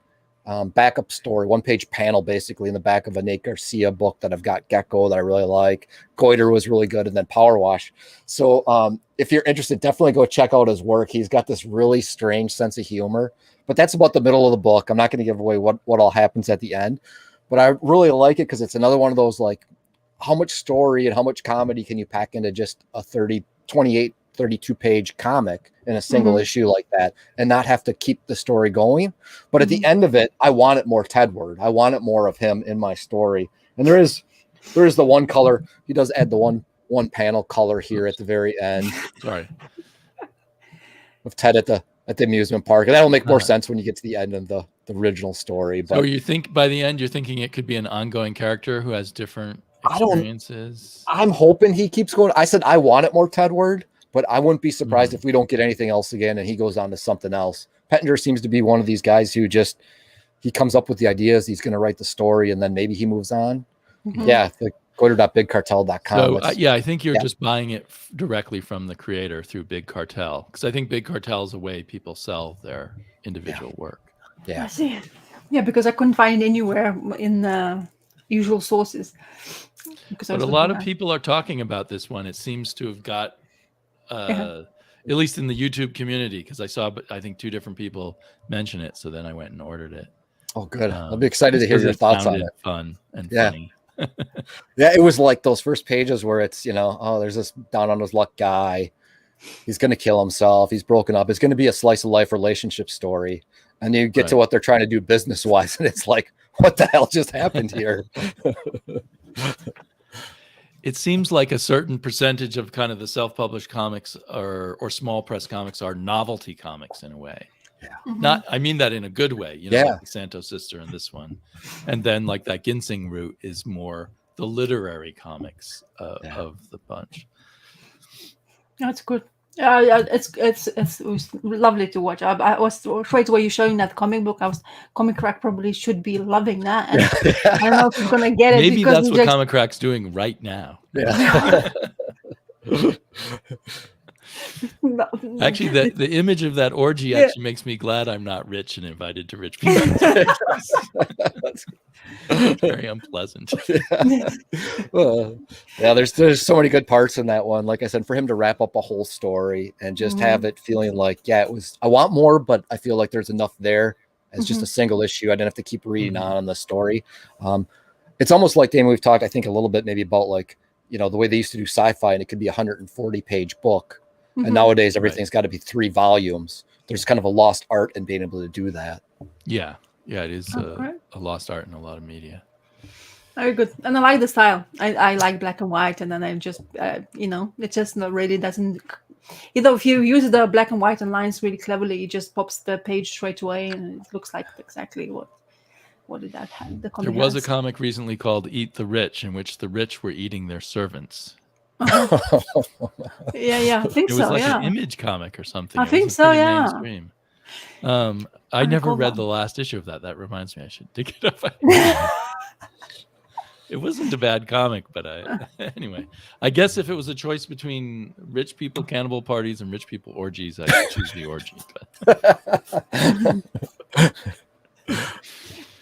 [SPEAKER 2] backup story, one-page panel basically in the back of a Nate Garcia book that I've got, Gecko, that I really like. Goiter was really good, and then Power Wash. So if you're interested, definitely go check out his work. He's got this really strange sense of humor, but that's about the middle of the book. I'm not going to give away what all happens at the end, but I really like it because it's another one of those like, how much story and how much comedy can you pack into just a 32-page comic in a single issue like that and not have to keep the story going? But at the end of it, I want it more Tedward. I want it more of him in my story. And there is the one color. He does add the one panel color here at the very end.
[SPEAKER 1] Sorry.
[SPEAKER 2] Of Ted at the amusement park. And that'll make more sense when you get to the end of the original story. But
[SPEAKER 1] so you think by the end, you're thinking it could be an ongoing character who has different experiences?
[SPEAKER 2] I'm hoping he keeps going. I said I want it more Tedward, but I wouldn't be surprised if we don't get anything else again and he goes on to something else. Pettinger seems to be one of these guys who just, he comes up with the ideas, he's going to write the story, and then maybe he moves on. Yeah, the go-to.bigcartel.com.
[SPEAKER 1] So I think you're just buying it directly from the creator through Big Cartel, because I think Big Cartel is a way people sell their individual work.
[SPEAKER 2] Yeah,
[SPEAKER 3] I see. Yeah, because I couldn't find it anywhere in the usual sources.
[SPEAKER 1] But a lot of people are talking about this one. It seems to have got, at least in the YouTube community, because I saw, I think 2 different people mention it. So then I went and ordered it.
[SPEAKER 2] Oh, good. I'll be excited to hear your thoughts on it.
[SPEAKER 1] Fun and funny.
[SPEAKER 2] Yeah, it was like those first pages where it's, there's this down on his luck guy. He's going to kill himself. He's broken up. It's going to be a slice of life relationship story. And you get to what they're trying to do business wise. And it's like, what the hell just happened here?
[SPEAKER 1] It seems like a certain percentage of kind of the self-published comics or small press comics are novelty comics in a way. Yeah. I mean that in a good way, like the Santos Sister and this one. And then like that Ginseng route is more the literary comics of the bunch.
[SPEAKER 3] That's good. It was lovely to watch. I was straight away you showing that comic book. Comic Crack probably should be loving that. And I don't know if he's gonna get it.
[SPEAKER 1] Maybe that's what Comic Crack's doing right now.
[SPEAKER 2] Yeah.
[SPEAKER 1] Actually, the image of that orgy actually makes me glad I'm not rich and invited to rich people. Very unpleasant.
[SPEAKER 2] There's so many good parts in that one. Like I said, for him to wrap up a whole story and just have it feeling like, it was, I want more, but I feel like there's enough there as just a single issue. I didn't have to keep reading on the story. It's almost like, Damon, we've talked, I think, a little bit maybe about like, the way they used to do sci-fi, and it could be a 140-page book. And nowadays everything's got to be 3 volumes. There's kind of a lost art in being able to do that. Yeah, it is a lost art in a lot of media.
[SPEAKER 3] Very good. And I like the style. I like black and white, and then I just, it just really doesn't, if you use the black and white and lines really cleverly, it just pops the page straight away, and it looks like exactly what did that have? The comic
[SPEAKER 1] there was a comic recently called Eat the Rich, in which the rich were eating their servants.
[SPEAKER 3] Yeah, I think so.
[SPEAKER 1] It was like an Image comic or something.
[SPEAKER 3] I think so. Yeah.
[SPEAKER 1] Mainstream. I never read the last issue of that. That reminds me, I should dig it up. It wasn't a bad comic, but anyway, I guess if it was a choice between rich people cannibal parties and rich people orgies, I'd choose the orgy.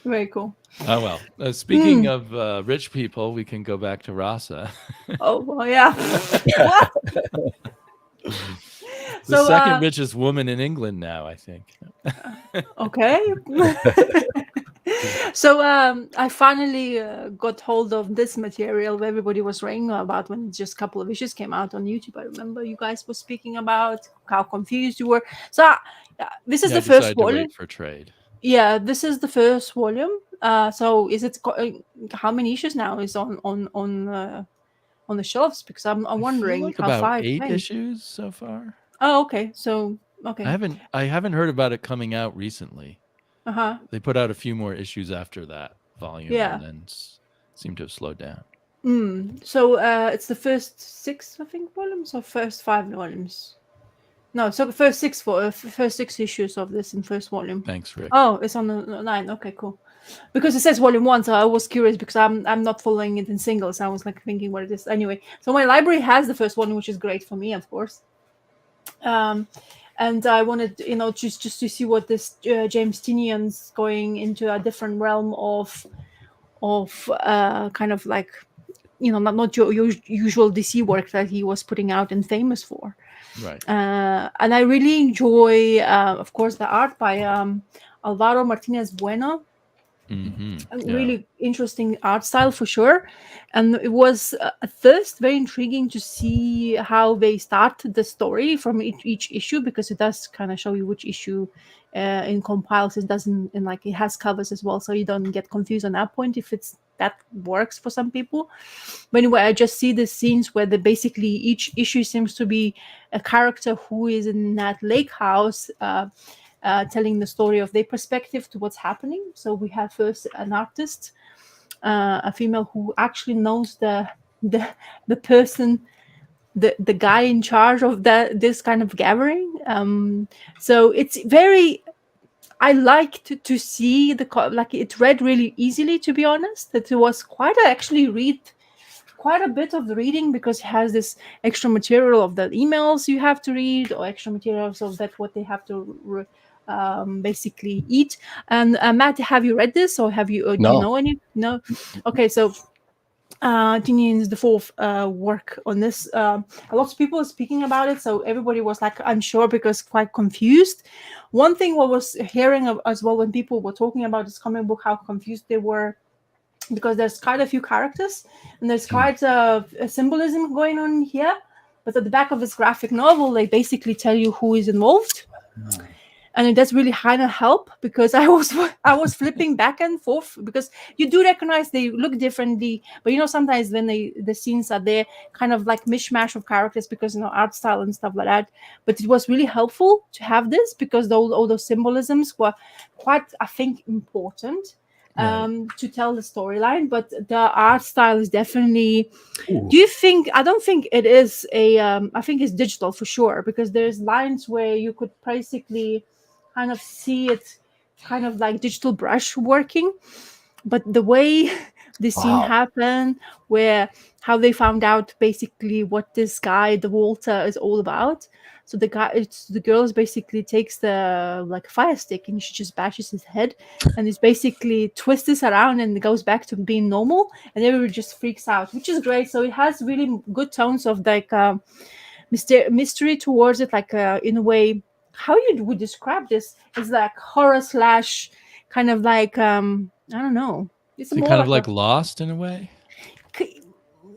[SPEAKER 3] Very cool.
[SPEAKER 1] Oh, well. Speaking of rich people, we can go back to Rasa.
[SPEAKER 3] Oh, well, yeah.
[SPEAKER 1] The second richest woman in England now, I think.
[SPEAKER 3] Okay. So I finally got hold of this material everybody was raving about when just a couple of issues came out on YouTube. I remember you guys were speaking about how confused you were. So this is the first volume.
[SPEAKER 1] For trade.
[SPEAKER 3] Yeah, this is the first volume. So is it how many issues now is on the shelves? Because I'm wondering
[SPEAKER 1] like
[SPEAKER 3] how
[SPEAKER 1] about
[SPEAKER 3] far
[SPEAKER 1] 8 issues so far.
[SPEAKER 3] Oh, okay. So okay.
[SPEAKER 1] I haven't heard about it coming out recently. They put out a few more issues after that volume, and then seem to have slowed down.
[SPEAKER 3] So it's the first 6, I think, volumes, or first 5 volumes. No, so the first 6 issues of this in first volume.
[SPEAKER 1] Thanks, Rick.
[SPEAKER 3] Oh, it's on the 9. Okay, cool. Because it says volume 1, so I was curious because I'm not following it in singles. I was like thinking what it is. Anyway, so my library has the first one, which is great for me, of course. And I wanted, just to see what this James Tinian's going into a different realm of kind of like, not your usual DC work that he was putting out and famous for.
[SPEAKER 1] Right.
[SPEAKER 3] And I really enjoy, of course, the art by Alvaro Martinez Bueno. Really interesting art style for sure. And it was at first very intriguing to see how they start the story from each issue, because it does kind of show you which issue in compiles it doesn't, and like it has covers as well, so you don't get confused on that point if that works for some people. But anyway, I just see the scenes where basically each issue seems to be a character who is in that lake house, telling the story of their perspective to what's happening. So we have first an artist, a female who actually knows the person the guy in charge of this kind of gathering. So it's very. I liked to see like it read really easily. To be honest, that it was quite actually read quite a bit of the reading, because it has this extra material of the emails you have to read, or extra materials of that what they have to basically eat. And Matt, have you read this, or have you? Do
[SPEAKER 2] No.
[SPEAKER 3] you know any? No. Okay, so Tinian's the fourth work on this. A lot of people are speaking about it, so everybody was like unsure because quite confused. One thing what was hearing as well when people were talking about this comic book, how confused they were, because there's quite a few characters and there's quite a symbolism going on here. But at the back of this graphic novel, they basically tell you who is involved. And it does really kind of help, because I was flipping back and forth, because you do recognize they look differently, but sometimes when the scenes are there, kind of like mishmash of characters, because art style and stuff like that. But it was really helpful to have this, because all those symbolisms were quite, I think, important to tell the storyline. But the art style is definitely.
[SPEAKER 2] Ooh.
[SPEAKER 3] Do you think? I don't think it is a. I think it's digital for sure, because there's lines where you could basically kind of see it, kind of like digital brush working. But the way the scene happened, where how they found out basically what this guy, the Walter, is all about. So the girl basically takes the like fire stick and she just bashes his head, and it's basically twists this around and it goes back to being normal, and everybody just freaks out, which is great. So it has really good tones of like mystery towards it, like in a way. How you would describe this is like horror slash kind of like I don't know. It's
[SPEAKER 1] more kind of like Lost in a way.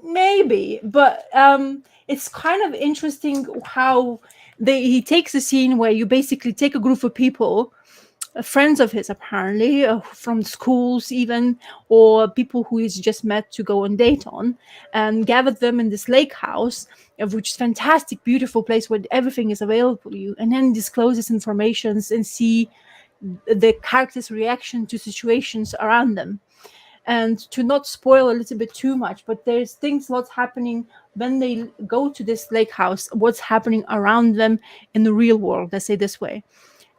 [SPEAKER 3] Maybe, but it's kind of interesting how he takes a scene where you basically take a group of people, friends of his apparently, from schools even, or people who he's just met to go on date on, and gathered them in this lake house, which is fantastic, beautiful place where everything is available to you, and then discloses informations and see the characters' reaction to situations around them. And to not spoil a little bit too much, but there's lots happening when they go to this lake house, what's happening around them in the real world, let's say this way.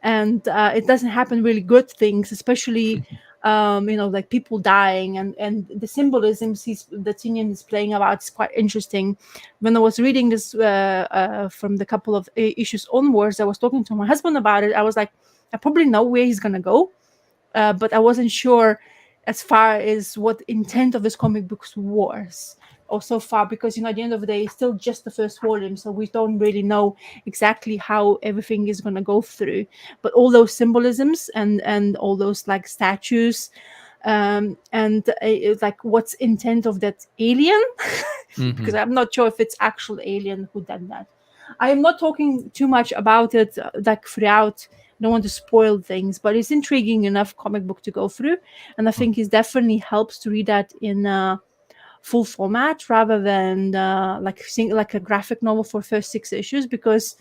[SPEAKER 3] And it doesn't happen really good things, especially like people dying, and the symbolisms the Tinian is playing about is quite interesting. When I was reading this from the couple of issues onwards, I was talking to my husband about it. I was like, I probably know where he's gonna go, but I wasn't sure as far as what intent of this comic books was, or so far, because at the end of the day, it's still just the first volume, so we don't really know exactly how everything is going to go through. But all those symbolisms and all those like statues, and like what's intent of that alien, because I'm not sure if it's actual alien who done that. I am not talking too much about it like throughout. I don't want to spoil things, but it's intriguing enough comic book to go through, and I think it definitely helps to read that in full format rather than like a graphic novel for first 6 issues, because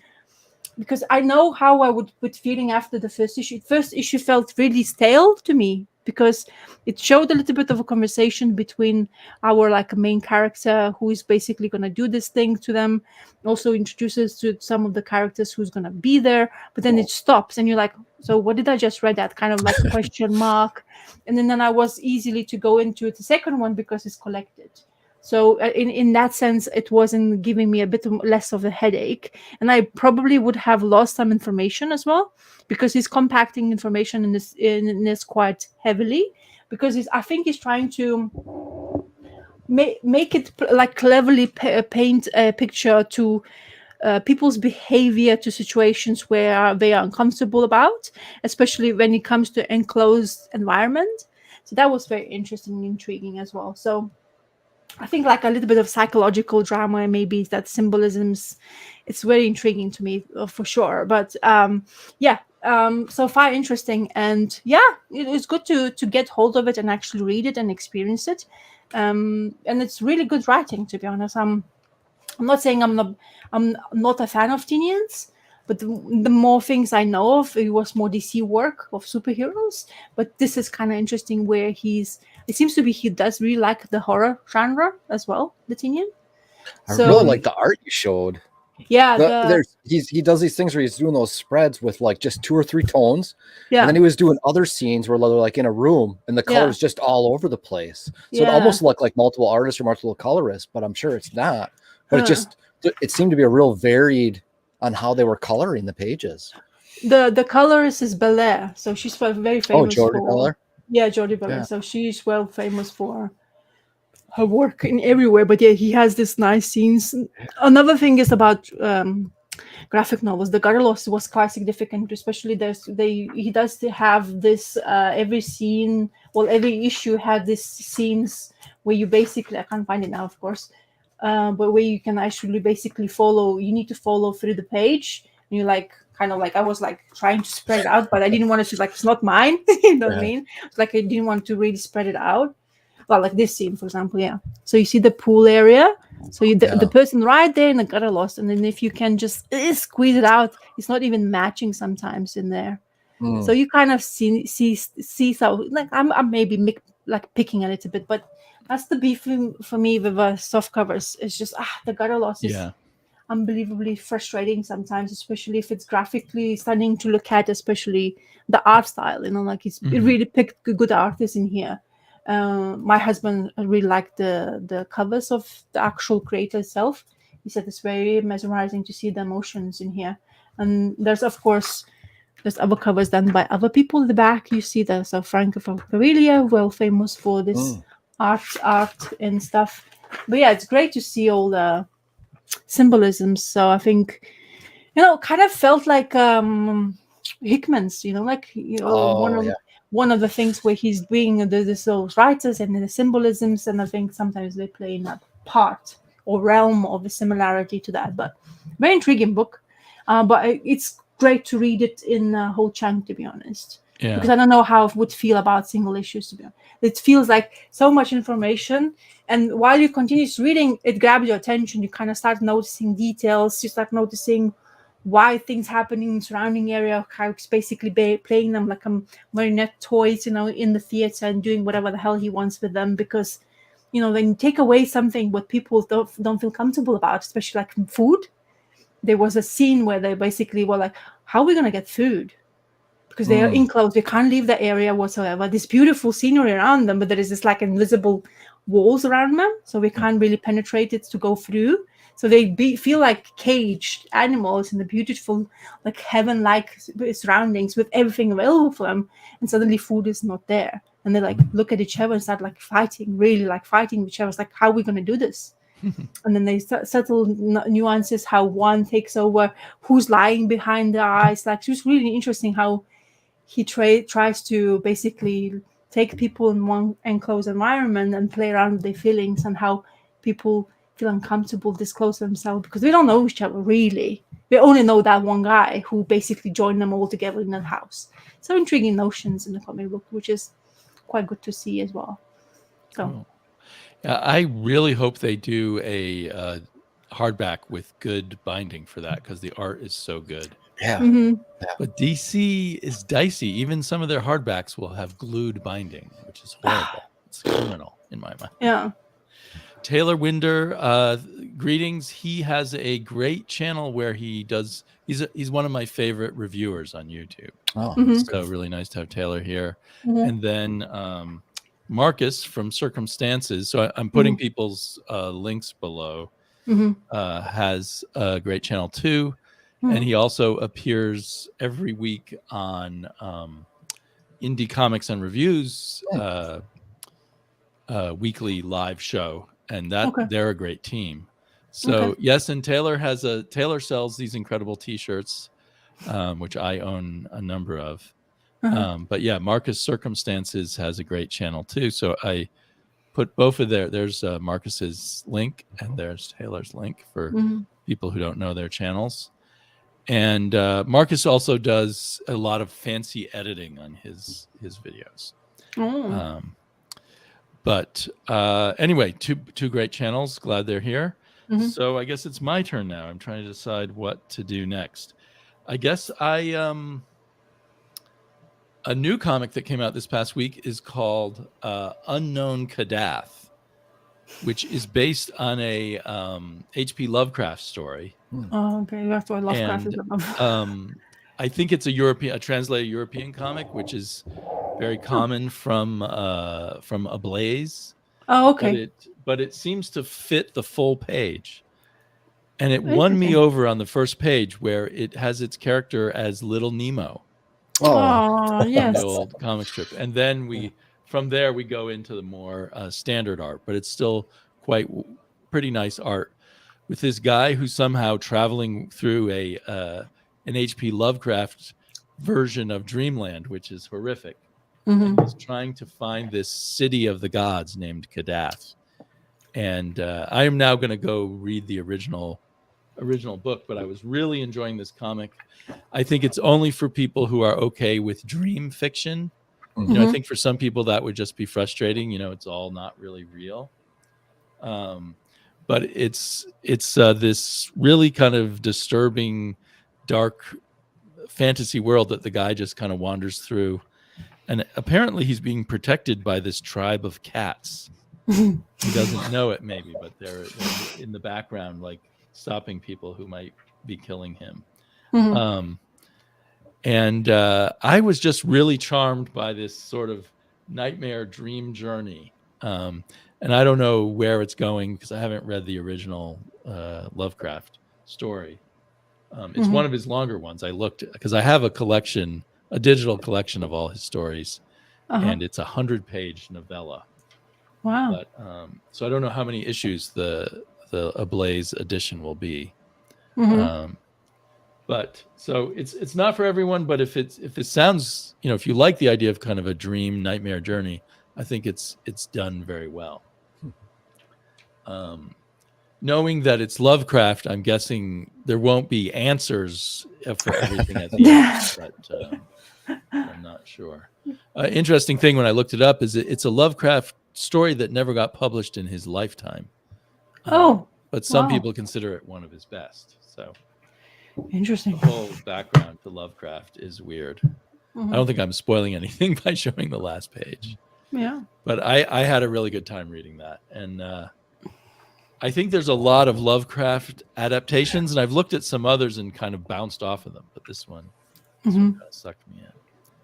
[SPEAKER 3] I know how I would be feeling after the first issue. First issue felt really stale to me, because it showed a little bit of a conversation between our like main character, who is basically going to do this thing to them, also introduces to some of the characters who's going to be there, but then it stops and you're like, so what did I just read? That kind of like question mark. And then I was easily to go into the second one because it's collected. So in that sense, it wasn't giving me a bit less of a headache. And I probably would have lost some information as well, because he's compacting information in this quite heavily, because I think he's trying to make it like cleverly paint a picture to people's behavior to situations where they are uncomfortable about, especially when it comes to enclosed environment. So that was very interesting and intriguing as well. So I think like a little bit of psychological drama, maybe that symbolisms, it's very intriguing to me for sure. But so far interesting, and it's good to get hold of it and actually read it and experience it. And it's really good writing, to be honest. I'm not saying I'm not a fan of Tinian's, but the more things I know of, it was more DC work of superheroes. But this is kind of interesting where it seems to be he does really like the horror genre as well, the Tinian.
[SPEAKER 2] I really like the art you showed.
[SPEAKER 3] Yeah,
[SPEAKER 2] he does these things where he's doing those spreads with like just 2 or 3 tones.
[SPEAKER 3] Yeah.
[SPEAKER 2] And then he was doing other scenes where they're like in a room and the color's just all over the place. So it almost looked like multiple artists or multiple colorists, but I'm sure it's not. But it seemed to be a real varied on how they were coloring the pages.
[SPEAKER 3] The colorist is Belair, so she's very famous.
[SPEAKER 2] Jordi Belair?
[SPEAKER 3] Yeah, Jordi Belair. Yeah. So she's well famous for her work in everywhere. But yeah, he has this nice scenes. Another thing is about graphic novels. The gutter loss was quite significant, especially he does have this every scene. Well, every issue had these scenes where you basically, I can't find it now, of course, but where you can actually basically follow. You need to follow through the page, and you like. Kind of like I was like trying to spread it out, but I didn't want it to like it's not mine. You know what I mean? It's like I didn't want to really spread it out. Well, like this scene, for example, yeah. So you see the pool area. So the person right there in the gutter lost, and then if you can just squeeze it out, it's not even matching sometimes in there. So you kind of see so like I'm maybe like picking a little bit, but that's the beef for me with soft covers. It's just the gutter loss is. Yeah. Unbelievably frustrating sometimes, especially if it's graphically stunning to look at, especially the art style, like it really picked good artists in here. My husband really liked the covers of the actual creator itself. He said it's very mesmerizing to see the emotions in here. And there's other covers done by other people in the back. You see there's Franco Favilia, well famous for this art and stuff. But yeah, it's great to see all the symbolism. So I think kind of felt like Hickman's one of the things where he's doing those writers and the symbolisms, and I think sometimes they play in that part or realm of a similarity to that. But very intriguing book, but it's great to read it in a whole chunk, to be honest. Because I don't know how I would feel about single issues, to be honest. It feels like so much information, and while you continue reading, it grabs your attention. You kind of start noticing details. You start noticing why things happening in surrounding area, how it's basically playing them like marionette toys, in the theater and doing whatever the hell he wants with them. Because, when you take away something what people don't feel comfortable about, especially like food. There was a scene where they basically were like, how are we going to get food? Because they are enclosed, they can't leave the area whatsoever. This beautiful scenery around them, but there is this like invisible walls around them, so we can't really penetrate it to go through. So they feel like caged animals in the beautiful, like heaven-like surroundings with everything available for them. And suddenly food is not there, and they like look at each other and start like fighting, really like fighting each other. It's like, how are we going to do this? And then they subtle nuances, how one takes over, who's lying behind the eyes. Like, it's really interesting how he tries to basically take people in one enclosed environment and play around with their feelings and how people feel uncomfortable disclose themselves, because we don't know each other really. We only know that one guy who basically joined them all together in that house. So intriguing notions in the comic book, which is quite good to see as well. So,
[SPEAKER 1] I really hope they do a hardback with good binding for that, because the art is so good.
[SPEAKER 2] Yeah.
[SPEAKER 1] But DC is dicey. Even some of their hardbacks will have glued binding, which is horrible. It's criminal in my mind.
[SPEAKER 3] Yeah.
[SPEAKER 1] Taylor Winder, greetings. He has a great channel where he's one of my favorite reviewers on YouTube. So really nice to have Taylor here. And then Marcus from Circumstances. So I'm putting people's links below. Has a great channel too. And he also appears every week on Indie Comics and Reviews weekly live show, and they're a great team. So yes, and Taylor sells these incredible T-shirts, which I own a number of. But yeah, Marcus Circumstances has a great channel too. So I put both of there's Marcus's link and there's Taylor's link for people who don't know their channels. And Marcus also does a lot of fancy editing on his videos. But anyway, two great channels. Glad they're here. So I guess it's my turn now. I'm trying to decide what to do next. I guess a new comic that came out this past week is called Unknown Kadath. which is based on a H.P. Lovecraft story.
[SPEAKER 3] Oh, okay. That's why Lovecraft is above.
[SPEAKER 1] I think it's a translated European comic, which is very common from Ablaze.
[SPEAKER 3] Oh, okay.
[SPEAKER 1] But it seems to fit the full page. And it won me over on the first page, where it has its character as Little Nemo.
[SPEAKER 3] Oh, yes.
[SPEAKER 1] The old comic strip. And then from there we go into the more standard art, but it's still pretty nice art with this guy who's somehow traveling through an H.P. Lovecraft version of Dreamland, which is horrific. And he's trying to find this city of the gods named Kadath. And I am now going to go read the original book, but I was really enjoying this comic. I think it's only for people who are okay with dream fiction. You know, I think for some people that would just be frustrating. You know, it's all not really real. But it's this really kind of disturbing, dark fantasy world that the guy just kind of wanders through. And apparently he's being protected by this tribe of cats. He doesn't know it maybe, but they're in the background, like stopping people who might be killing him. And I was just really charmed by this sort of nightmare dream journey. And I don't know where it's going because I haven't read the original Lovecraft story. It's one of his longer ones. I looked because I have a digital collection of all his stories, and it's 100-page novella.
[SPEAKER 3] Wow.
[SPEAKER 1] But, so I don't know how many issues the Ablaze edition will be. But so it's not for everyone, but if it sounds, you know, if you like the idea of kind of a dream nightmare journey, I think it's done very well. Knowing that it's Lovecraft, I'm guessing there won't be answers for everything at the end, but I'm not sure. Interesting thing when I looked it up is it's a Lovecraft story that never got published in his lifetime. But some people consider it one of his best. So
[SPEAKER 3] interesting.
[SPEAKER 1] The whole background to Lovecraft is weird. I don't think I'm spoiling anything by showing the last page.
[SPEAKER 3] Yeah.
[SPEAKER 1] But I had a really good time reading that. And I think there's a lot of Lovecraft adaptations, and I've looked at some others and kind of bounced off of them. But this one kind of sucked me in.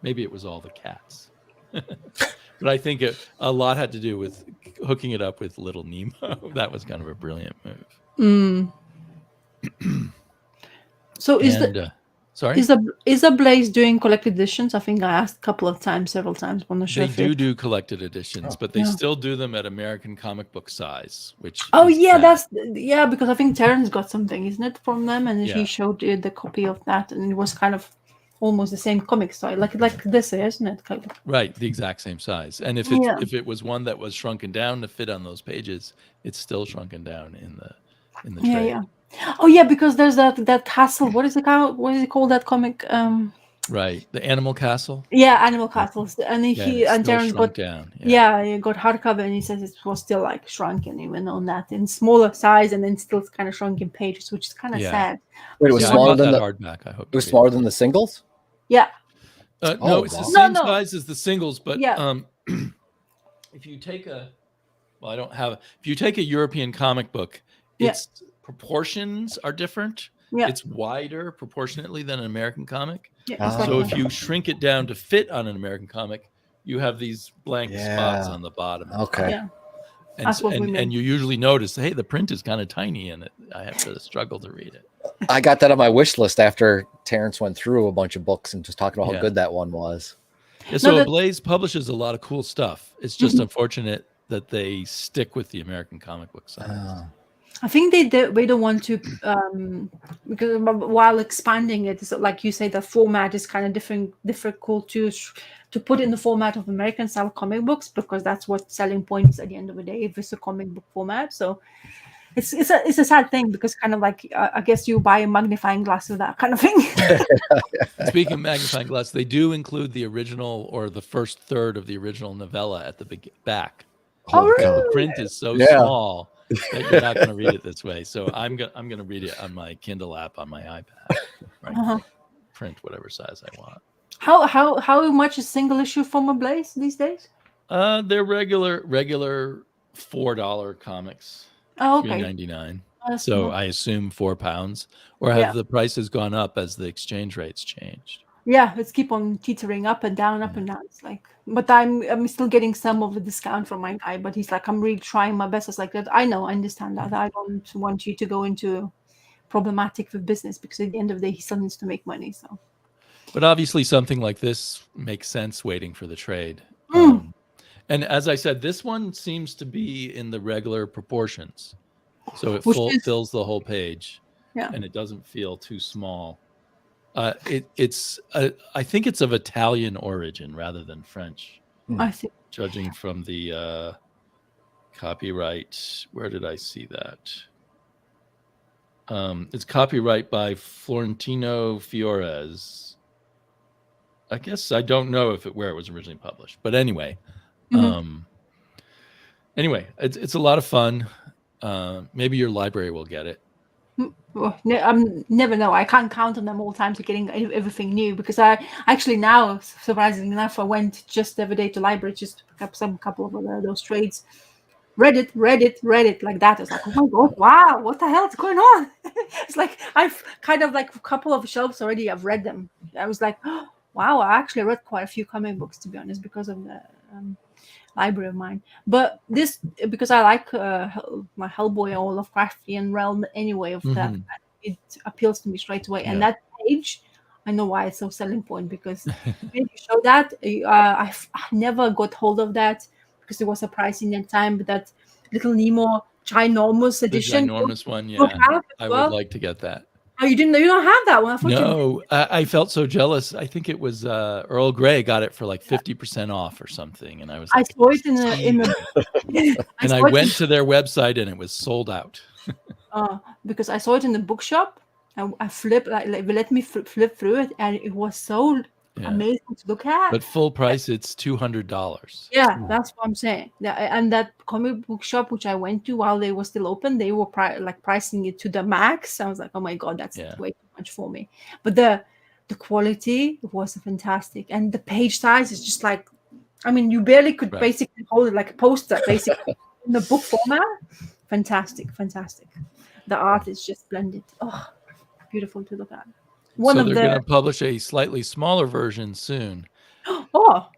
[SPEAKER 1] Maybe it was all the cats. But I think a lot had to do with hooking it up with Little Nemo. That was kind of a brilliant move.
[SPEAKER 3] So is Ablaze doing collected editions? I think I asked a couple of times, several times on the show.
[SPEAKER 1] They do collected editions, but they still do them at American comic book size, which
[SPEAKER 3] because I think Terrence got something, isn't it, from them, and he showed you the copy of that, and it was kind of almost the same comic style, like this, isn't it? Kind of.
[SPEAKER 1] Right, the exact same size. And if it was one that was shrunken down to fit on those pages, it's still shrunken down in the trade.
[SPEAKER 3] Yeah. Oh yeah, because there's that castle. What is it called? That comic?
[SPEAKER 1] Right, the Animal Castle.
[SPEAKER 3] Yeah, Animal Castles, and Terrence got
[SPEAKER 1] down.
[SPEAKER 3] he got hardcover, and he says it was still like shrunken even on that in smaller size, and then still kind of shrunk in pages, which is kind of sad.
[SPEAKER 2] Wait, it was smaller than the
[SPEAKER 1] hardback. I hope
[SPEAKER 2] it was smaller than the singles.
[SPEAKER 3] Yeah.
[SPEAKER 1] No, it's the same size as the singles, but if you take if you take a European comic book, its proportions are different.
[SPEAKER 3] Yeah.
[SPEAKER 1] It's wider proportionately than an American comic.
[SPEAKER 3] Yeah,
[SPEAKER 1] so if you shrink it down to fit on an American comic, you have these blank spots on the bottom.
[SPEAKER 2] Okay.
[SPEAKER 3] Yeah.
[SPEAKER 1] And you usually notice, hey, the print is kind of tiny in it. I have to struggle to read it.
[SPEAKER 2] I got that on my wish list after Terrence went through a bunch of books and just talking about how good that one was.
[SPEAKER 1] Yeah, so Ablaze publishes a lot of cool stuff. It's just unfortunate that they stick with the American comic book size.
[SPEAKER 3] I think they don't want to because while expanding it, so like you say, the format is kind of difficult to put in the format of American style comic books, because that's what selling points at the end of the day if it's a comic book format. So it's a sad thing, because kind of like I guess you buy a magnifying glass of that kind of thing.
[SPEAKER 1] Speaking of magnifying glass, they do include the original or the first third of the original novella at the back.
[SPEAKER 3] Really?
[SPEAKER 1] The print is so small that you're not going to read it this way. So I'm going to read it on my Kindle app on my iPad. Right? Print whatever size I want.
[SPEAKER 3] How much is single issue from Ablaze these days?
[SPEAKER 1] They're regular $4 comics,
[SPEAKER 3] Oh, okay.
[SPEAKER 1] $3.99.
[SPEAKER 3] That's
[SPEAKER 1] So
[SPEAKER 3] not-
[SPEAKER 1] I assume £4, or have the prices gone up as the exchange rates changed?
[SPEAKER 3] Yeah, it's keep on teetering up and down, up and down. It's like, but I'm still getting some of the discount from my guy. But he's like, I'm really trying my best. It's like that. I know, I understand that. I don't want you to go into problematic with business, because at the end of the day, he still needs to make money. So,
[SPEAKER 1] But obviously, something like this makes sense waiting for the trade. And as I said, this one seems to be in the regular proportions, so it fills the whole page, and it doesn't feel too small. I think it's of Italian origin rather than French.
[SPEAKER 3] I see.
[SPEAKER 1] Judging from the copyright, where did I see that? It's copyright by Florentino Fiores. I guess I don't know where it was originally published, but anyway, it's a lot of fun. Maybe your library will get it.
[SPEAKER 3] Well, never know. I can't count on them all the time to getting everything new, because I actually now, surprisingly enough, I went just the other day to library just to pick up some couple of those trades. Read it like that. It's like, oh my god, wow, what the hell is going on? It's like I've kind of like a couple of shelves already. I've read them. I was like, oh, wow, I actually read quite a few comic books, to be honest, because of the library of mine. But this, because I like my Hellboy or Lovecraftian realm anyway, of that, it appeals to me straight away. And that page, I know why it's so selling point, because if you show that, I never got hold of that because it was a price in that time. But that Little Nemo ginormous edition,
[SPEAKER 1] the ginormous one, I would like to get that.
[SPEAKER 3] Oh, you didn't? You don't have that one?
[SPEAKER 1] No, I felt so jealous. I think it was Earl Grey got it for like 50% off or something, and I was.
[SPEAKER 3] I saw it in the.
[SPEAKER 1] And I went to their website, and it was sold out.
[SPEAKER 3] Because I saw it in the bookshop, and I flipped. Like they let me flip through it, and it was so amazing to look at.
[SPEAKER 1] But full price, it's $200.
[SPEAKER 3] Yeah, that's what I'm saying. Yeah, and that comic book shop which I went to while they were still open, they were pricing it to the max. I was like, oh my god, that's way too much for me. But the quality was fantastic, and the page size is just like, I mean, you barely could basically hold it like a poster, basically in the book format. Fantastic. The art is just splendid. Oh, beautiful to look at.
[SPEAKER 1] So they're going to publish a slightly smaller version soon.
[SPEAKER 3] Oh.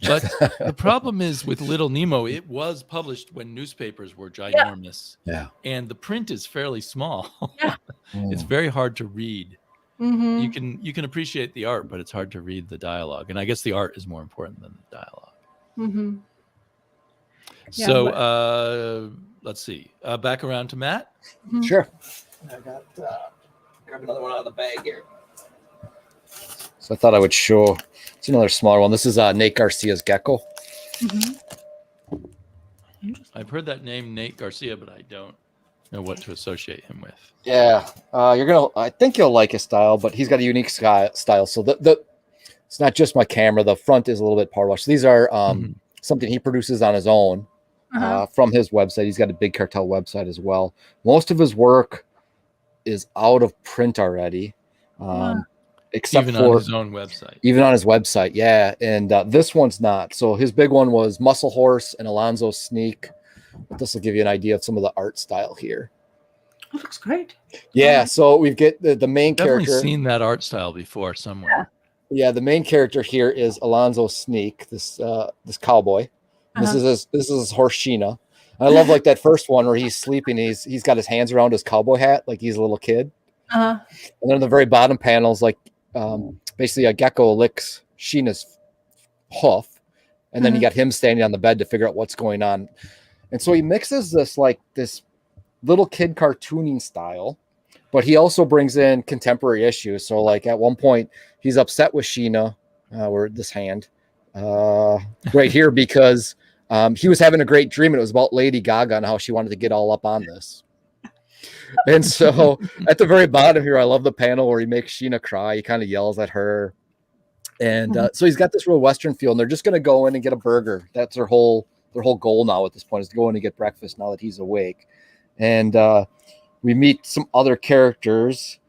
[SPEAKER 1] But the problem is with Little Nemo, it was published when newspapers were ginormous.
[SPEAKER 2] Yeah.
[SPEAKER 1] And the print is fairly small.
[SPEAKER 3] Yeah.
[SPEAKER 1] It's very hard to read. You can appreciate the art, but it's hard to read the dialogue. And I guess the art is more important than the dialogue. So let's see. Back around to Matt.
[SPEAKER 2] Sure.
[SPEAKER 4] I got grab another one out of the bag here.
[SPEAKER 2] So I thought I would show. It's another smaller one. This is Nate Garcia's Gecko.
[SPEAKER 1] I've heard that name, Nate Garcia, but I don't know what to associate him with.
[SPEAKER 2] Yeah, I think you'll like his style, but he's got a unique style. So it's not just my camera. The front is a little bit power washed. These are something he produces on his own from his website. He's got a Big Cartel website as well. Most of his work is out of print already. Except
[SPEAKER 1] even
[SPEAKER 2] for
[SPEAKER 1] on his own website.
[SPEAKER 2] Even on his website, yeah. And this one's not. So his big one was Muscle Horse and Alonzo Sneak. But this will give you an idea of some of the art style here.
[SPEAKER 3] It looks great.
[SPEAKER 2] Yeah, so we've get the main
[SPEAKER 1] Definitely
[SPEAKER 2] character.
[SPEAKER 1] Seen that art style before somewhere.
[SPEAKER 2] Yeah, the main character here is Alonzo Sneak, this cowboy. This is his horse Sheena. I love like that first one where he's sleeping. He's got his hands around his cowboy hat like he's a little kid. And then the very bottom panels, like basically a gecko licks Sheena's hoof, and then you got him standing on the bed to figure out what's going on. And so he mixes this little kid cartooning style, but he also brings in contemporary issues. So like at one point he's upset with Sheena, where this hand right here, because he was having a great dream and it was about Lady Gaga and how she wanted to get all up on this. And so at the very bottom here, I love the panel where he makes Sheena cry. He kind of yells at her. And so he's got this real Western feel, and they're just going to go in and get a burger. That's their whole goal now at this point, is to go in and get breakfast now that he's awake. And we meet some other characters,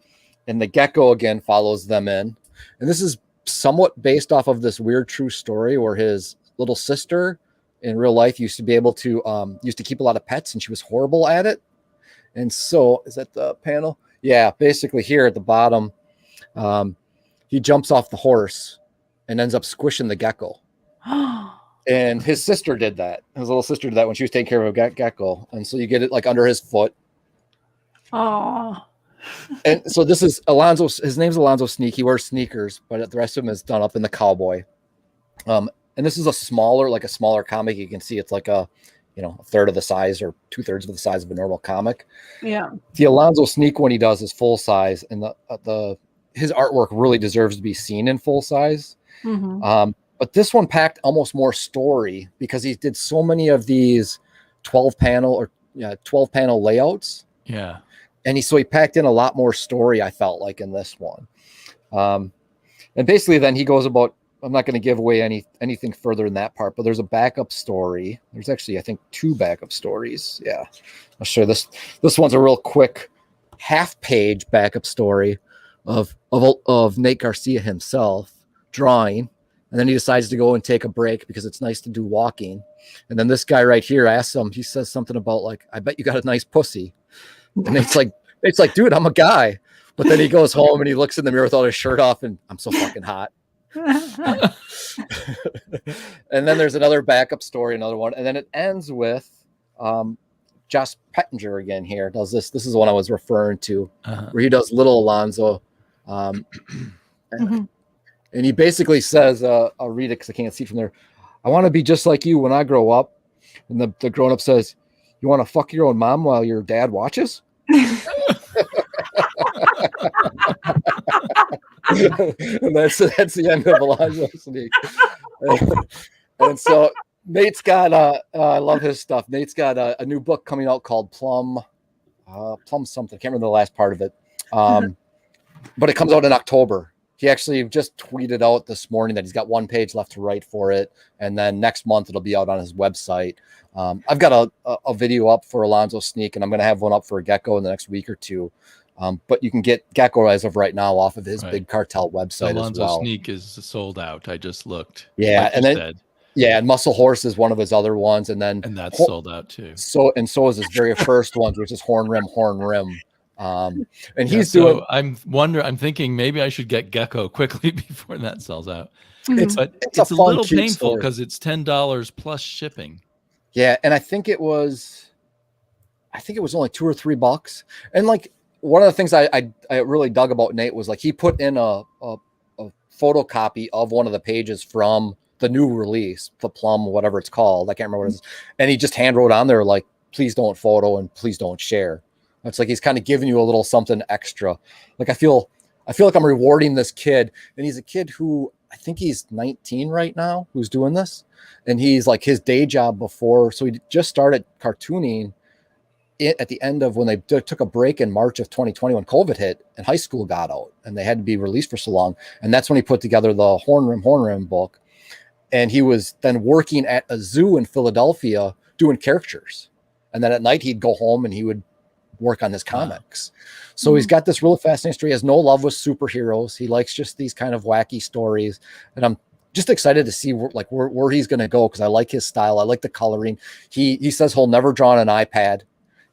[SPEAKER 2] and the gecko again follows them in. And this is somewhat based off of this weird true story where his little sister in real life used to be able to used to keep a lot of pets, and she was horrible at it. And so, is that the panel? Yeah, basically here at the bottom, he jumps off the horse and ends up squishing the gecko. And his sister did that. His little sister did that when she was taking care of a gecko. And so you get it like under his foot.
[SPEAKER 3] Oh.
[SPEAKER 2] And so this is Alonzo. His name's Alonzo Sneak. He wears sneakers, but the rest of him is done up in the cowboy. And this is a smaller comic. You can see it's like a third of the size or 2/3 of the size of a normal comic.
[SPEAKER 3] Yeah.
[SPEAKER 2] The Alonzo Sneak one he does is full size, and his artwork really deserves to be seen in full size.
[SPEAKER 3] Mm-hmm.
[SPEAKER 2] But this one packed almost more story because he did so many of these 12 panel layouts.
[SPEAKER 1] Yeah.
[SPEAKER 2] And he packed in a lot more story, I felt like, in this one. And basically then he goes about, I'm not going to give away anything further in that part, but there's a backup story. There's actually, I think, 2 backup stories. Yeah. I'll show this. This one's a real quick half-page backup story of Nate Garcia himself drawing. And then he decides to go and take a break because it's nice to do walking. And then this guy right here asks him, he says something about like, I bet you got a nice pussy. And it's like, dude, I'm a guy. But then he goes home and he looks in the mirror without his shirt off and I'm so fucking hot. And then there's another backup story, another one. And then it ends with Josh Pettinger again here. Does this. This is the one I was referring to, where he does Little Alonzo. And he basically says, I'll read it because I can't see from there. I want to be just like you when I grow up. And the grown-up says, you want to fuck your own mom while your dad watches? And that's the end of Alonzo Sneak. And so Nate's got, I love his stuff. Nate's got a new book coming out called Plum something. I can't remember the last part of it. But it comes out in October. He actually just tweeted out this morning that he's got 1 page left to write for it. And then next month it'll be out on his website. I've got a video up for Alonzo Sneak, and I'm going to have one up for a Gecko in the next week or 2. But you can get Gecko as of right now off of his Big Cartel website
[SPEAKER 1] Alonzo
[SPEAKER 2] as well.
[SPEAKER 1] Sneak is sold out. I just looked.
[SPEAKER 2] Yeah.
[SPEAKER 1] Like
[SPEAKER 2] And then, and Muscle Horse is one of his other ones. And that's
[SPEAKER 1] sold out too.
[SPEAKER 2] So is his very first one, which is Horn Rim. And he's doing.
[SPEAKER 1] I'm thinking maybe I should get Gecko quickly before that sells out.
[SPEAKER 2] It's
[SPEAKER 1] a little painful because it's $10 plus shipping.
[SPEAKER 2] Yeah, and I think it was only $2 or $3. And like one of the things I really dug about Nate was like he put in a photocopy of one of the pages from the new release, the Plum, whatever it's called. I can't remember what it is. And he just hand wrote on there like, please don't photo and please don't share. It's like he's kind of giving you a little something extra. Like I feel like I'm rewarding this kid, and he's a kid who I think he's 19 right now who's doing this, and he's like his day job before. So he just started cartooning at the end of when they took a break in March of 2020 when COVID hit and high school got out and they had to be released for so long. And that's when he put together the Horn Rim book. And he was then working at a zoo in Philadelphia doing caricatures. And then at night he'd go home and he would work on his comics. So he's got this really fascinating story. He has no love with superheroes. He likes just these kind of wacky stories. And I'm just excited to see where he's going to go, because I like his style. I like the coloring. He says he'll never draw on an iPad.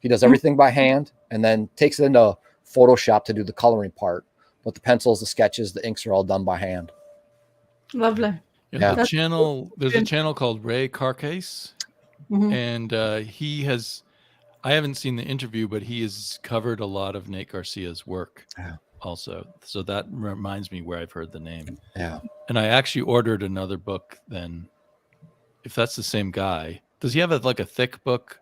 [SPEAKER 2] He does everything by hand and then takes it into Photoshop to do the coloring part. But the pencils, the sketches, the inks are all done by hand.
[SPEAKER 3] Lovely.
[SPEAKER 1] Yeah. There's a channel called Ray Carcase, and he has. I haven't seen the interview, but he has covered a lot of Nate Garcia's work also. So that reminds me where I've heard the name.
[SPEAKER 2] Yeah.
[SPEAKER 1] And I actually ordered another book then, if that's the same guy. Does he have a thick book?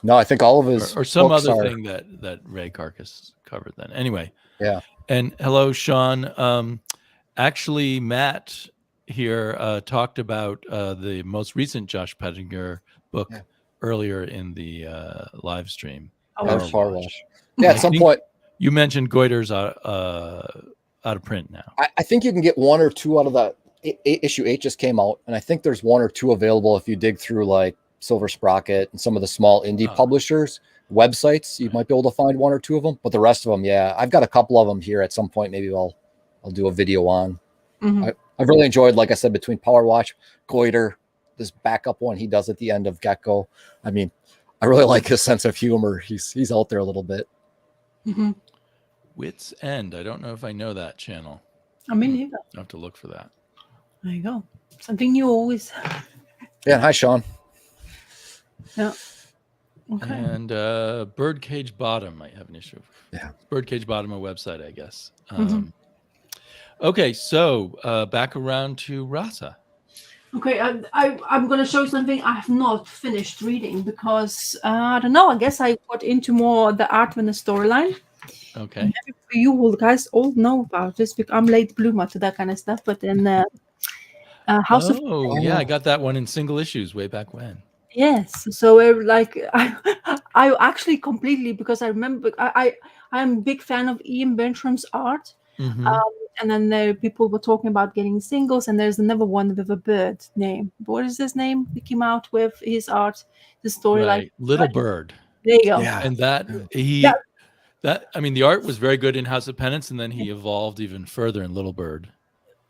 [SPEAKER 2] No, I think all of his
[SPEAKER 1] or some other thing that Ray Carcass covered then. Anyway.
[SPEAKER 2] Yeah.
[SPEAKER 1] And hello, Sean. Actually, Matt here talked about the most recent Josh Pettinger book earlier in the live stream.
[SPEAKER 2] Power Wash. Yeah, at some point.
[SPEAKER 1] You mentioned Goiter's out of print now.
[SPEAKER 2] I think you can get 1 or 2 out of that. Issue 8 just came out, and I think there's 1 or 2 available if you dig through like Silver Sprocket and some of the small indie publishers websites. You might be able to find 1 or 2 of them, but the rest of them, I've got a couple of them here. At some point, maybe I'll do a video on. I've really enjoyed, like I said, between Power Wash, Goiter, this backup one he does at the end of Gecko. I mean, I really like his sense of humor. He's out there a little bit.
[SPEAKER 3] Mm-hmm.
[SPEAKER 1] Wits End. I don't know if I know that channel.
[SPEAKER 3] I mean, neither.
[SPEAKER 1] I'll have to look for that.
[SPEAKER 3] There you go. Something new always.
[SPEAKER 2] Yeah. Hi, Sean.
[SPEAKER 3] Yeah. Okay.
[SPEAKER 1] And Birdcage Bottom might have an issue.
[SPEAKER 2] Yeah.
[SPEAKER 1] Birdcage Bottom, a website, I guess. Okay, so back around to Rasa.
[SPEAKER 3] Okay, I'm going to show you something I have not finished reading because, I don't know, I guess I got into more the art than the storyline.
[SPEAKER 1] Okay.
[SPEAKER 3] You will guys all know about this because I'm late bloomer to that kind of stuff. But then House of...
[SPEAKER 1] Oh, yeah, I got that one in single issues way back when.
[SPEAKER 3] Yes, so I actually completely, because I remember I'm a big fan of Ian Bertram's art. And then people were talking about getting singles, and there's another one with a bird name. What is his name? He came out with his art, the story
[SPEAKER 1] Right. Little Bird.
[SPEAKER 3] There you go.
[SPEAKER 2] Yeah.
[SPEAKER 1] And that I mean, the art was very good in House of Penance, and then he evolved even further in Little Bird.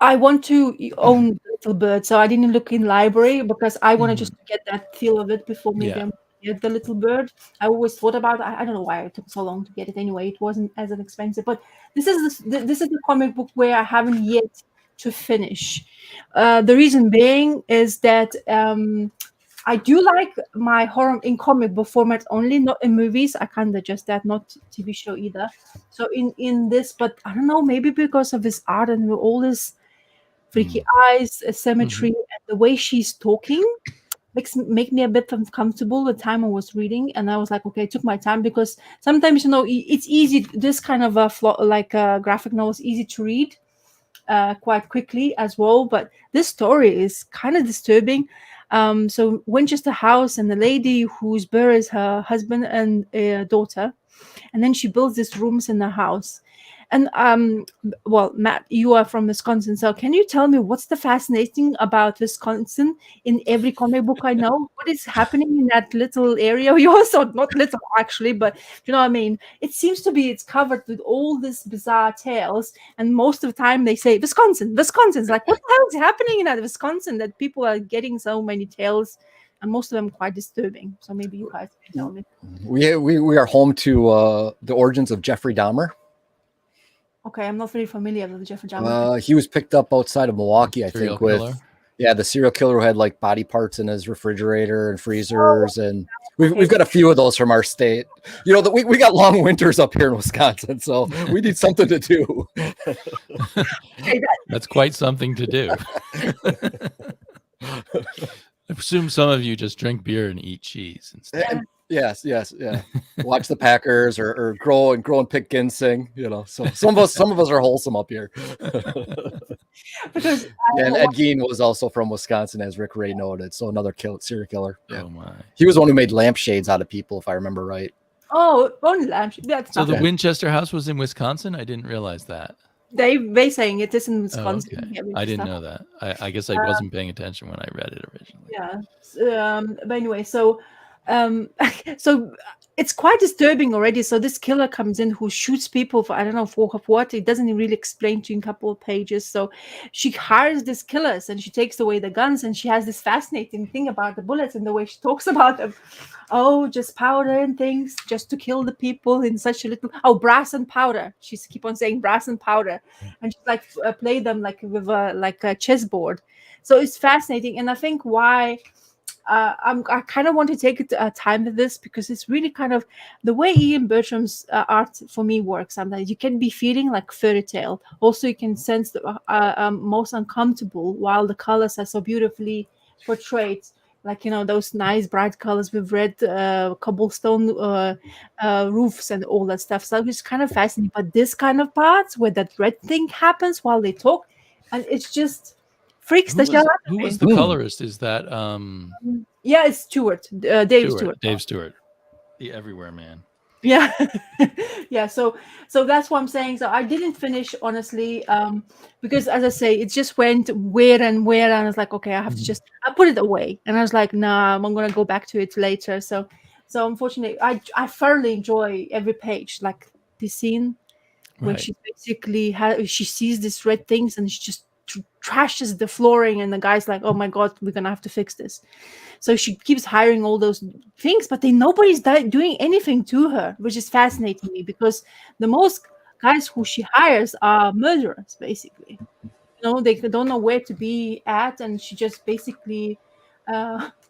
[SPEAKER 3] I want to own Little Bird, so I didn't look in library because I wanted just to get that feel of it before maybe I get the Little Bird. I always thought about it. I don't know why it took so long to get it anyway. It wasn't as expensive, but this is the comic book where I haven't yet to finish. The reason being is that I do like my horror in comic book format only, not in movies. I can't adjust that, not TV show either. So in this, but I don't know, maybe because of his art and all this freaky eyes, symmetry, and the way she's talking make me a bit uncomfortable the time I was reading. And I was like, okay, I took my time because sometimes, it's easy. This kind of a graphic novel is easy to read quite quickly as well. But this story is kind of disturbing. So Winchester House, and the lady whose buries her husband and daughter, and then she builds these rooms in the house. And well, Matt, you are from Wisconsin, so can you tell me what's the fascinating about Wisconsin in every comic book I know? What is happening in that little area of yours? Or not little actually, but you know what I mean? It seems to be it's covered with all these bizarre tales, and most of the time they say Wisconsin. Wisconsin's like, what the hell is happening in that Wisconsin that people are getting so many tales? And most of them quite disturbing. So maybe you guys can tell me.
[SPEAKER 2] We are home to the origins of Jeffrey Dahmer.
[SPEAKER 3] Okay, I'm not very familiar with Jeffrey Dahmer.
[SPEAKER 2] He was picked up outside of Milwaukee, I think, with the serial killer who had like body parts in his refrigerator and freezers, and we've got a few of those from our state. You know, we got long winters up here in Wisconsin, so we need something to do.
[SPEAKER 1] That's quite something to do. I presume some of you just drink beer and eat cheese instead.
[SPEAKER 2] Yes. Watch the Packers or grow and pick ginseng. You know, so some of us are wholesome up here.
[SPEAKER 3] Because
[SPEAKER 2] and Ed Gein was also from Wisconsin, as Rick Ray noted. So another serial killer. Yeah.
[SPEAKER 1] Oh my!
[SPEAKER 2] He was the one who made lampshades out of people, if I remember right.
[SPEAKER 3] Oh, only lampshades. That's
[SPEAKER 1] so the Winchester House was in Wisconsin. I didn't realize that.
[SPEAKER 3] They saying it is in Wisconsin.
[SPEAKER 1] Oh, okay. I didn't know that. I guess I wasn't paying attention when I read it originally.
[SPEAKER 3] Yeah. But anyway, so it's quite disturbing already. So this killer comes in who shoots people for I don't know for what. It doesn't really explain to you in a couple of pages. So she hires these killers and she takes away the guns, and she has this fascinating thing about the bullets and the way she talks about them. Oh, just powder and things just to kill the people in such a little. Oh, brass and powder. She's keep on saying brass and powder, and she's like play them like with a chessboard. So it's fascinating, and I think why. I kind of want to take time with this because it's really kind of the way Ian Bertram's art for me works. Sometimes you can be feeling like fairy tale. Also, you can sense the most uncomfortable while the colors are so beautifully portrayed. Like, you know, those nice bright colors with red cobblestone roofs and all that stuff. So it's kind of fascinating. But this kind of parts where that red thing happens while they talk, and it's just... freaks the shell out of me.
[SPEAKER 1] Who was the colorist? Is that
[SPEAKER 3] yeah, it's Stewart. Dave Stewart.
[SPEAKER 1] Dave Stewart. The everywhere man.
[SPEAKER 3] Yeah. Yeah, so that's what I'm saying. So I didn't finish, honestly, because as I say, it just went where and I was like, okay, I have to I put it away. And I was like, nah, I'm gonna go back to it later. So unfortunately, I thoroughly enjoy every page, like the scene when she basically she sees these red things and she just trashes the flooring, and the guy's like, oh my god, we're gonna have to fix this. So she keeps hiring all those things, but then nobody's doing anything to her, which is fascinating me, because the most guys who she hires are murderers, basically. They don't know where to be at, and she just basically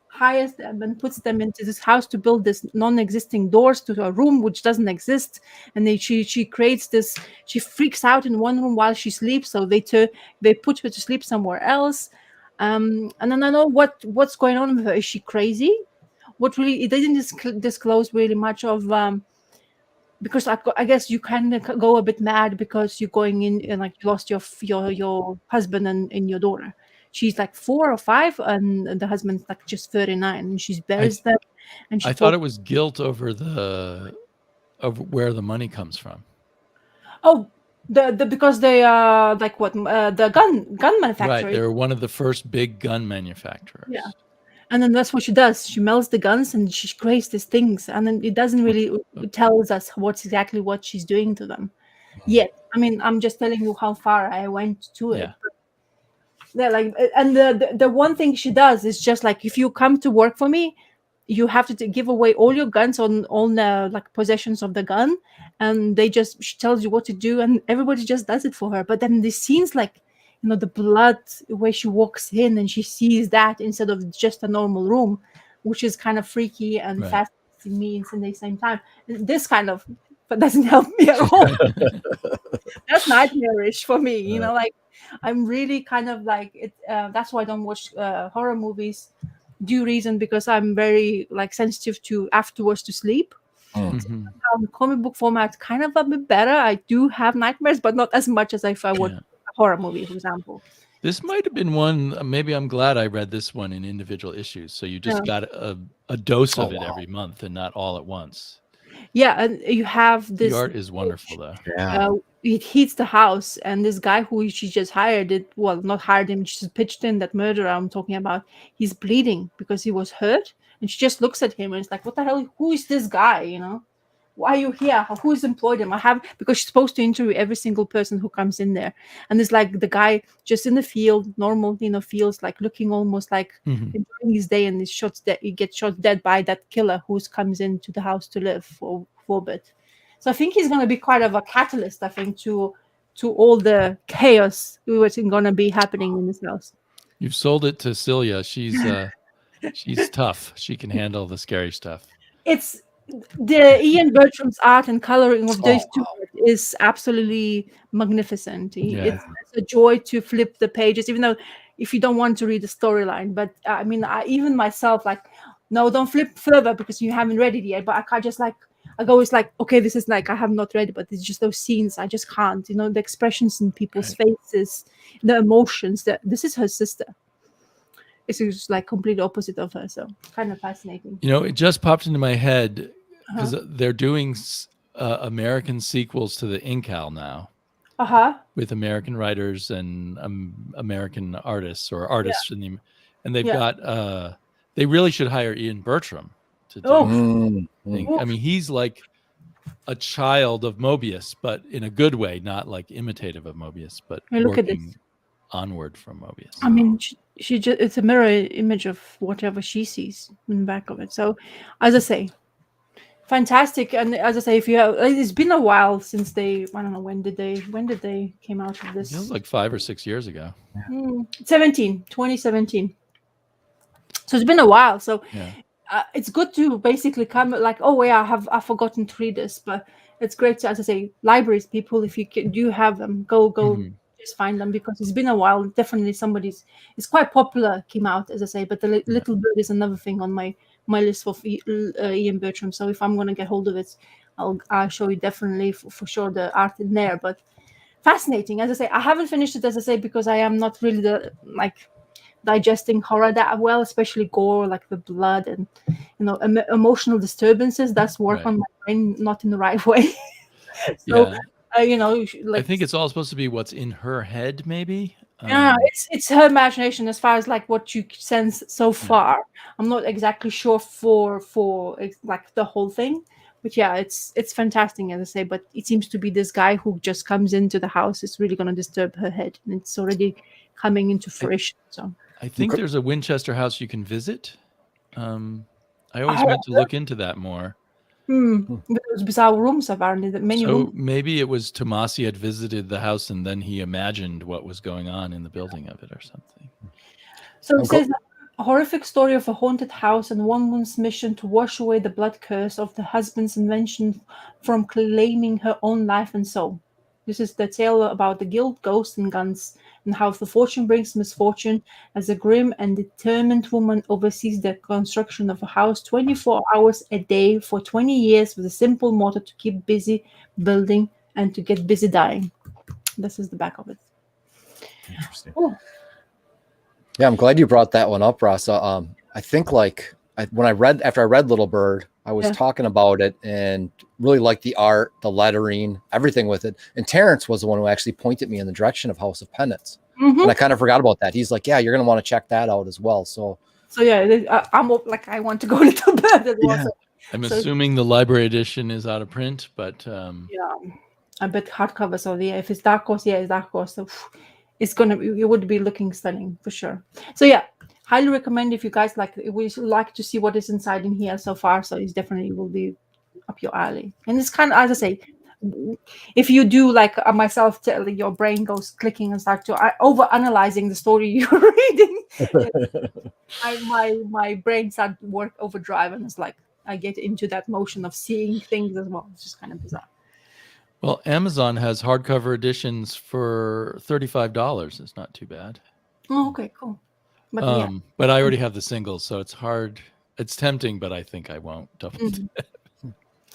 [SPEAKER 3] hires them and puts them into this house to build this non-existing doors to a room which doesn't exist. And she creates this. She freaks out in one room while she sleeps, so they put her to sleep somewhere else. And then I know what's going on with her. Is she crazy? What really? It didn't disclose really much of. Because I guess you kind of go a bit mad because you're going in and like you lost your husband and your daughter. She's like 4 or 5, and the husband's like just 39, and she buries them. And
[SPEAKER 1] I thought it was guilt over of where the money comes from.
[SPEAKER 3] Oh, because they are like what the gun manufacturer.
[SPEAKER 1] Right, they're one of the first big gun manufacturers.
[SPEAKER 3] Yeah. And then that's what she does. She melts the guns and she creates these things. And then it doesn't really tells us what she's doing to them yet. I mean, I'm just telling you how far I went to it. Yeah, like, and the one thing she does is just like, if you come to work for me, you have to give away all your guns on all the like possessions of the gun. And she tells you what to do, and everybody just does it for her. But then the scenes like, the blood where she walks in and she sees that instead of just a normal room, which is kind of freaky and fascinating me at the same time. This kind of doesn't help me at all. That's nightmarish for me, like I'm really kind of like it. That's why I don't watch horror movies due reason, because I'm very like sensitive to afterwards to sleep.
[SPEAKER 1] Mm-hmm.
[SPEAKER 3] Comic book format kind of a bit better. I do have nightmares, but not as much as if I would. Horror movie, for example.
[SPEAKER 1] This might have been one. Maybe I'm glad I read this one in individual issues, so you just got a dose of it every month and not all at once.
[SPEAKER 3] Yeah, and you have this.
[SPEAKER 1] The art is wonderful, though.
[SPEAKER 2] Yeah.
[SPEAKER 3] It hits the house, and this guy who she just hired, not hired him, she just pitched in, that murderer I'm talking about. He's bleeding because he was hurt, and she just looks at him and it's like, what the hell? Who is this guy? Why are you here? Who's employed him? Because she's supposed to interview every single person who comes in there. And it's like the guy just in the field, normal, feels like looking almost like enjoying his day, and he gets shot dead by that killer who comes into the house to live for a bit. So I think he's going to be quite of a catalyst, I think, to all the chaos what's going to be happening in this house.
[SPEAKER 1] You've sold it to Celia. She's tough. She can handle the scary stuff.
[SPEAKER 3] It's the Ian Bertram's art and coloring of those two is absolutely magnificent. It's a joy to flip the pages, even though if you don't want to read the storyline. But I mean, even myself, like, no, don't flip further because you haven't read it yet. But I can't just like, I go, it's like, okay, this is like, I have not read it, but it's just those scenes. I just can't, the expressions in people's faces, the emotions. This is her sister. It's just like complete opposite of her. So kind of fascinating.
[SPEAKER 1] It just popped into my head because they're doing American sequels to the Incal now. With American writers and American artists or artists and they've got they really should hire Ian Bertram to do I mean, he's like a child of Mobius, but in a good way, not like imitative of Mobius, but working onward from Mobius.
[SPEAKER 3] I mean, she just, it's a mirror image of whatever she sees in the back of it. So as I say, fantastic. And as I say, it's been a while since I don't know, when did they came out of this?
[SPEAKER 1] It was like 5 or 6 years ago.
[SPEAKER 3] 2017. So it's been a while. So it's good to basically come like, oh yeah, I've forgotten to read this, but it's great to, as I say, libraries, people, if you do have them, go just find them, because it's been a while. Definitely it's quite popular, came out, as I say, but the Little Bird is another thing on my list for Ian Bertram. So if I'm going to get hold of it, I'll show you definitely for sure the art in there. But fascinating, as I say, I haven't finished it, as I say, because I am not really digesting horror that well, especially gore, like the blood and emotional disturbances. That's work on my brain not in the right way. So
[SPEAKER 1] I think it's all supposed to be what's in her head, maybe.
[SPEAKER 3] It's her imagination as far as like what you sense so far. I'm not exactly sure for like the whole thing, but it's fantastic, as I say. But it seems to be this guy who just comes into the house is really going to disturb her head, and it's already coming into fruition. So
[SPEAKER 1] I think there's a Winchester house you can visit. I always meant to look into that more.
[SPEAKER 3] Those bizarre rooms, apparently, that many rooms.
[SPEAKER 1] Maybe it was Tomasi had visited the house and then he imagined what was going on in the building of it or something.
[SPEAKER 3] So it says a horrific story of a haunted house and one woman's mission to wash away the blood curse of the husband's invention from claiming her own life and soul. This is the tale about the guilt, ghosts, and guns, and how the fortune brings misfortune as a grim and determined woman oversees the construction of a house 24 hours a day for 20 years with a simple motto to keep busy building and to get busy dying. This is the back of it.
[SPEAKER 2] Interesting. Oh. Yeah, I'm glad you brought that one up, Rasa. I think after I read Little Bird, I was talking about it and really liked the art, the lettering, everything with it. And Terrence was the one who actually pointed me in the direction of House of Penance. And I kind of forgot about that. He's like, yeah, you're going to want to check that out as well. So
[SPEAKER 3] yeah, I'm like, I want to go a little bit as well.
[SPEAKER 2] Yeah.
[SPEAKER 1] I'm assuming the library edition is out of print, but
[SPEAKER 3] yeah, I bet hardcover. So yeah, if it's Dark Horse, it's Dark Horse. So you would be looking stunning for sure. So yeah, highly recommend if you guys like to see what is inside in here so far. So it's definitely will be up your alley. And it's kind of, as I say, if you do like myself, your brain goes clicking and start to over analyzing the story you're reading. my brain start work overdrive, and it's like I get into that motion of seeing things as well. It's just kind of bizarre.
[SPEAKER 1] Well, Amazon has hardcover editions for $35. It's not too bad.
[SPEAKER 3] Oh, okay, cool. But
[SPEAKER 1] but I already have the singles, so it's hard. It's tempting, but I think I won't.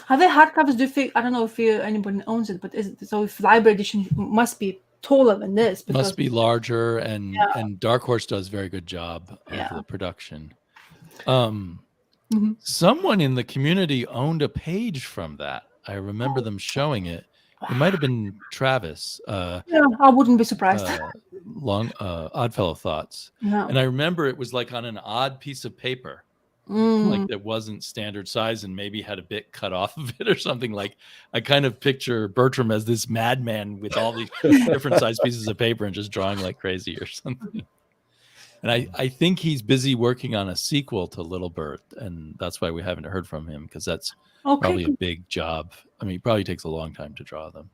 [SPEAKER 3] Are they hardcovers? I don't know if anybody owns it, but if library edition must be taller than this. Because,
[SPEAKER 1] must be larger, and Dark Horse does a very good job of the production. Someone in the community owned a page from that. I remember them showing it. It might have been Travis.
[SPEAKER 3] I wouldn't be surprised.
[SPEAKER 1] Oddfellow Thoughts.
[SPEAKER 3] Yeah.
[SPEAKER 1] And I remember it was like on an odd piece of paper, like that wasn't standard size and maybe had a bit cut off of it or something. Like I kind of picture Bertram as this madman with all these different size pieces of paper and just drawing like crazy or something. And I think he's busy working on a sequel to Little Bird, and that's why we haven't heard from him, because that's probably a big job. I mean, it probably takes a long time to draw them.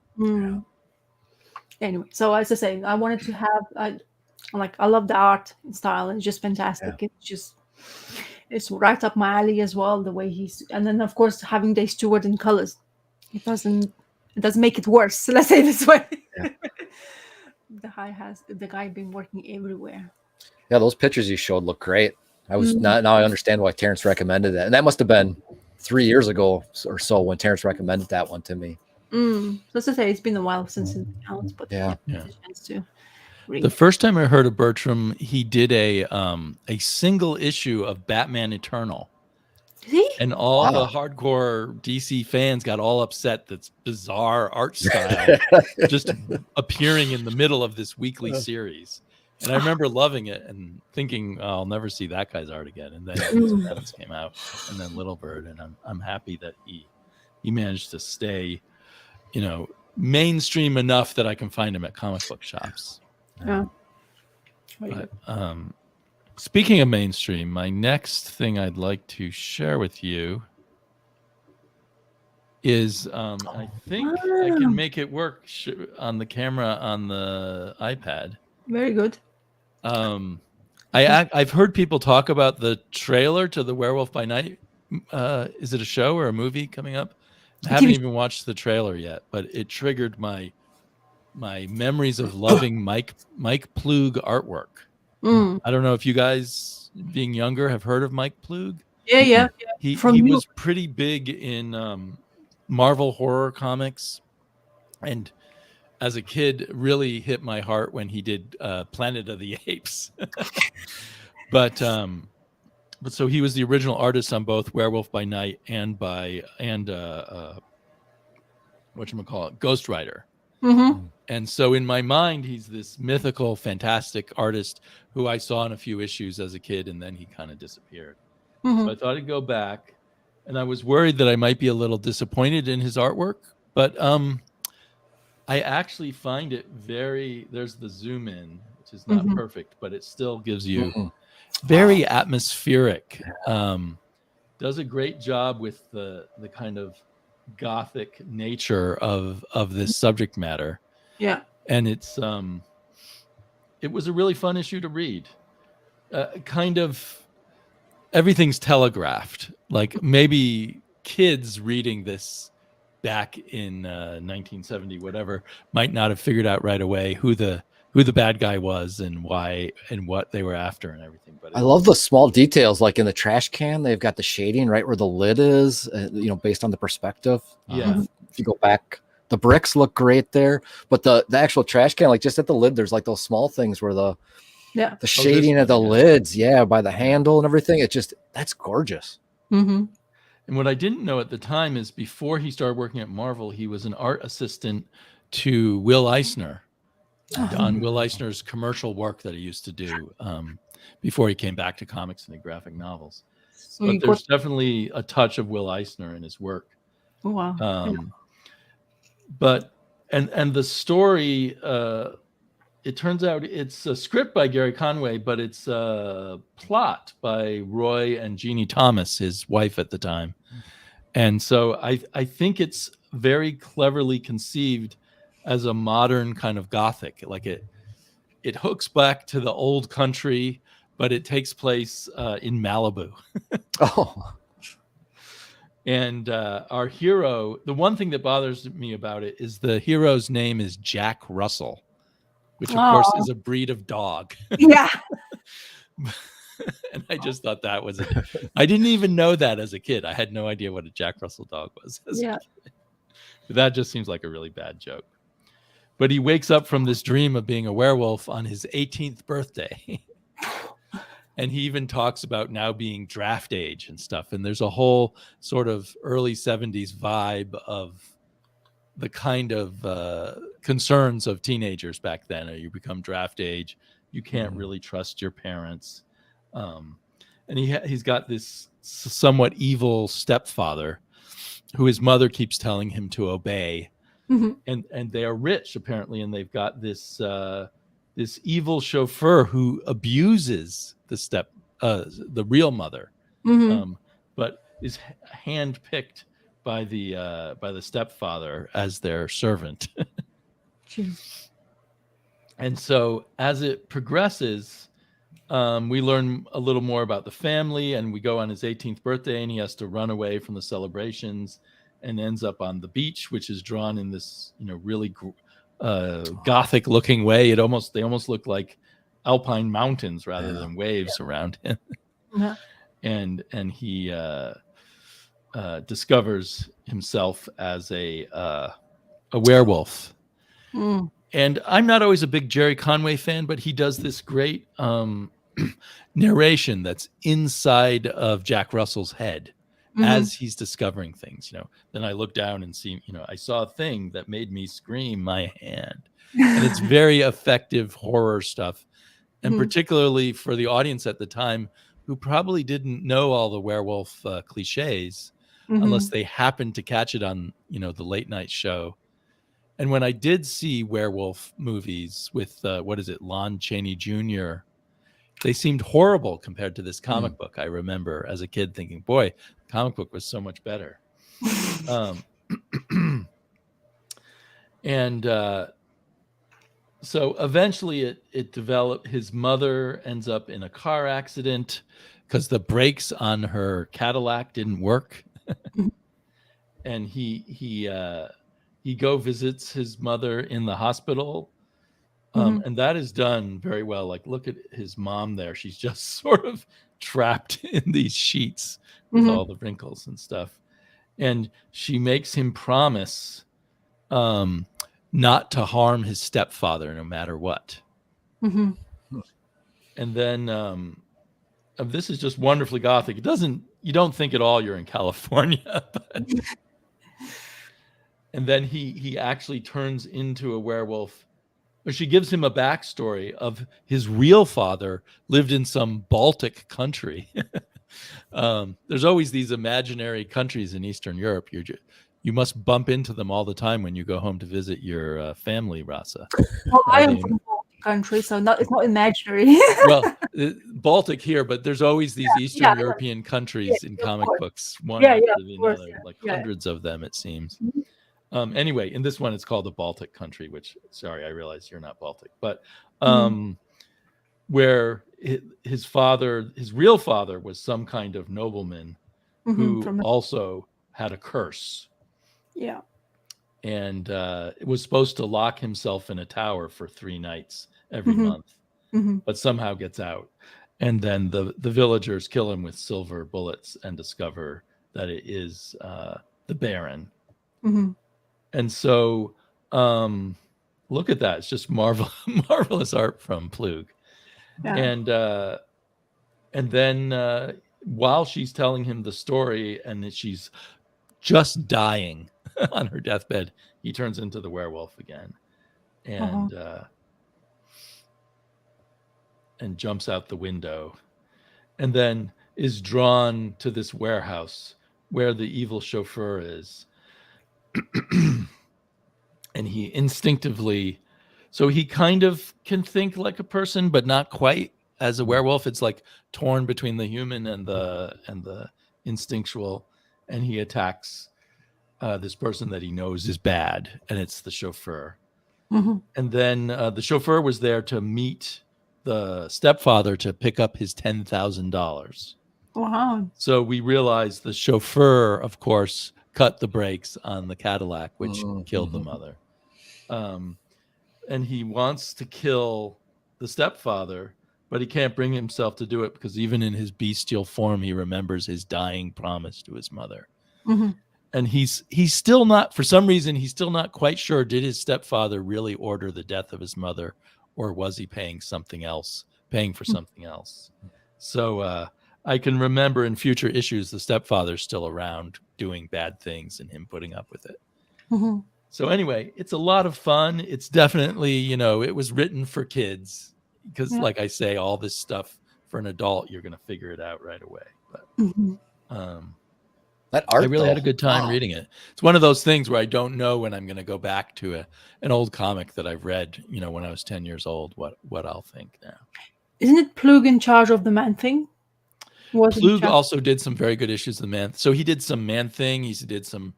[SPEAKER 3] Anyway, so as I say, I wanted to have I love the art and style. It's just fantastic. It's right up my alley as well. The way and then of course having Dave Stewart in colors, it doesn't make it worse. So let's say this way. Yeah. The guy been working everywhere.
[SPEAKER 2] Yeah, those pictures you showed look great. Now I understand why Terrence recommended that, and that must have been 3 years ago or so when Terrence recommended that one to me.
[SPEAKER 3] Let's just say it's been a while since it's out, but
[SPEAKER 1] the first time I heard of Bertram, he did a single issue of Batman Eternal. And all the hardcore DC fans got all upset that's bizarre art style just appearing in the middle of this weekly series. And I remember loving it and thinking, I'll never see that guy's art again. And then Evans came out, and then Little Bird, and I'm happy that he managed to stay, mainstream enough that I can find him at comic book shops.
[SPEAKER 3] Yeah.
[SPEAKER 1] But, speaking of mainstream, my next thing I'd like to share with you is I think I can make it work on the camera on the iPad.
[SPEAKER 3] Very good.
[SPEAKER 1] I've heard people talk about the trailer to the Werewolf by Night. Is it a show or a movie coming up? I haven't even watched the trailer yet, but it triggered my memories of loving Mike Ploog artwork. I don't know if you guys, being younger, have heard of Mike Ploog.
[SPEAKER 3] Yeah.
[SPEAKER 1] He was pretty big in Marvel horror comics, and as a kid, really hit my heart when he did Planet of the Apes. But so he was the original artist on both Werewolf by Night and whatchamacallit, Ghost Rider. And so in my mind, he's this mythical, fantastic artist who I saw in a few issues as a kid, and then he kind of disappeared. So I thought I'd go back, and I was worried that I might be a little disappointed in his artwork, but I actually find it there's the zoom in which is not perfect, but it still gives you very atmospheric. Does a great job with the kind of gothic nature of this subject matter.
[SPEAKER 3] Yeah.
[SPEAKER 1] And it was a really fun issue to read. Kind of everything's telegraphed. Like maybe kids reading this back in 1970, whatever, might not have figured out right away who the bad guy was and why and what they were after and everything. But
[SPEAKER 2] I love the small details, like in the trash can, they've got the shading right where the lid is, based on the perspective.
[SPEAKER 1] Yeah.
[SPEAKER 2] If you go back, the bricks look great there, but the actual trash can, like just at the lid, there's like those small things where the shading of the lids, by the handle and everything. That's gorgeous.
[SPEAKER 3] Mm-hmm.
[SPEAKER 1] And what I didn't know at the time is before he started working at Marvel, he was an art assistant to Will Eisner on Will Eisner's commercial work that he used to do before he came back to comics and the graphic novels.
[SPEAKER 3] So
[SPEAKER 1] but there's definitely a touch of Will Eisner in his work.
[SPEAKER 3] Oh, wow.
[SPEAKER 1] But the story, it turns out it's a script by Gary Conway, but it's a plot by Roy and Jeannie Thomas, his wife at the time. And so I think it's very cleverly conceived as a modern kind of gothic. Like it hooks back to the old country, but it takes place in Malibu. And our hero, the one thing that bothers me about it is the hero's name is Jack Russell, which of course is a breed of dog.
[SPEAKER 3] Yeah.
[SPEAKER 1] And I just thought that was I didn't even know that as a kid. I had no idea what a Jack Russell dog was as a kid. But that just seems like a really bad joke. But he wakes up from this dream of being a werewolf on his 18th birthday. And he even talks about now being draft age and stuff. And there's a whole sort of early 70s vibe of the kind of concerns of teenagers back then. You become draft age. You can't really trust your parents. And he's got this somewhat evil stepfather who his mother keeps telling him to obey. And they are rich, apparently. And they've got this evil chauffeur who abuses the real mother, but is handpicked by the stepfather as their servant. And so as it progresses, we learn a little more about the family, and we go on his 18th birthday, and he has to run away from the celebrations and ends up on the beach, which is drawn in this really gothic looking way. They almost look like alpine mountains rather than waves around him. And he discovers himself as a werewolf. And I'm not always a big Jerry Conway fan, but he does this great narration that's inside of Jack Russell's head as he's discovering things. Then I look down and see, I saw a thing that made me scream my hand. And it's very effective horror stuff. And particularly for the audience at the time, who probably didn't know all the werewolf cliches unless they happened to catch it on, the late night show. And when I did see werewolf movies with, Lon Chaney Jr., they seemed horrible compared to this comic book. I remember as a kid thinking, boy, the comic book was so much better. So eventually it developed. His mother ends up in a car accident because the brakes on her Cadillac didn't work. And he visits his mother in the hospital. And that is done very well. Like, look at his mom there. She's just sort of trapped in these sheets with all the wrinkles and stuff. And she makes him promise not to harm his stepfather no matter what. And then this is just wonderfully gothic. You don't think at all you're in California. And then he actually turns into a werewolf. She gives him a backstory of his real father lived in some Baltic country. There's always these imaginary countries in Eastern Europe. You must bump into them all the time when you go home to visit your family, Rasa.
[SPEAKER 3] Well, I am from Baltic. country, so it's not imaginary.
[SPEAKER 1] Well, Baltic here, but there's always these Eastern European countries in comic books, one after the other, like hundreds of them, it seems. Anyway, in this one, it's called the Baltic country, which, sorry, I realize you're not Baltic, but where his father, his real father, was some kind of nobleman who also had a curse.
[SPEAKER 3] Yeah.
[SPEAKER 1] And it was supposed to lock himself in a tower for 3 nights every month, but somehow gets out. And then the villagers kill him with silver bullets and discover that it is the Baron. And so look at that. It's just marvelous art from Plug. Yeah. And then while she's telling him the story and that she's just dying on her deathbed, he turns into the werewolf again and jumps out the window, and then is drawn to this warehouse where the evil chauffeur is. And he instinctively, so he kind of can think like a person, but not quite. As a werewolf, it's like torn between the human and the instinctual, and he attacks this person that he knows is bad, and it's the chauffeur. And then the chauffeur was there to meet the stepfather to pick up his $10,000.
[SPEAKER 3] Wow.
[SPEAKER 1] So we realize the chauffeur, of course, cut the brakes on the Cadillac, which killed the mother. And he wants to kill the stepfather, but he can't bring himself to do it because even in his bestial form, he remembers his dying promise to his mother. And he's still not, for some reason, he's still not quite sure, did his stepfather really order the death of his mother, or was he paying for something else? So I can remember in future issues, the stepfather's still around doing bad things and him putting up with it. So anyway, it's a lot of fun. It's definitely, it was written for kids because like I say, all this stuff for an adult, you're going to figure it out right away. But
[SPEAKER 2] that art,
[SPEAKER 1] I really had a good time reading it. It's one of those things where I don't know when I'm going to go back to an old comic that I've read, when I was 10 years old, what I'll think now.
[SPEAKER 3] Isn't it Plug in charge of the Man-Thing?
[SPEAKER 1] Plug also did some very good issues of the Man. So he did some Man-Thing. He did some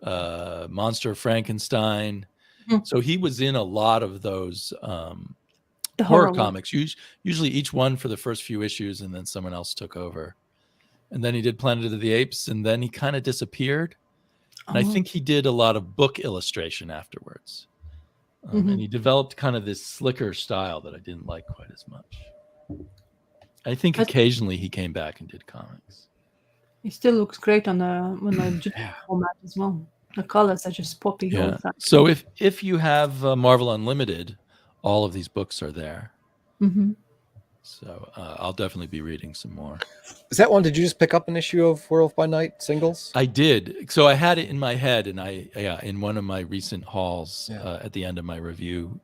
[SPEAKER 1] Monster Frankenstein. So he was in a lot of those horror comics. Usually each one for the first few issues, and then someone else took over. And then he did Planet of the Apes, and then he kind of disappeared. And I think he did a lot of book illustration afterwards. And he developed kind of this slicker style that I didn't like quite as much. I think occasionally he came back and did comics.
[SPEAKER 3] He still looks great on the format as well. The colors are just poppy.
[SPEAKER 1] Yeah. So if you have Marvel Unlimited, all of these books are there. So I'll definitely be reading some more.
[SPEAKER 2] Is that one? Did you just pick up an issue of Werewolf by Night singles?
[SPEAKER 1] I did. So I had it in my head, and in one of my recent hauls at the end of my review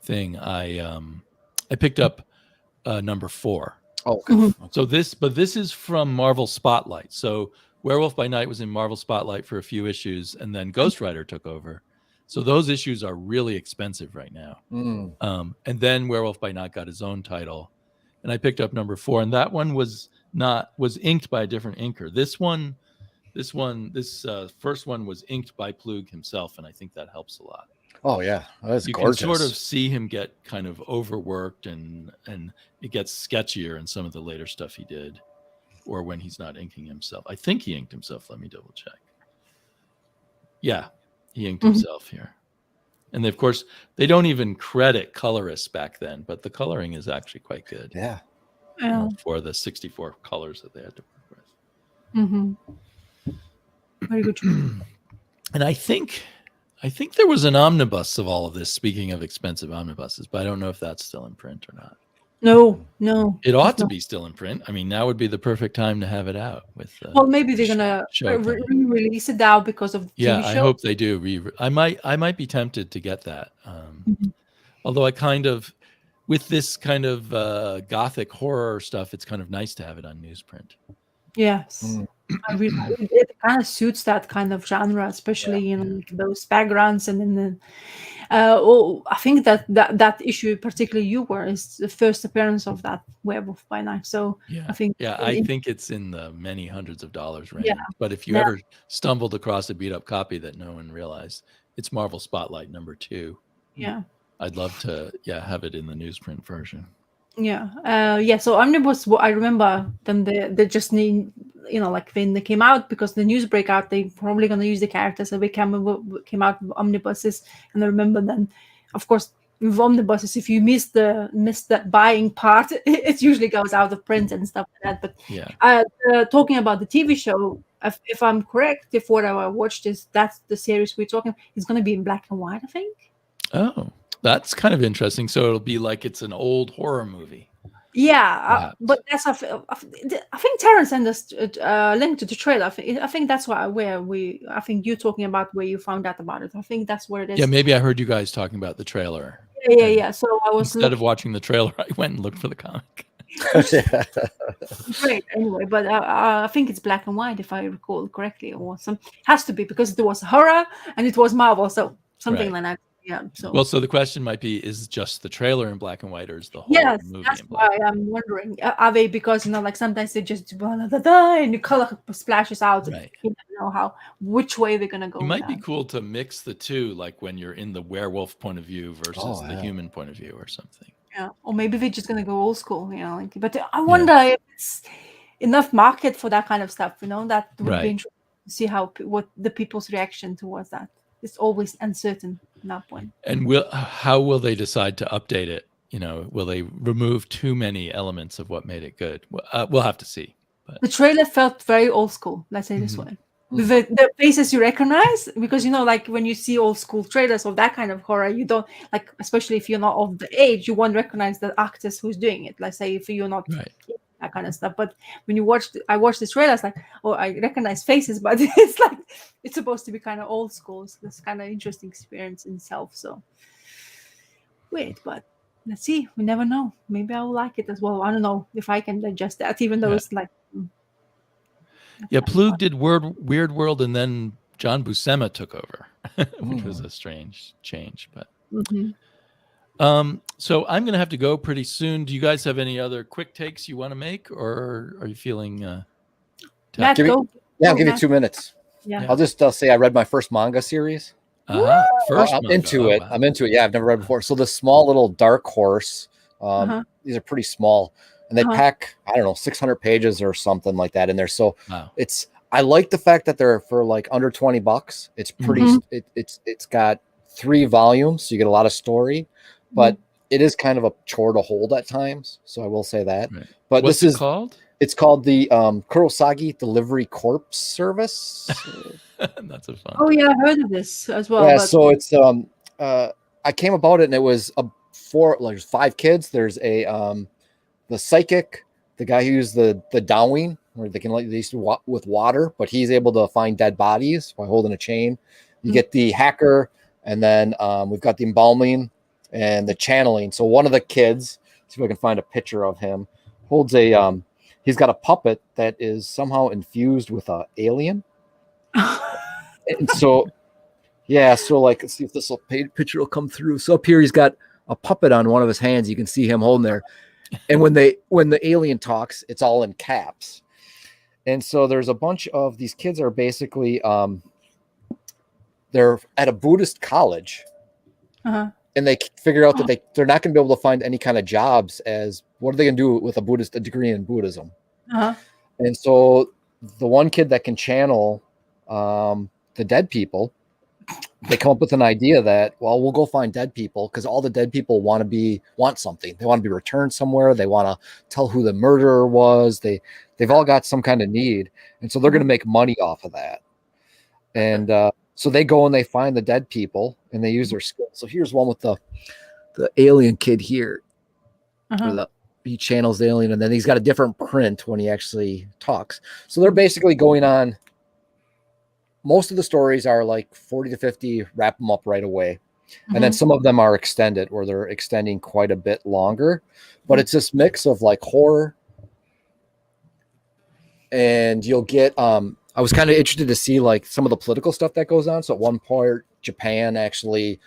[SPEAKER 1] thing, I picked up number 4.
[SPEAKER 2] Oh, okay.
[SPEAKER 1] So this is from Marvel Spotlight. So Werewolf by Night was in Marvel Spotlight for a few issues, and then Ghost Rider took over. So those issues are really expensive right now. And then Werewolf by Night got his own title, and I picked up number 4, and that one was inked by a different inker. This first one was inked by Plug himself, and I think that helps a lot.
[SPEAKER 2] Oh yeah, that's
[SPEAKER 1] you
[SPEAKER 2] gorgeous.
[SPEAKER 1] You can sort of see him get kind of overworked, and it gets sketchier in some of the later stuff he did, or when he's not inking himself. I think he inked himself. Let me double check. Yeah, he inked himself here. And of course, they don't even credit colorists back then, but the coloring is actually quite good.
[SPEAKER 2] Yeah.
[SPEAKER 1] For the 64 colors that they had to work with.
[SPEAKER 3] Very good.
[SPEAKER 1] And I think there was an omnibus of all of this, speaking of expensive omnibuses, but I don't know if that's still in print or not.
[SPEAKER 3] No.
[SPEAKER 1] It ought to be still in print. I mean, now would be the perfect time to have it out.
[SPEAKER 3] Well, maybe they're gonna re-release it now because of the TV show.
[SPEAKER 1] I hope they do. I might be tempted to get that. Although I kind of, with this kind of gothic horror stuff, it's kind of nice to have it on newsprint.
[SPEAKER 3] Yes. It kind of suits that kind of genre, especially like those backgrounds, and then I think that issue, particularly you were, is the first appearance of that Werewolf by Night. So
[SPEAKER 1] Yeah,
[SPEAKER 3] I think
[SPEAKER 1] I think it's in the many hundreds of dollars range.
[SPEAKER 3] Yeah.
[SPEAKER 1] But if you
[SPEAKER 3] Yeah.
[SPEAKER 1] ever stumbled across a beat up copy that no one realized, it's Marvel Spotlight #2.
[SPEAKER 3] Yeah.
[SPEAKER 1] I'd love to have it in the newsprint version.
[SPEAKER 3] Yeah. So Omnibus, I remember them. They just need, like when they came out, because the news break out, they probably gonna use the characters. So they came out with omnibuses, and I remember then, of course, with omnibuses, if you miss that buying part, it usually goes out of print and stuff like that. But
[SPEAKER 1] yeah,
[SPEAKER 3] talking about the TV show, if I'm correct, if what I watched that's the series we're talking, it's gonna be in black and white, I think.
[SPEAKER 1] Oh. That's kind of interesting. So it'll be like it's an old horror movie.
[SPEAKER 3] Yeah, but that's I think Terrence sent us a link to the trailer. I think that's I think you're talking about where you found out about it. I think that's where it is.
[SPEAKER 1] Yeah, maybe I heard you guys talking about the trailer.
[SPEAKER 3] Yeah. So I was
[SPEAKER 1] instead of watching the trailer, I went and looked for the comic.
[SPEAKER 3] Great. Anyway, but I think it's black and white, if I recall correctly, or has to be, because there was horror and it was Marvel, so something like that. Yeah.
[SPEAKER 1] So the question might be: is just the trailer in black and white, or is the whole movie
[SPEAKER 3] that's
[SPEAKER 1] in black?
[SPEAKER 3] why I'm wondering. Are they, because like sometimes they just and the color splashes out.
[SPEAKER 1] Right.
[SPEAKER 3] You don't know which way they're gonna go.
[SPEAKER 1] It might be cool to mix the two, like when you're in the werewolf point of view versus the human point of view, or something.
[SPEAKER 3] Yeah, or maybe they're just gonna go old school. But I wonder if it's enough market for that kind of stuff. That would be interesting to see what the people's reaction towards that. It's always uncertain at that point.
[SPEAKER 1] And how will they decide to update it? Will they remove too many elements of what made it good? We'll have to see. But
[SPEAKER 3] the trailer felt very old school. Let's say this way. The faces you recognize, because like when you see old school trailers of that kind of horror, you don't like, especially if you're not of the age, you won't recognize the actors who's doing it. Let's say if you're not. That kind of stuff. But when I watched this trailer, it's like, I recognize faces, but it's like it's supposed to be kind of old school. So it's kind of interesting experience in itself. So wait, but let's see. We never know. Maybe I will like it as well. I don't know if I can digest that, even though it's like.
[SPEAKER 1] Yeah, Plug did Weird World, and then John Buscema took over, which was a strange change, but. So I'm going to have to go pretty soon. Do you guys have any other quick takes you want to make, or are you feeling?
[SPEAKER 2] Matt, I'll give you 2 minutes.
[SPEAKER 3] Yeah.
[SPEAKER 2] I'll just say I read my first manga series.
[SPEAKER 1] I'm
[SPEAKER 2] into it. Wow. I'm into it. Yeah, I've never read before. So the small little Dark Horse. These are pretty small, and they pack 600 pages or something like that in there. So I like the fact that they're for like under $20. It's pretty. It's got 3 volumes, so you get a lot of story. But it is kind of a chore to hold at times, so I will say that.
[SPEAKER 1] Right.
[SPEAKER 2] But
[SPEAKER 1] What's
[SPEAKER 2] this is
[SPEAKER 1] called?
[SPEAKER 2] It's called the Kurosagi Delivery Corps Service.
[SPEAKER 1] That's a fun.
[SPEAKER 3] Oh yeah, I heard of this as well.
[SPEAKER 2] Yeah, so it's I came about it, and it was there's 5 kids. There's the psychic, the guy who used the dowing, where they can with water, but he's able to find dead bodies by holding a chain. You get the hacker, and then we've got the embalming and the channeling. So one of the kids, see if I can find a picture of him, holds he's got a puppet that is somehow infused with an alien. And so, like, let's see if this picture will come through. So up here, he's got a puppet on one of his hands. You can see him holding there. And when the alien talks, it's all in caps. And so there's a bunch of these kids are basically, they're at a Buddhist college. And they figure out that they're not going to be able to find any kind of jobs as what are they going to do with a degree in Buddhism? And so the one kid that can channel the dead people, they come up with an idea that, well, we'll go find dead people, because all the dead people want something. They want to be returned somewhere. They want to tell who the murderer was. They've all got some kind of need. And so they're going to make money off of that. And so they go and they find the dead people, and they use their skills. So here's one with the alien kid here. He channels the alien, and then he's got a different print when he actually talks. So they're basically going on. Most of the stories are like 40 to 50, wrap them up right away. And then some of them are extended, where they're extending quite a bit longer. But it's this mix of like horror, and you'll get I was kind of interested to see like some of the political stuff that goes on. So at one point, Japan actually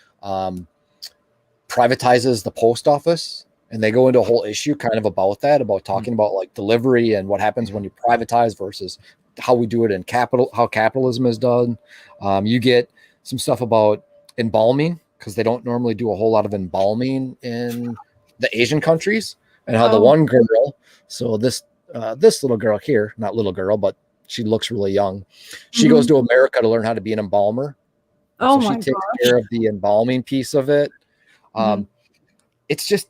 [SPEAKER 2] privatizes the post office, and they go into a whole issue kind of about that, about talking about like delivery and what happens when you privatize versus how we do it in how capitalism is done. You get some stuff about embalming, because they don't normally do a whole lot of embalming in the Asian countries, and how the one girl, so this little girl here, not little girl, but she looks really young. She goes to America to learn how to be an embalmer.
[SPEAKER 3] Oh,
[SPEAKER 2] so she takes care of the embalming piece of it. It's just,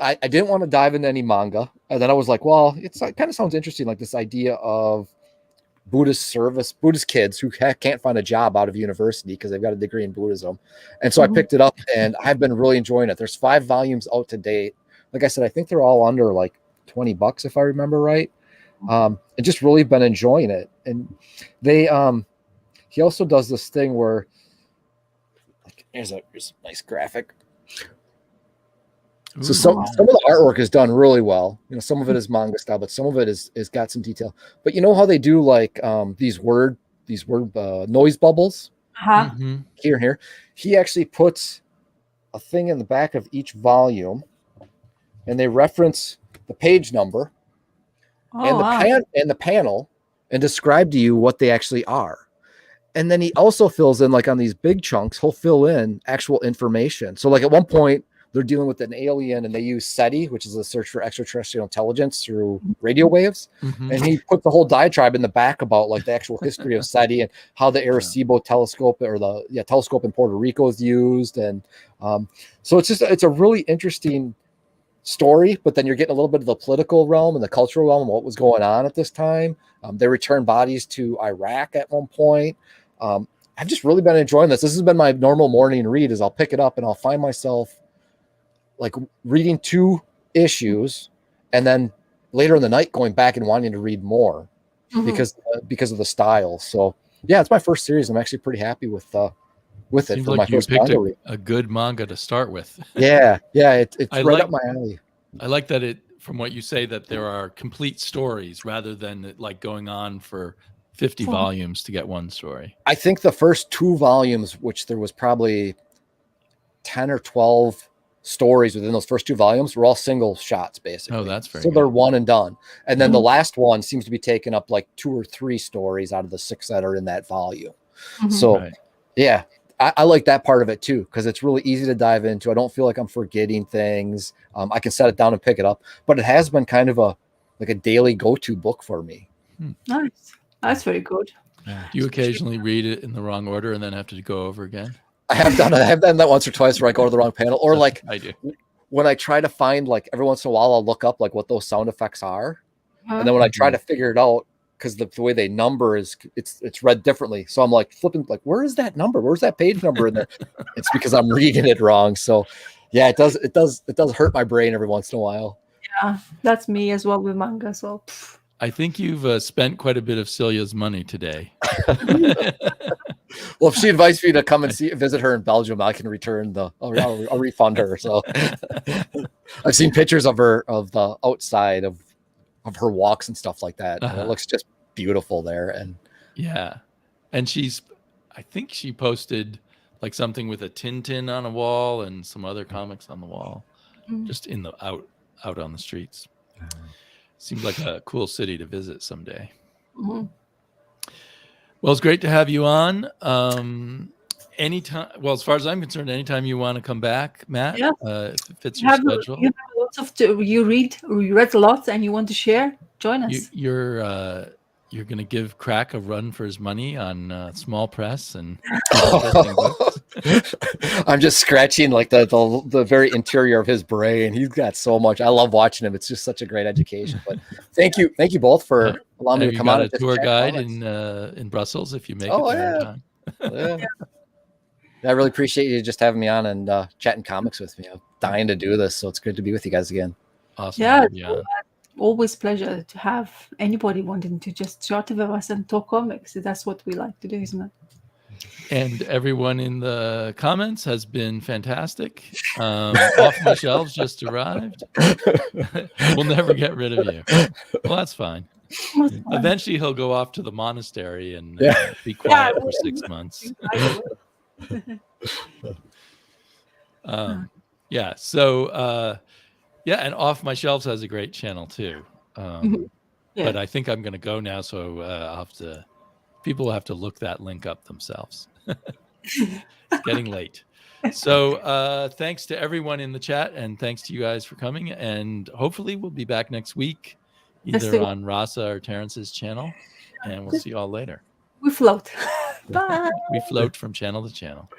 [SPEAKER 2] I didn't want to dive into any manga. And then I was like, well, it kind of sounds interesting. Like this idea of Buddhist kids who can't find a job out of university because they've got a degree in Buddhism. And so I picked it up, and I've been really enjoying it. There's 5 volumes out to date. Like I said, I think they're all under like $20, if I remember right. And just really been enjoying it. And he also does this thing where, like, here's a nice graphic. So some of the artwork is done really well. You know, some of it is manga style, but some of it is got some detail. But you know how they do like these word noise bubbles here and here. He actually puts a thing in the back of each volume, and they reference the page number and the panel, and describe to you what they actually are. And then he also fills in, like on these big chunks, he'll fill in actual information. So like at one point, they're dealing with an alien, and they use SETI, which is a search for extraterrestrial intelligence through radio waves. And he put the whole diatribe in the back about like the actual history of SETI and how the Arecibo telescope, or the telescope in Puerto Rico, is used. And so it's a really interesting story, but then you're getting a little bit of the political realm and the cultural realm and what was going on at this time. They returned bodies to Iraq at one point. I've just really been enjoying this. This has been my normal morning read. Is I'll pick it up and I'll find myself like reading 2 issues, and then later in the night going back and wanting to read more because of the style. So yeah, it's my first series. I'm actually pretty happy with it.
[SPEAKER 1] Seems
[SPEAKER 2] for
[SPEAKER 1] like
[SPEAKER 2] my
[SPEAKER 1] you
[SPEAKER 2] first
[SPEAKER 1] picked
[SPEAKER 2] manga read.
[SPEAKER 1] a good manga to start with.
[SPEAKER 2] It's right up my alley.
[SPEAKER 1] I like that from what you say, that there are complete stories rather than like going on for 50 volumes to get one story.
[SPEAKER 2] I think the first 2 volumes, which there was probably 10 or 12 stories within those first 2 volumes, were all single shots basically.
[SPEAKER 1] Oh, that's very
[SPEAKER 2] so
[SPEAKER 1] good.
[SPEAKER 2] They're one and done. And then the last one seems to be taking up like 2 or 3 stories out of the 6 that are in that volume. So yeah, I like that part of it too, because it's really easy to dive into. I don't feel like I'm forgetting things. I can set it down and pick it up, but it has been kind of a daily go-to book for me.
[SPEAKER 3] Nice. That's very good.
[SPEAKER 1] Do you occasionally read it in the wrong order and then have to go over again?
[SPEAKER 2] I have done that once or twice where I go to the wrong panel, or like
[SPEAKER 1] I do.
[SPEAKER 2] When I try to find, like every once in a while, I'll look up like what those sound effects are. And then when I try to figure it out, because the way they number is it's read differently. So I'm like flipping, like, where is that number? Where's that page number in there? It's because I'm reading it wrong. So yeah, it does hurt my brain every once in a while.
[SPEAKER 3] Yeah, that's me as well with manga. So
[SPEAKER 1] I think you've spent quite a bit of Celia's money today.
[SPEAKER 2] Well, if she invites me to come and visit her in Belgium, I can return I'll refund her. So I've seen pictures of the outside of her walks and stuff like that. And it looks just beautiful there. And
[SPEAKER 1] yeah. And I think she posted like something with a Tintin on a wall and some other comics on the wall, just in the out on the streets. Seems like a cool city to visit someday. Well, it's great to have you on. Anytime, well, as far as I'm concerned, anytime you want to come back, Matt, if it fits your schedule.
[SPEAKER 3] You have lots you read a lot and you want to share, join us.
[SPEAKER 2] You're
[SPEAKER 1] going to give Crack a run for his money on small press and
[SPEAKER 2] I'm just scratching like the very interior of his brain. He's got so much. I love watching him. It's just such a great education. But thank you both for allowing me to come on.
[SPEAKER 1] A tour guide in Brussels if you make it there in time.
[SPEAKER 2] Yeah. I really appreciate you just having me on and chatting comics with me. I'm dying to do this, so it's good to be with you guys again.
[SPEAKER 1] Awesome.
[SPEAKER 3] Yeah. Always pleasure to have anybody wanting to just chat with us and talk comics. That's what we like to do, isn't it?
[SPEAKER 1] And everyone in the comments has been fantastic. Off my shelves just arrived. We'll never get rid of you. Well, that's fine. Eventually he'll go off to the monastery and be quiet for 6 months. Yeah. So yeah, and Off My Shelves has a great channel too.
[SPEAKER 3] Yeah.
[SPEAKER 1] But I think I'm going to go now, so I'll have to. People will have to look that link up themselves. It's getting late. So thanks to everyone in the chat, and thanks to you guys for coming. And hopefully we'll be back next week, either on Rasa or Terrence's channel. And we'll see you all later.
[SPEAKER 3] We float. Bye.
[SPEAKER 1] We float from channel to channel.